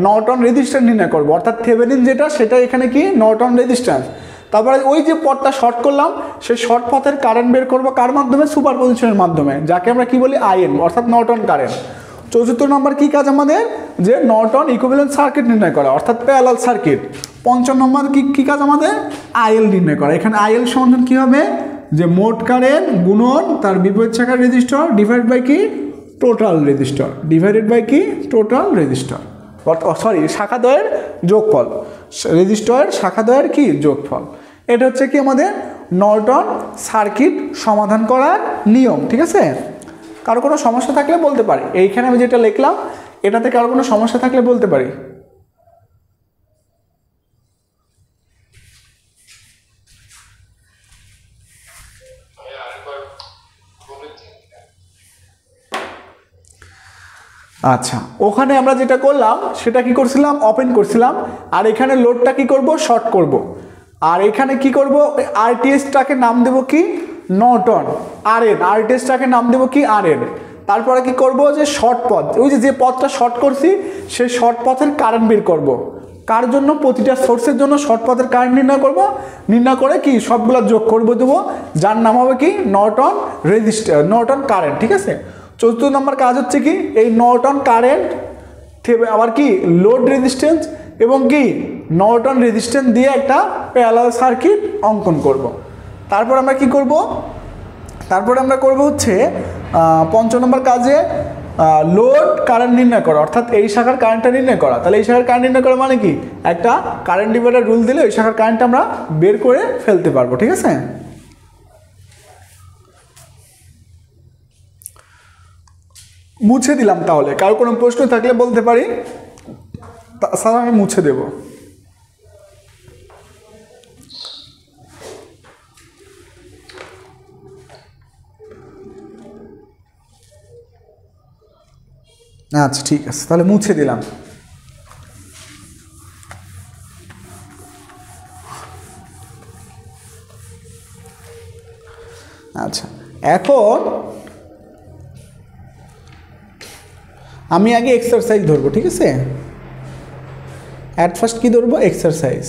নর্টন রেজিস্ট্যান্স নির্ণয় করব। অর্থাৎ থেভেনিন যেটা, সেটা এখানে কি নর্টন রেজিস্ট্যান্স। তারপরে ওই যে পথটা শর্ট করলাম, সেই শর্ট পথের কারেন্ট বের করব কার মাধ্যমে, সুপারপজিশনের মাধ্যমে, যাকে আমরা কি বলি আইএন, অর্থাৎ নর্টন কারেন্ট। 4র্থ নম্বর কি কাজ আমাদের, যে নর্টন ইকুইভ্যালেন্ট সার্কিট নির্ণয় করা, অর্থাৎ প্যারালাল সার্কিট। 5ম নম্বর কি কাজ আমাদের, আইএল নির্ণয় করা। এখানে আইএল সমান কি হবে, যে মোট কারেন্ট গুণন তার বিপরীত শাখার রেজিস্টর ডিভাইড বাই কি, টোটাল রেজিস্টর, ডিভাইডেড বাই কি, টোটাল রেজিস্টর, সরি শাখাদ্বয়ের যোগফল, রেজিস্টরের শাখাদ্বয়ের কি যোগফল। এটা হচ্ছে কি আমাদের নর্টন সার্কিট সমাধান করার নিয়ম, ঠিক আছে। কারো কোনো সমস্যা থাকলে বলতে পারি, এইখানে আমি যেটা লিখলাম এটাতে কারো কোনো সমস্যা থাকলে বলতে পারি। আচ্ছা, ওখানে আমরা যেটা করলাম সেটা কি করছিলাম, ওপেন করছিলাম। আর এখানে লোডটা কি করব, শর্ট করব। আর এখানে কি করব, আরটিএসটাকে নাম দেব কি, নর্টন। আরএন, আরটিএসটাকে নাম দেব কি, আরএন। তারপরে কি করব, যে শর্ট পথ, ওই যে পথটা শর্ট করছি সেই শর্ট পথের কারেন্ট বের করব। কার জন্য, প্রতিটা সোর্সের জন্য শর্ট পথের কারেন্ট নির্ণয় করব। নির্ণয় করে কি সবগুলো যোগ করব দেবো, যার নাম হবে কি নর্টন রেজিস্টার, নর্টন কারেন্ট, ঠিক আছে। 4র্থ নম্বর কাজ হচ্ছে কি, এই নর্টন কারেন্ট আবার কি লোড রেজিস্ট্যান্স এবং কি নর্টন রেজিস্ট্যান্স দিয়ে একটা প্যারালাল সার্কিট অঙ্কন করব। তারপর আমরা কি করব, তারপরে আমরা করব হচ্ছে 5 নম্বর কাজে লোড কারেন্ট নির্ণয় করা, অর্থাৎ এই শাখার কারেন্টটা নির্ণয় করা। তাহলে এই শাখার কারেন্ট নির্ণয় করা মানে কি, একটা কারেন্ট ডিভাইডার রুল দিলে ওই শাখার কারেন্টটা আমরা বের করে ফেলতে পারবো, ঠিক আছে। মুছে দিলাম, তাহলে কারো কোনো প্রশ্ন থাকলে বলতে পারি, তাছাড়া আমি মুছে দেব। আচ্ছা ঠিক আছে, তাহলে মুছে দিলাম। আচ্ছা, এখন আমি আগে এক্সারসাইজ ধরবো, ঠিক আছে। অ্যাট ফার্স্ট কি ধরবো, এক্সারসাইজ।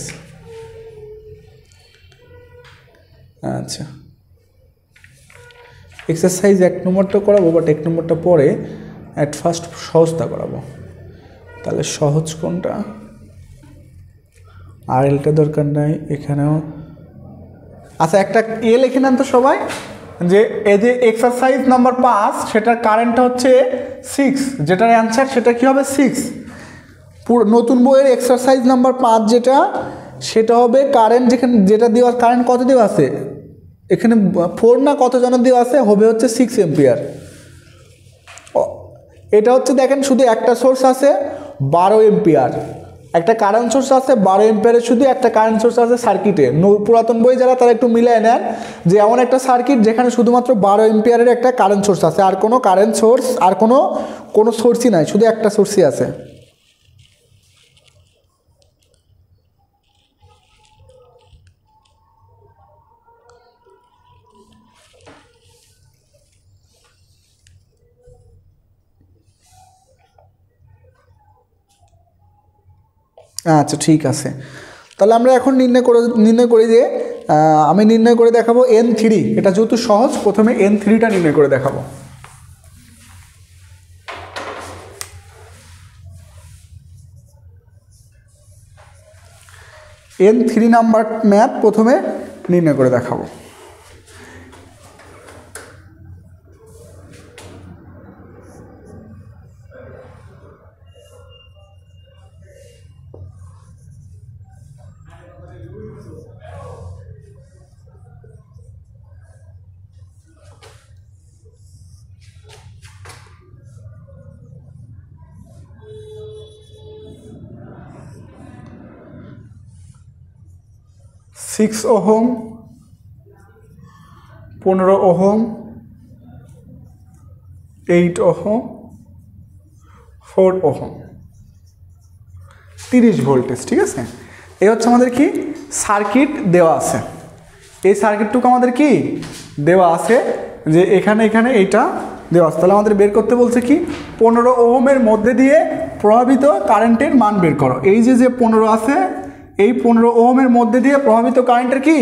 আচ্ছা, এক্সারসাইজ 1 নম্বরটা করাবো, বাট 1 নম্বরটা পরে অ্যাট ফার্স্ট সহজটা করাবো। তাহলে সহজ কোনটা, আর এলটা দরকার নাই এখানেও। আচ্ছা, একটা লিখে নেন তো সবাই, যে এই যে এক্সারসাইজ নাম্বার 5 সেটার কারেন্টটা হচ্ছে 6, যেটার অ্যান্সার সেটা কি হবে 6। পুরো নতুন বইয়ের এক্সারসাইজ নাম্বার 5 যেটা, সেটা হবে কারেন্ট, যেটা দেওয়া কারেন্ট কত দেওয়া আছে এখানে 4 না কত জনের দেওয়া আছে, হবে হচ্ছে 6 এম্পিয়ার। এটা হচ্ছে দেখেন, শুধু একটা সোর্স আছে 12 এম্পিয়ার, একটা কারেন্ট সোর্স আছে 12 এম্পিয়ারের, শুধু একটা কারেন্ট সোর্স আছে সার্কিটে। পুরাতন বই যারা তারা একটু মিলিয়ে নেন, যে এমন একটা সার্কিট যেখানে শুধুমাত্র 12 এম্পিয়ারের একটা কারেন্ট সোর্স আছে, আর কোনো কারেন্ট সোর্স আর কোনো সোর্সই নাই, শুধু একটা সোর্সই আছে। আচ্ছা ঠিক আছে, তাহলে আমরা এখন নির্ণয় করি যে আমি নির্ণয় করে দেখাবো N3। এটা যেহেতু সহজ, প্রথমে N3টা নির্ণয় করে দেখাবো। N3 নাম্বার ম্যাথ প্রথমে নির্ণয় করে দেখাবো। Six ohm 15 ohm 8 ohm 4 ohm 30 voltage. ঠিক আছে, এই হচ্ছে আমাদের কি সার্কিট দেওয়া আছে। এই সার্কিটটুকু আমাদের কি দেওয়া আছে যে এখানে এখানে এইটা দেওয়া আছে। তাহলে আমাদের বের করতে বলছে কি 15 ওহমের মধ্যে দিয়ে প্রভাবিত কারেন্টের মান বের করো। এই যে 15 আছে, এই 15 ওহমের মধ্যে দিয়ে প্রভাবিত কারেন্টের কি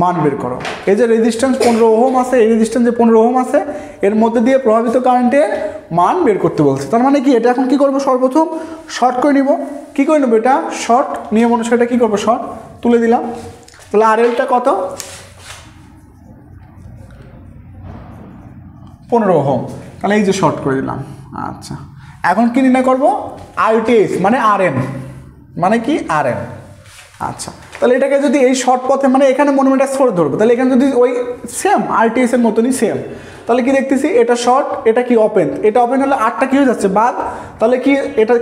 মান বের করো। এই যে রেজিস্ট্যান্স 15 ওহম আছে, এই রেজিস্ট্যান্স যে 15 ওহম আছে এর মধ্যে দিয়ে প্রভাবিত কারেন্টের মান বের করতে বলছে। তার মানে কি এটা এখন কি করব, সর্বপ্রথম শর্ট করে নিব। কি করে নেব, এটা শর্ট নিয়ম অনুসারে এটা কি করব, শর্ট তুলে দিলাম। তাহলে RLটা কত 15 ওহম, তাহলে এই যে শর্ট করে দিলাম। আচ্ছা, এখন কি নির্ণয় করব, RTH মানে RN মানে কি RN। আচ্ছা, তাহলে এটাকে যদি এই শর্ট পথে মানে এখানে মনে মনে সোর্স ধরবো, তাহলে এখানে যদি ওই সেম RTH এর মতনই সেম, তাহলে কি দেখতেছি এটা শর্ট এটা কি ওপেন, এটা ওপেন হলে 8টা কি হয়ে যাচ্ছে বাদ, তাহলে কি এটা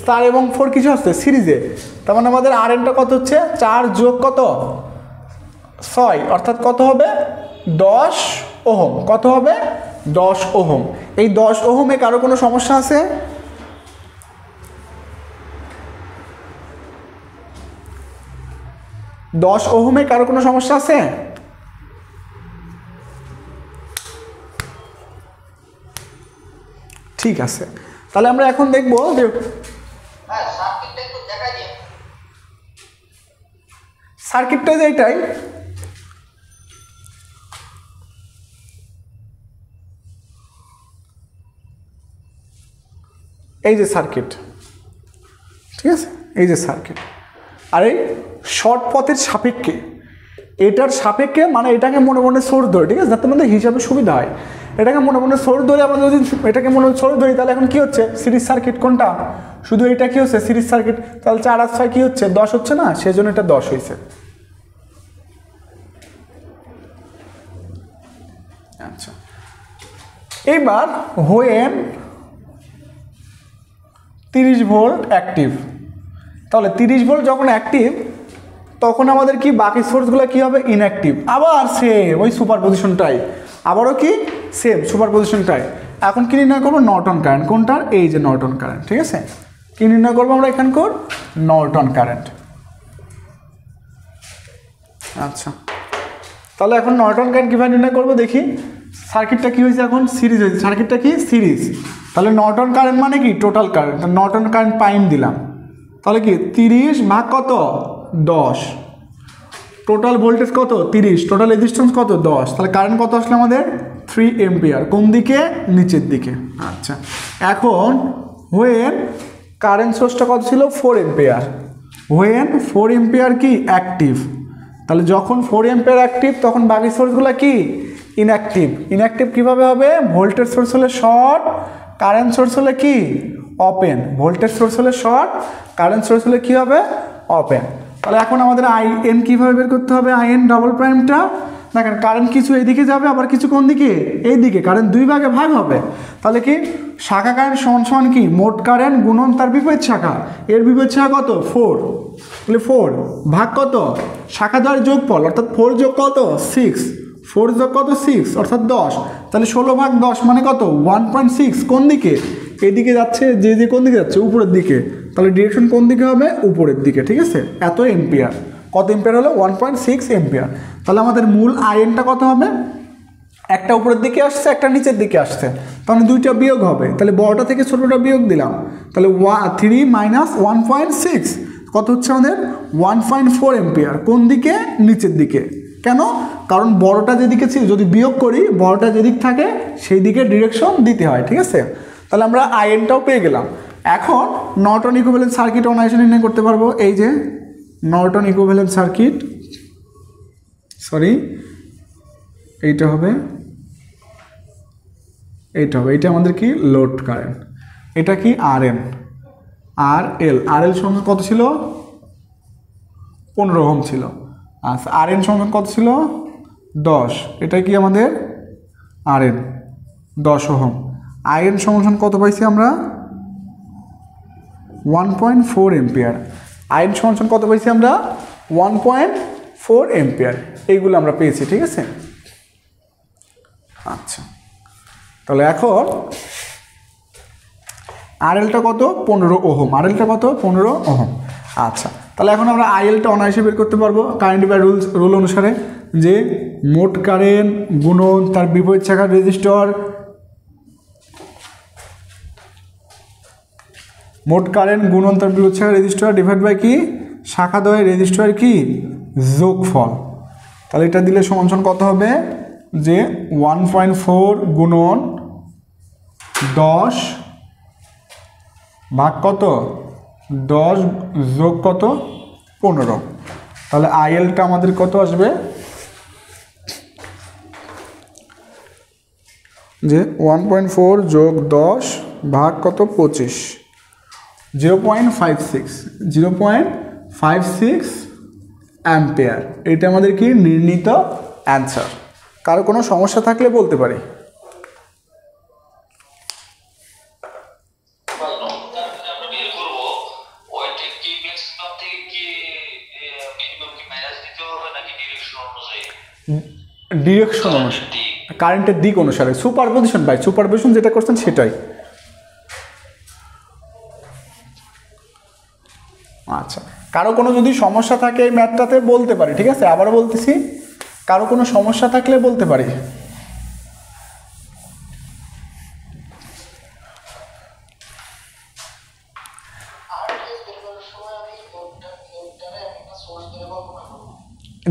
4 এবং 4 কিছু হচ্ছে সিরিজে। তার মানে আমাদের RNটা কত হচ্ছে 4 যোগ কত 6, অর্থাৎ কত হবে 10 ওহম। কত হবে 10 ওহম। এই 10 ওহমে কারো কোনো সমস্যা আছে? 10 ওহমে কারো কোনো সমস্যা আছে? ঠিক আছে, তাহলে আমরা এখন দেখব যে সার্কিটটা যে এটাই, এই যে সার্কিট, ঠিক আছে, এই যে সার্কিট। আর এই শর্ট পথের সাপেক্ষে, এটার সাপেক্ষে মানে এটাকে মনে মনে সোর্স ধরে, ঠিক আছে, যাতে আমাদের হিসাবে সুবিধা হয়। এটাকে মনে মনে সোর্স ধরে আমরা যদি এটাকে মনে মনে সোর্স ধরি, তাহলে এখন কি হচ্ছে সিরিজ সার্কিট কোনটা, শুধু এটা কি হচ্ছে সিরিজ সার্কিট। তাহলে 4 আর 6 কি হচ্ছে 10 হচ্ছে না, সেজন্য এটা 10 হয়েছে। আচ্ছা, এইবার হোয়েন 30 ভোল্ট অ্যাক্টিভ, তাহলে 30 ভোল্ট যখন অ্যাক্টিভ তখন আমাদের কি বাকি সোর্সগুলো কি হবে ইনঅ্যাক্টিভ। আবার সেম ওই সুপার পজিশনটাই, আবারও কি সেম সুপার পজিশনটাই। এখন কি নির্ণয় করবো নর্টন কারেন্ট, কোনটার, এই যে নর্টন কারেন্ট। ঠিক আছে, কি নির্ণয় করবো আমরা এখানকার নর্টন কারেন্ট। আচ্ছা, তাহলে এখন নর্টন কারেন্ট কীভাবে নির্ণয় করবো দেখি। সার্কিটটা কি হয়েছে এখন সিরিজ হয়েছে, সার্কিটটা কি সিরিজ, তাহলে নর্টন কারেন্ট মানে কি টোটাল কারেন্ট, নর্টন কারেন্ট পাইম দিলাম, তাহলে কি 30 ভাগ কত 10, টোটাল ভোল্টেজ কত 30, টোটাল রেজিস্ট্যান্স কত 10, তাহলে কারেন্ট কত আসলে আমাদের 3 এম্পিয়ার। কোন দিকে, নিচের দিকে। আচ্ছা, এখন হোয়েন কারেন্ট সোর্সটা কত ছিল 4 এম্পিয়ার, হোয়েন 4 এম্পিয়ার কি অ্যাক্টিভ, তাহলে যখন 4 এম্পিয়ার অ্যাক্টিভ তখন বাকি সোর্সগুলো কি ইনঅ্যাক্টিভ। ইনঅ্যাক্টিভ কীভাবে হবে, ভোল্টেজ সোর্স হলে শর্ট, কারেন্ট সোর্স হলে কি ওপেন, ভোল্টেজ সোর্স হলে শর্ট, কারেন্ট সোর্স হলে কি হবে ওপেন। তাহলে এখন আমাদের IN কীভাবে বের করতে হবে, IN ডবল প্রাইমটা দেখেন, কারেন্ট কিছু এইদিকে যাবে আবার কিছু কোন দিকে এই দিকে, কারেন্ট 2 ভাগে ভাগ হবে, তাহলে কি শাখা কারেন্ট সমান সমান কি মোট কারেন্ট গুণন তার বিপরীত শাখা, এর বিপরীত শাখা কত 4, তাহলে 4 ভাগ কত শাখা দ্বয়ের যোগফল, অর্থাৎ 4 যোগ কত 6, 4 যোগ কত 6 অর্থাৎ 10, তাহলে 16 ভাগ 10 মানে কত 1.6, কোন দিকে এদিকে যাচ্ছে, যে কোন দিকে যাচ্ছে উপরের দিকে, তাহলে ডিরেকশন কোন দিকে হবে উপরের দিকে। ঠিক আছে, এত এম্পিয়ার, কত এম্পিয়ার হলো 1.6 এম্পিয়ার। তাহলে আমাদের মূল INটা কত হবে, একটা উপরের দিকে আসছে একটা নিচের দিকে আসছে, তাহলে দুইটা বিয়োগ হবে, তাহলে বড়টা থেকে ছোটটা বিয়োগ দিলাম, তাহলে 3 - 1.6 কত হচ্ছে আমাদের 1.4 এম্পিয়ার। কোন দিকে? নিচের দিকে। কেন? কারণ বড়টা যেদিকে ছিল, যদি বিয়োগ করি বড়টা যেদিক থাকে সেই দিকে ডিরেকশন দিতে হয়, ঠিক আছে? তাহলে আমরা আইএনটাও পেয়ে গেলাম। এখন নর্টন ইকুইভ্যালেন্ট সার্কিট অনায়াসে নির্ণয় করতে পারবো। এই যে নর্টন ইকুইভ্যালেন্ট সার্কিট, সরি এইটা হবে, এইটা আমাদের কি লোড কারেন্ট, এটা কি আরএন, আরএল সমান কত ছিল? 15 ওহম ছিল। আচ্ছা, আরএন সমান কত ছিল? 10। এটা কি আমাদের আরএন 10 ওহম। আইএন সমান কত পাইছি আমরা? 1.4 এম্পিয়ার। আইএন সমান কত পাইছি আমরা? 1.4 এম্পিয়ার। এইগুলো আমরা পেয়েছি, ঠিক আছে? আচ্ছা, তাহলে এখন আরএলটা কত? 15 ওহম। আরএলটা কত? 15 ওহম। আচ্ছা, তাহলে এখন আমরা আইএলটা অনায়াসে বের করতে পারবো কারেন্ট বাই রুল অনুসারে, যে মোট কারেন্ট গুণন তার বিপরীত শাখার রেজিস্টর, মোট কারেন্ট গুণন তার বিপরীত শাখার রেজিস্টর ডিভাইড বাই কি? শাখা দ্বয় রেজিস্টর কি যোগফল। তাহলে এটা দিলে সমান কত হবে? যে 1.4 গুণন 10 ভাগ কত? 10 যোগ কত? 15। তাহলে আইএলটা আমাদের কত আসবে? যে 1.4 যোগ 10 ভাগ কত? 25, 0.56 অ্যাম্পিয়ার। এটা আমাদের কি নির্ণীত অ্যান্সার। কারো কোনো সমস্যা থাকলে বলতে পারি। ডিরেকশন অনুসারে, কারেন্টের দিক অনুসারে, সুপারপজিশন বাই সুপারপজিশন যেটা করছেন সেটাই। আচ্ছা, কারো কোনো যদি সমস্যা থাকে এই ম্যাথটাতে বলতে পারি, ঠিক আছে? আবারও বলতেছি, কারো কোনো সমস্যা থাকলে বলতে পারি।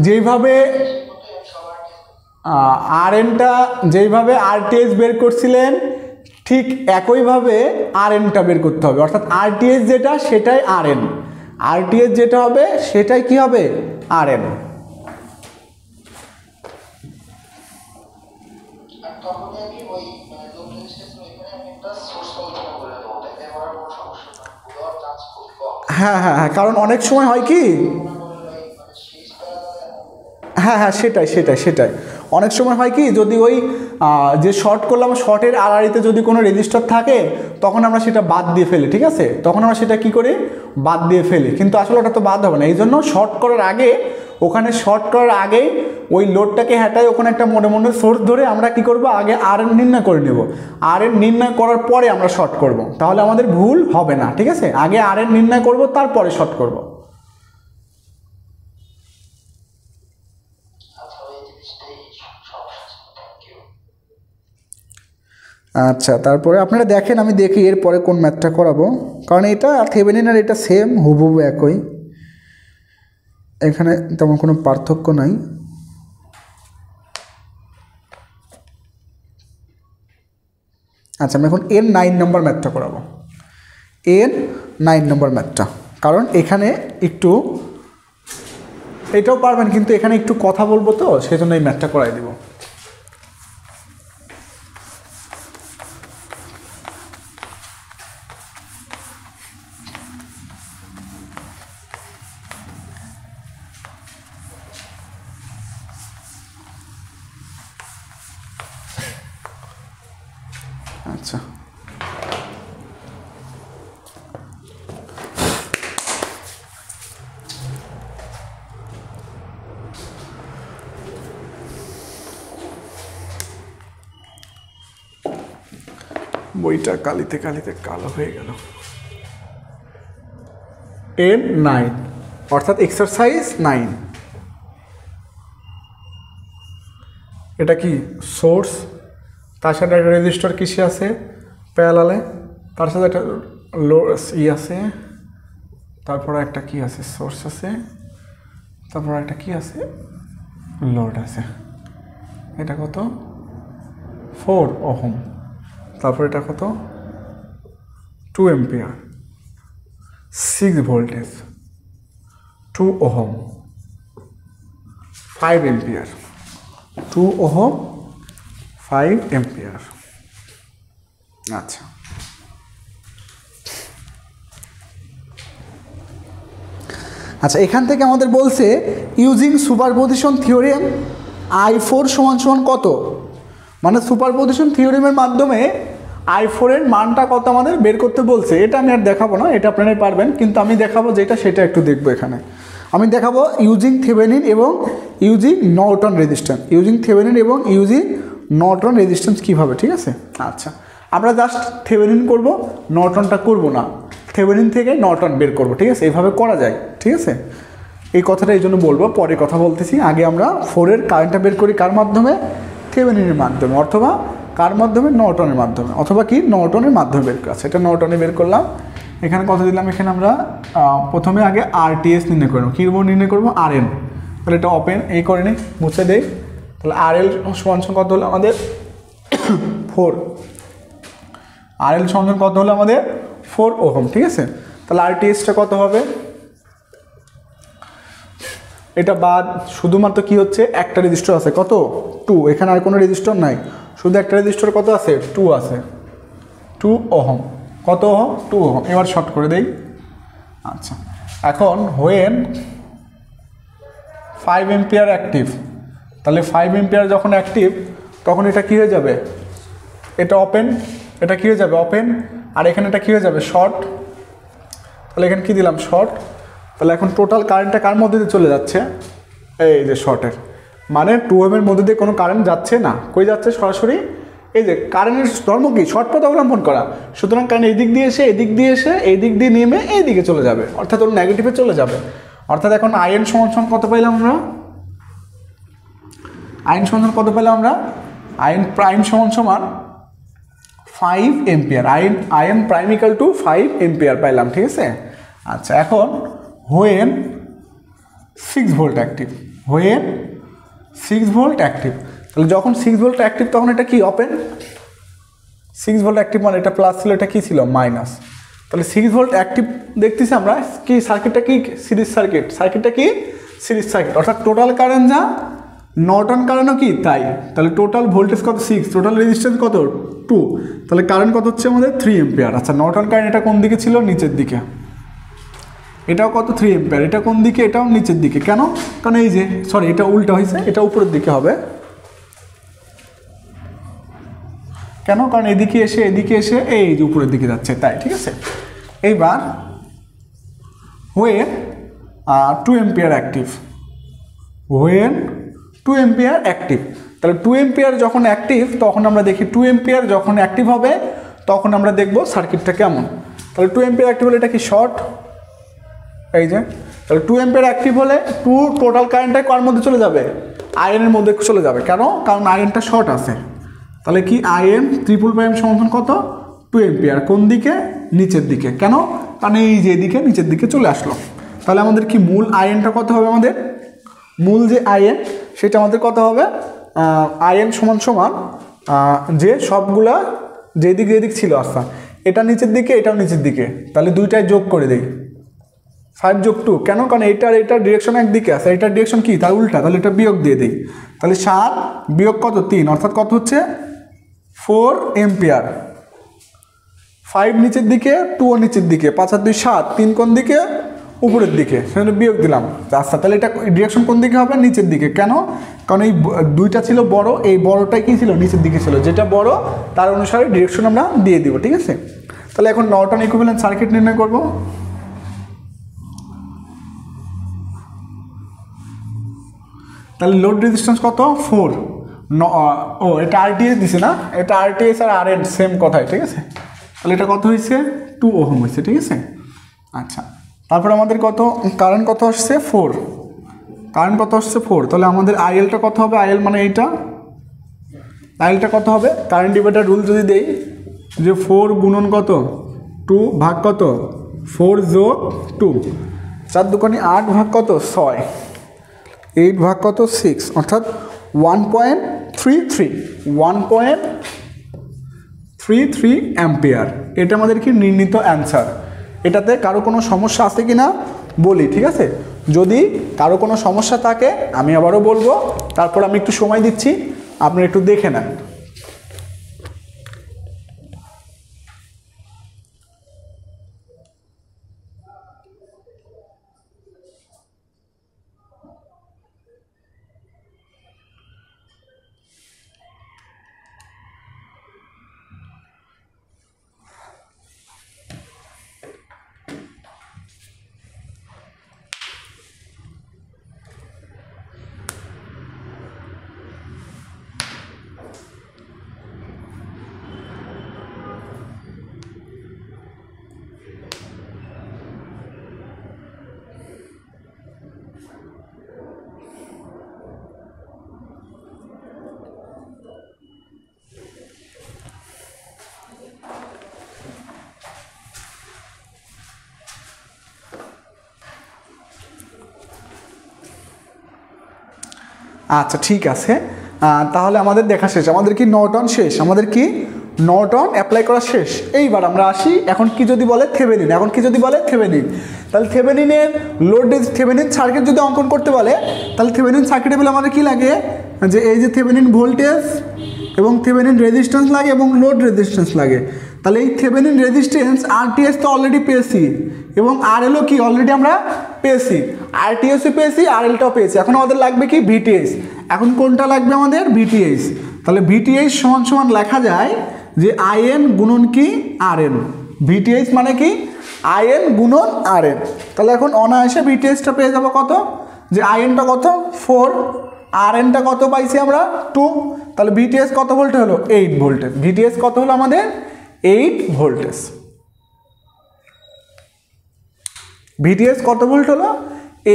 যেইভাবে আরএনটা, যেইভাবে আরটিএস বের করছিলেন ঠিক একইভাবে আরএনটা বের করতে হবে। অর্থাৎ আরটিএস যেটা সেটাই আরএন, আরটিএস যেটা হবে সেটাই কি হবে? আরএন। হ্যাঁ হ্যাঁ হ্যাঁ, কারণ অনেক সময় হয় কি, হ্যাঁ হ্যাঁ সেটাই সেটাই সেটাই অনেক সময় হয় কি, যদি ওই যে শর্ট করলাম শর্টের আড়াআড়িতে যদি কোনো রেজিস্টার থাকে তখন আমরা সেটা বাদ দিয়ে ফেলি, ঠিক আছে? তখন আমরা সেটা কি করি? বাদ দিয়ে ফেলি, কিন্তু আসলে ওটা তো বাদ হবে না। এই জন্য শর্ট করার আগে, ওখানে শর্ট করার আগেই ওই লোডটাকে হ্যাটাই ওখানে একটা মনে মনে সোর্স ধরে আমরা কি করব? আগে আরএন নির্ণয় করে নেব। আরএন নির্ণয় করার পরে আমরা শর্ট করব, তাহলে আমাদের ভুল হবে না, ঠিক আছে? আগে আরএন নির্ণয় করব, তারপরে শর্ট করব। আচ্ছা, তারপরে আপনারা দেখেন, আমি দেখি এরপরে কোন ম্যাথটা করাবো, কারণ এটা থেভেনিন আর এটা সেম হুবহু একই, এখানে তেমন কোনো পার্থক্য নাই। আচ্ছা, আমি এখন N9 নম্বর ম্যাথটা করাবো, N9 নম্বর ম্যাথটা, কারণ এখানে একটু, এটাও পারবেন কিন্তু এখানে একটু কথা বলবো তো, সেজন্য এই ম্যাথটা করাই দেব। আচ্ছা, বইটা কালিতে কালিতে কালো হয়ে গেল। N9 অর্থাৎ এক্সারসাইজ 9, এটা কি সোর্স, তার সাথে একটা রেজিস্টার কিসে আছে প্যারালালে, তার সাথে একটা আছে তারপরে একটা কি আছে, সোর্স আছে, তারপর একটা কি আছে, লোড আছে। এটা কত 4 ওহম, তারপর এটা কত 2 ampere, 6 voltage, 2 ohm, 5 ampere, 2 ohm, 5 ampere. আচ্ছা, আচ্ছা এখান থেকে আমাদের বলছে ইউজিং সুপারপজিশন থিওরেম I4 সমান সমান কত, মানে সুপারপজিশন থিওরেমের মাধ্যমে I4 এর মানটা কত আমাদের বের করতে বলছে। এটা আমি আর দেখাবো না, এটা আপনারাই পারবেন, কিন্তু আমি দেখাবো যেটা সেটা একটু দেখবো। এখানে আমি দেখাবো ইউজিং থেভেনিন এবং using Norton resistance, using Thevenin এবং ইউজিং নর্টন রেজিস্ট্যান্স কীভাবে, ঠিক আছে। আচ্ছা, আমরা জাস্ট থেভেনিন করব, নর্টনটা করব না, থেভেনিন থেকে নর্টন বের করব, ঠিক আছে, এইভাবে করা যায়, ঠিক আছে। এই কথাটা এই জন্য বলবো, পরে কথা বলতেছি। আগে আমরা 4 এর কারেন্টটা বের করি কার মাধ্যমে, থেভেনিনের মাধ্যমে, অথবা কার মাধ্যমে, নর্টনের মাধ্যমে, অথবা কি নর্টনের মাধ্যমে বের করা। এটা নর্টনে বের করলাম। এখানে কত দিলাম, এখানে আমরা প্রথমে আগে RTS নির্ণয় করবো, কী নির্ণয় করবো, RN। তাহলে এটা ওপেন এই করে নিই, মুছে দেই। তাহলে RL সমান কত হলো আমাদের 4, RL সমান কত হলো আমাদের 4 ওহম, ঠিক আছে। তাহলে RTSটা কত হবে, এটা বাদ শুধুমাত্র কি হচ্ছে, একটা রেজিস্টার আছে, কত 2, এখানে আর কোনো রেজিস্টার নাই, শুধু একটা রেজিস্টার কত আছে, 2 আছে, 2 ওহম, কত ওহম, 2 ওহম। এবার শর্ট করে দেই। আচ্ছা, এখন হোয়েন 5 এম্পিয়ার অ্যাক্টিভ, তাহলে 5 এম্পিয়ার যখন অ্যাক্টিভ তখন এটা কী হয়ে যাবে, এটা ওপেন, এটা কী হয়ে যাবে, ওপেন, আর এখানে এটা কী হয়ে যাবে, শর্ট। তাহলে এখানে কী দিলাম, শর্ট। তাহলে এখন টোটাল কারেন্টটা কার মধ্যে দিয়ে চলে যাচ্ছে, এই যে শর্টের, মানে 2 ওহমের মধ্যে দিয়ে কোনো কারেন্ট যাচ্ছে না, কই যাচ্ছে, সরাসরি এই যে কারেন্টের ধর্ম কি, শর্ট পথ অবলম্বন করা। সুতরাং কারেন্ট এই দিক দিয়ে এসে এই দিক দিয়ে এসে এই দিক দিয়ে নেমে এই দিকে চলে যাবে, অর্থাৎ ওর নেগেটিভে চলে যাবে। অর্থাৎ এখন IN সমান কত পাইলাম আমরা, IN সমান কত পাইলাম আমরা, IN প্রাইম সমান 5 ampere, IN prime equal to 5 ampere পাইলাম, ঠিক আছে। আচ্ছা, এখন when 6 volt active, when 6 volt active, তাহলে যখন 6 ভোল্ট অ্যাক্টিভ তখন এটা কি ওপেন, 6 ভোল্ট অ্যাক্টিভ মানে এটা প্লাস ছিল, এটা কি ছিল মাইনাস। তাহলে 6 ভোল্ট অ্যাক্টিভ দেখতেছি আমরা কি, সার্কিটটা কি সিরিজ সার্কিট, সার্কিটটা কি সিরিজ সার্কিট, অর্থাৎ টোটাল কারেন্ট যা নর্টন কারেন্টও কি তাই। তাহলে টোটাল ভোল্টেজ কত 6, টোটাল রেজিস্ট্যান্স কত 2, তাহলে কারেন্ট কত হচ্ছে আমাদের 3 এম্পিয়ার। আচ্ছা, নর্টন কারেন্ট এটা কোন দিকে ছিল, নিচের দিকে, এটাও কত 3 এম্পিয়ার, এটা কোন দিকে, এটাও নিচের দিকে, কেন, কারণ এই যে সরি এটা উল্টা হয়েছে, এটা উপরের দিকে হবে, কেন, কারণ এদিকে এসে এই যে উপরের দিকে যাচ্ছে তাই, ঠিক আছে। এইবার when 2 ampere active, when 2 ampere active, তাহলে 2 এম্পিয়ার যখন অ্যাক্টিভ তখন আমরা দেখি 2 এম্পিয়ার যখন অ্যাক্টিভ হবে তখন আমরা দেখব সার্কিটটা কেমন। তাহলে 2 এম্পিয়ার অ্যাক্টিভ হলে এটা কি শর্ট, এই যে, তাহলে 2 এম্পিয়ার অ্যাক্টিভ হলে 2 টোটাল কারেন্টটা কার মধ্যে চলে যাবে, IN এর মধ্যে চলে যাবে, কেন, কারণ INটা শর্ট আছে। তাহলে কি IN ট্রিপল প্রাইম সমান কত, 2 এম্পিয়ার, কোন দিকে, নিচের দিকে, কেন, কারণ এই যে এদিকে নিচের দিকে চলে আসলো। তাহলে আমাদের কি মূল INটা কত হবে, আমাদের মূল যে IN সেটা আমাদের কত হবে, IN সমান যে সবগুলা যেদিক যেদিক ছিল, আচ্ছা এটা নিচের দিকে এটাও নিচের দিকে, তাহলে দুইটাই যোগ করে দেই, 5 যোগ 2, কেন, কারণ এইটার ডিরেকশন একদিকে আছে, এইটার ডিরেকশন কি তার উল্টা, তাহলে এটা বিয়োগ দিয়ে দিই। তাহলে 7 বিয়োগ কত 3, অর্থাৎ কত হচ্ছে 4 এম্পিয়ার, 5 নিচের দিকে, 2 নিচের দিকে, 5 আর 2 7, 3 কোন দিকে, উপরের দিকে, সেখানে বিয়োগ দিলাম। আচ্ছা, তাহলে এটা ডিরেকশন কোন দিকে হবে, নিচের দিকে, কেন, কারণ এই দুইটা ছিল বড়, এই বড়টাই কি ছিল, নিচের দিকে ছিল, যেটা বড় তার অনুসারে ডিরেকশন আমরা দিয়ে দিব, ঠিক আছে। তাহলে এখন নর্টন ইকুইভ্যালেন্ট সার্কিট নির্ণয় করব। তাহলে লোড রেজিস্ট্যান্স কত 4, ও এটা RTS দিছে না, এটা RTS আর RN সেম কথাই, ঠিক আছে। তাহলে এটা কত হয়েছে, 2 ওহম হয়েছে, ঠিক আছে। আচ্ছা, তারপর আমাদের কত কারেন্ট কত আসছে 4, কারেন্ট কত আসছে 4, তাহলে আমাদের ILটা কত হবে, IL মানে এইটা, ILটা কত হবে, কারেন্ট ডিভাইডার রুল যদি দেই যে 4 গুণন কত 2 ভাগ কত 4 যোগ 2, 4 দুগুণে 8 ভাগ কত 6, 8 ভাগ কত 6, অর্থাৎ 1.33 অ্যাম্পিয়ার। এটা আমাদের কি নির্ণীত অ্যান্সার। এটাতে কারো কোনো সমস্যা আছে কি না বলি, ঠিক আছে? যদি কারো কোনো সমস্যা থাকে আমি আবারও বলবো, তারপর আমি একটু সময় দিচ্ছি, আপনারা একটু দেখে নেন। আচ্ছা ঠিক আছে, তাহলে আমাদের দেখা শেষ, আমাদের কি নর্টন শেষ, আমাদের কি নর্টন অ্যাপ্লাই করা শেষ। এইবার আমরা আসি, এখন কি যদি বলে থেভেনিন, এখন কি যদি বলে থেভেনিন, তাহলে থেভেনিনের লোড থেভেনিন সার্কিট যদি অঙ্কন করতে বলে, তাহলে থেভেনিন সার্কিটে বলে আমাদের কি লাগে, যে এই যে থেভেনিন ভোল্টেজ এবং থেভেনিন রেজিস্ট্যান্স লাগে এবং লোড রেজিস্ট্যান্স লাগে। তাহলে এই থেভেনিন রেজিস্ট্যান্স আরটিএস তো অলরেডি পেয়েছি এবং আরএলও কি অলরেডি আমরা পেয়েছি, আরটিএসও পেয়েছি, আরএলটাও পেয়েছি। এখন আমাদের লাগবে কি ভিটিএস। এখন কোনটা লাগবে আমাদের? ভিটিএস। তাহলে ভিটিএস সমান সমান লেখা যায় যে আইএন গুণন কি আরএন। ভিটিএস মানে কি আইএন গুণন আরএন। তাহলে এখন অনায়াসে ভিটিএসটা পেয়ে যাবো কত, যে আইএনটা কত 4, আরএনটা কত পাইছি আমরা 2। তাহলে ভিটিএস কত ভোল্ট হলো 8 ভোল্টেজ। ভিটিএস কত হলো আমাদের 8 ভোল্টেজ। ভিটিএস কত ভোল্ট হলো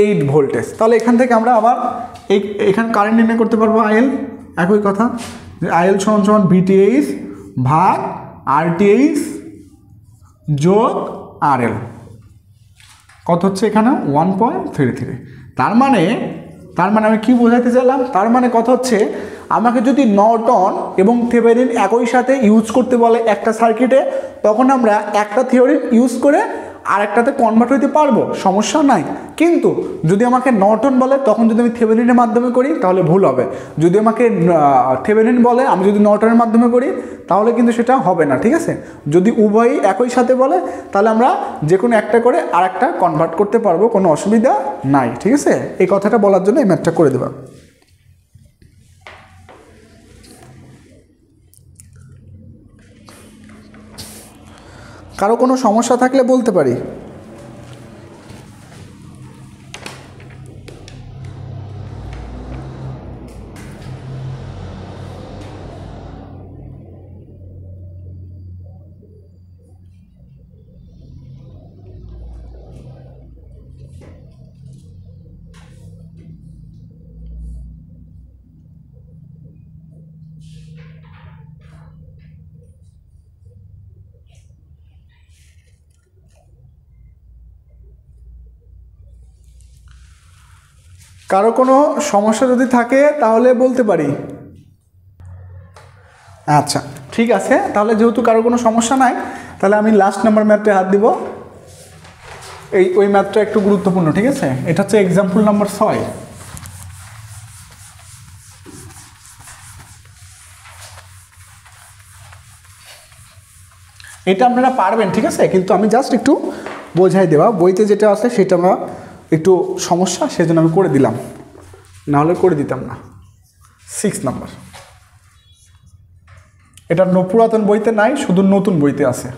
8 ভোল্টেজ। তাহলে এখান থেকে আমরা আবার এখানে কারেন্ট নির্ণয় করতে পারবো আইএল। একই কথা যে আইএল সমান সমান ভিটিএস ভাগ আরটিএস যোগ আরএল কত হচ্ছে এখানে 1.33। তার মানে আমি কি বোঝাতে চাইলাম, তার মানে কথা হচ্ছে আমাকে যদি নর্টন এবং থেভেনিন একই সাথে ইউজ করতে বলে একটা সার্কিটে, তখন আমরা একটা থিওরি ইউজ করে আরেকটাতে কনভার্ট হইতে পারবো, সমস্যা নাই। কিন্তু যদি আমাকে নর্টন বলে, তখন যদি আমি থেভেনিনের মাধ্যমে করি তাহলে ভুল হবে। যদি আমাকে থেভেনিন বলে আমি যদি নর্টনের মাধ্যমে করি তাহলে কিন্তু সেটা হবে না, ঠিক আছে? যদি উভয়ই একই সাথে বলে তাহলে আমরা যে কোনো একটা করে আরেকটা কনভার্ট করতে পারবো, কোনো অসুবিধা নাই, ঠিক আছে? এই কথাটা বলার জন্য এই ম্যাথটা করে দেবা। কারো কোনো সমস্যা থাকলে বলতে পারি। কারো কোনো সমস্যা যদি থাকে তাহলে বলতে পারি। আচ্ছা ঠিক আছে, তাহলে যেহেতু কারো কোনো সমস্যা নাই, তাহলে আমি লাস্ট নাম্বার ম্যাথে হাত দিব। ওই ম্যাথটা একটু গুরুত্বপূর্ণ, ঠিক আছে? এটা হচ্ছে এক্সাম্পল নাম্বার 6। এটা আপনারা পারবেন, ঠিক আছে? কিন্তু আমি জাস্ট একটু বোঝাই দেওয়া, বইতে যেটা আছে সেটা আমরা একটু সমস্যা, সেজন্য আমি করে দিলাম, নাহলে করে দিতাম না। 6 নাম্বার, এটা পুরাতন বইতে নাই, শুধু নতুন বইতে আছে।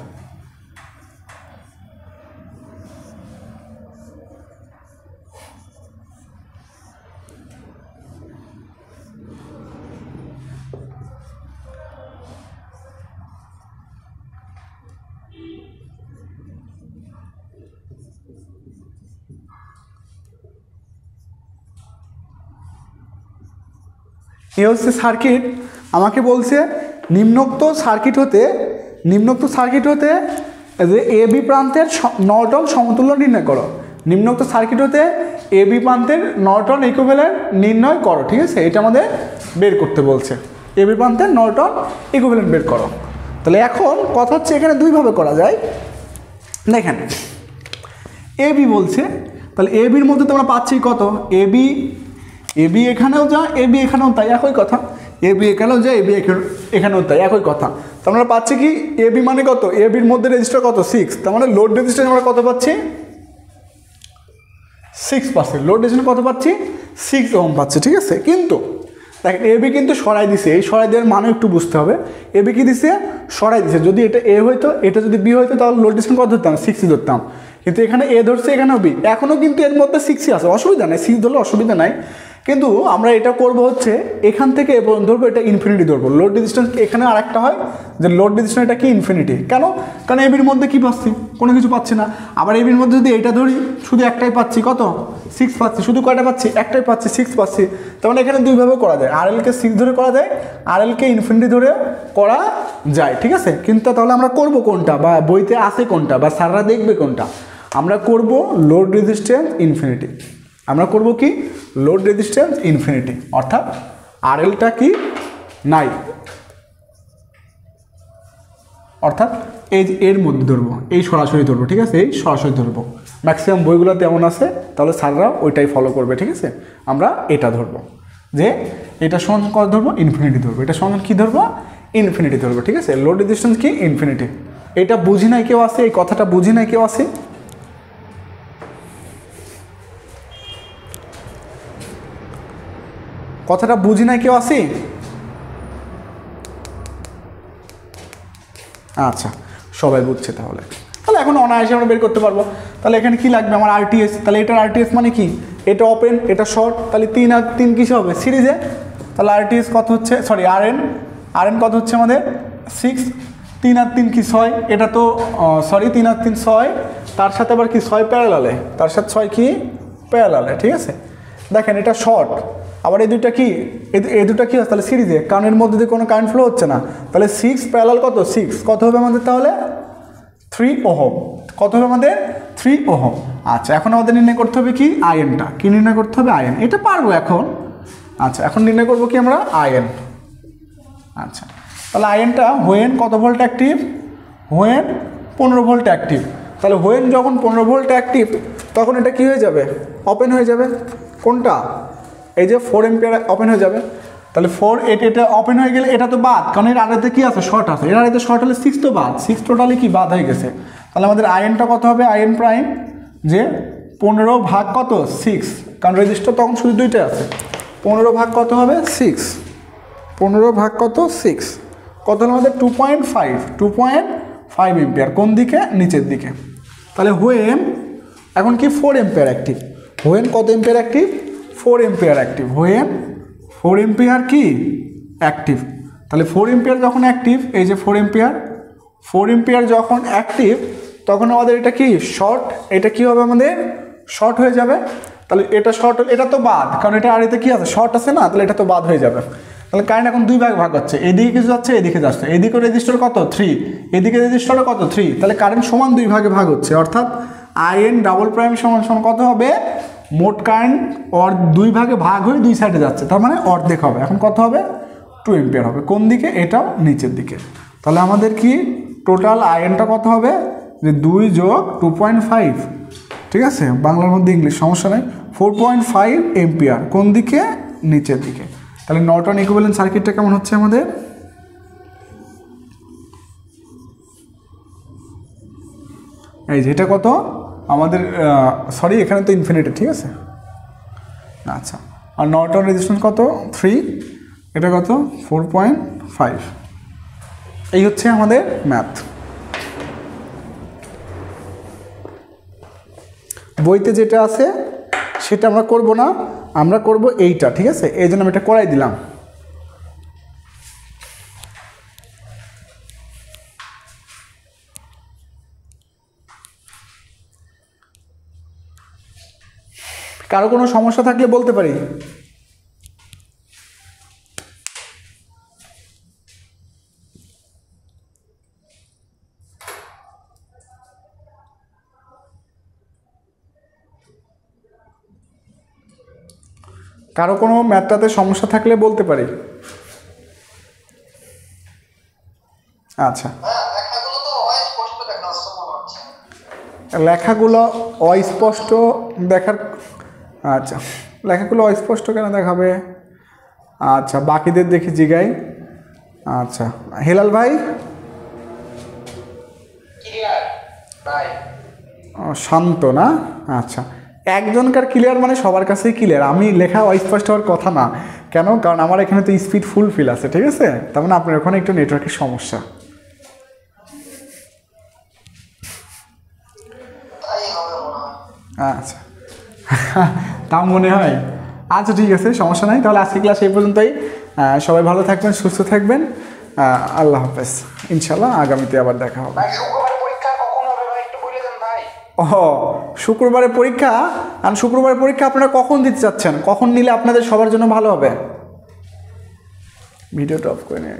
এ হচ্ছে সার্কিট। আমাকে বলছে নিম্নোক্ত সার্কিট হতে যে এ বি প্রান্তের নর্টন সমতুল্য নির্ণয় করো। নিম্নোক্ত সার্কিট হতে এ বি প্রান্তের নর্টন ইকুইভ্যালেন্ট নির্ণয় করো। ঠিক আছে, এটা আমাদের বের করতে বলছে, এ বি প্রান্তের নর্টন ইকুইভ্যালেন্ট বের করো। তাহলে এখন কথা হচ্ছে এখানে দুইভাবে করা যায়। দেখেন এ বি বলছে, তাহলে এ বির মধ্যে তোমরা পাচ্ছি কত, এ বি এখানেও যা, এ বি এখানেও তাই, একই কথা। এ বি এখানেও যা, এ বি এখানেও তাই, একই কথা। তো আমরা পাচ্ছি কি এ বি মানে কত, এ বির মধ্যে রেজিস্টার কত 6, তার মানে লোড রেজিস্ট্যান্স আমরা কত পাচ্ছি 6%। লোড রেজিস্ট্যান্স কত পাচ্ছি 6 ওহম পাচ্ছি। ঠিক আছে, কিন্তু দেখেন এ বি কিন্তু সরাই দিছে, এই সরাই দেওয়ার মানে একটু বুঝতে হবে। এ বি কি দিছে, সরাই দিছে। যদি এটা এ হইতো, এটা যদি বি হইতো, তাহলে লোড রেজিস্ট্যান্স কত ধরতাম 6 ধরতাম। কিন্তু এখানে এ ধরছে, এখানেও বি, এখনও কিন্তু এর মধ্যে 6 আছে, অসুবিধা নাই, 6 ধরলে অসুবিধা নাই। কিন্তু আমরা এটা করব হচ্ছে এখান থেকে ধরবো, এটা ইনফিনিটি ধরবো। লোড রেজিস্ট্যান্স এখানে আরেকটা হয় যে লোড রেজিস্ট্যান্স এটা কি ইনফিনিটি, কেন, কারণ এবির মধ্যে কি পাচ্ছি, কোনো কিছু পাচ্ছি না। আবার এবির মধ্যে যদি এটা ধরি, শুধু একটাই পাচ্ছি, কত 6 পাচ্ছি, শুধু কয়টা পাচ্ছি, একটাই পাচ্ছি, 6 পাচ্ছি। তার মানে এখানে দুইভাবে করা যায়, আর এলকে 6 ধরে করা যায়, আর এলকে ইনফিনিটি ধরে করা যায়। ঠিক আছে, কিন্তু তাহলে আমরা করব কোনটা, বা বইতে আছে কোনটা, বা স্যাররা দেখবে কোনটা, আমরা করব লোড রেজিস্ট্যান্স ইনফিনিটি। আমরা করব কি লোড রেজিস্ট্যান্স ইনফিনিটি, অর্থাৎ আরএলটা কি নাই, অর্থাৎ এই এর মধ্যে ধরবো, এই সরাসরি ধরবো। ঠিক আছে, এই সরাসরি ধরবো, ম্যাক্সিমাম বইগুলোতে এমন আছে, তাহলে স্যাররা ওইটাই ফলো করবে। ঠিক আছে, আমরা এটা ধরবো যে এটা সমান কত ধরবো, ইনফিনিটি ধরবো। এটা সমান কি ধরবো, ইনফিনিটি ধরবো। ঠিক আছে, লোড রেজিস্ট্যান্স কি ইনফিনিটি। এটা বুঝি নাই কেউ আছে, এই কথাটা বুঝি নাই কেউ আছে, কথাটা বুঝি নাই কেউ আসি। আচ্ছা, সবাই বুঝছে, তাহলে এখন অনায়াসে আমরা বের করতে পারবো। তাহলে এখানে কি লাগবে আমার, আরটিএস। তাহলে এটার আরটিএস মানে কি, এটা ওপেন, এটা শর্ট, তাহলে 3 আর 3 কিসে হবে, সিরিজে। তাহলে আরটিএস কত হচ্ছে, সরি আরএন কত হচ্ছে আমাদের 6, 3 আর 3 কি 6, এটা তো সরি 3 আর 3 6, তার সাথে আবার কি 6 প্যারালালে, তার সাথে 6 কি প্যারালালে। ঠিক আছে, দেখেন এটা শর্ট, আবার এই দুইটা কি, এই দুটা কি আছে তাহলে সিরিজে, কারণ এর মধ্যে দিয়ে কোনো কারেন্ট ফ্লো হচ্ছে না। তাহলে 6 প্যারালাল কত 6, কত হবে আমাদের তাহলে 3 ওহম, কত হবে আমাদের 3 ওহম। আচ্ছা, এখন আমাদের নির্ণয় করতে হবে কি আয়নটা, কি নির্ণয় করতে হবে আয়ন, এটা পারবো এখন। আচ্ছা, এখন নির্ণয় করবো কি আমরা আয়ন। আচ্ছা, তাহলে আয়নটা হোয়েন কত volt active, when 15 volt active. তাহলে হোয়েন যখন 15 ভোল্ট অ্যাক্টিভ, তখন এটা কি হয়ে যাবে, ওপেন হয়ে যাবে। কোনটা, এই যে 4 এম্পিয়ার ওপেন হয়ে যাবে। তাহলে 4 এটা ওপেন হয়ে গেলে এটা তো বাদ, কারণ এর আড়াইতে কি আছে, শর্ট আছে, এর আড়াইতে শর্ট হলে 6 তো বাদ, 6 টোটালি কি বাদ হয়ে গেছে। তাহলে আমাদের আয়নটা কত হবে, আয়ন প্রাইম যে 15 ভাগ কত 6, কারণ রেজিস্টার তখন শুধু দুইটাই আছে, 15 ভাগ কত হবে 6, 15 ভাগ কত 6, কত হলো আমাদের 2.5 এম্পিয়ার, কোন দিকে, নিচের দিকে। তাহলে হোয়েন এখন কি 4 এম্পিয়ার অ্যাক্টিভ, হোয়েন কত ampere active, 4 ampere active, when 4 ampere কি অ্যাক্টিভ। তাহলে 4 এম্পিয়ার যখন অ্যাক্টিভ, এই যে 4 এম্পিয়ার যখন অ্যাক্টিভ, তখন আমাদের এটা কি শর্ট, এটা কি হবে আমাদের শর্ট হয়ে যাবে। তাহলে এটা শর্ট হলে এটা তো বাদ, কারণ এটা আর এতে কি আছে, শর্ট আছে না, তাহলে এটা তো বাদ হয়ে যাবে। তাহলে কারেন্ট এখন দুই ভাগ হচ্ছে, এদিকে কিছু যাচ্ছে, এদিকে যাচ্ছে, এদিকে রেজিস্টার কত 3, এদিকে রেজিস্টার কত 3, তাহলে কারেন্ট সমান দুই ভাগে ভাগ হচ্ছে, অর্থাৎ আইএন ডাবল প্রাইম সমান সমান কত হবে, মোট কারেন্ট দুই ভাগে ভাগ হয়ে দুই সাইডে যাচ্ছে, তার মানে অর্ধেক হবে। এখন কত হবে 2 এম্পিয়ার হবে, কোন দিকে, এটাও নিচের দিকে। তাহলে আমাদের কি টোটাল আয়নটা কত হবে, যে 2 যোগ 2.5, ঠিক আছে, বাংলার মধ্যে ইংলিশ সমস্যা নেই, 4.5 এম্পিয়ার, কোন দিকে, নিচের দিকে। তাহলে নর্টন ইকুইভ্যালেন্ট সার্কিটটা কেমন হচ্ছে আমাদের, এই যে এটা কত আমাদের, সরি এখানে তো ইনফিনিটি, ঠিক আছে। আচ্ছা, আর নর্টন রেজিস্ট্যান্স কত 3, এটা কত 4.5। এই হচ্ছে আমাদের ম্যাথ। বইতে যেটা আছে সেটা আমরা করব না, আমরা করব এইটা, ঠিক আছে, এই জন্য আমি এটা করাই দিলাম। কারো কোনো সমস্যা থাকলে বলতে পারি। কারো কোনো ম্যাথটাতে সমস্যা থাকলে বলতে পারি। আচ্ছা, লেখাগুলো অস্পষ্ট দেখার, আচ্ছা লেখাগুলো অস্পষ্ট কেন দেখাবে? আচ্ছা বাকিদের দেখি জিগাই। আচ্ছা হেলাল ভাই, শান্ত না? আচ্ছা, একজনকার ক্লিয়ার মানে সবার কাছেই ক্লিয়ার। আমি লেখা অস্পষ্ট হওয়ার কথা না, কেন? কারণ আমার এখানে তো স্পিড ফুল আছে, ঠিক আছে? তার মানে আপনার ওখানে একটু নেটওয়ার্কের সমস্যা। আচ্ছা তা মনে হয়। আচ্ছা ঠিক আছে, সমস্যা নাই। তাহলে আজকে ক্লাস এই পর্যন্তই। সবাই ভালো থাকবেন, সুস্থ থাকবেন। আল্লাহ হাফেজ। ইনশাল্লাহ আগামীতে আবার দেখা হবে। ও শুক্রবারের পরীক্ষা? আর শুক্রবারের পরীক্ষা আপনারা কখন দিতে চাচ্ছেন? কখন নিলে আপনাদের সবার জন্য ভালো হবে? ভিডিওটা অফ করে নিয়ে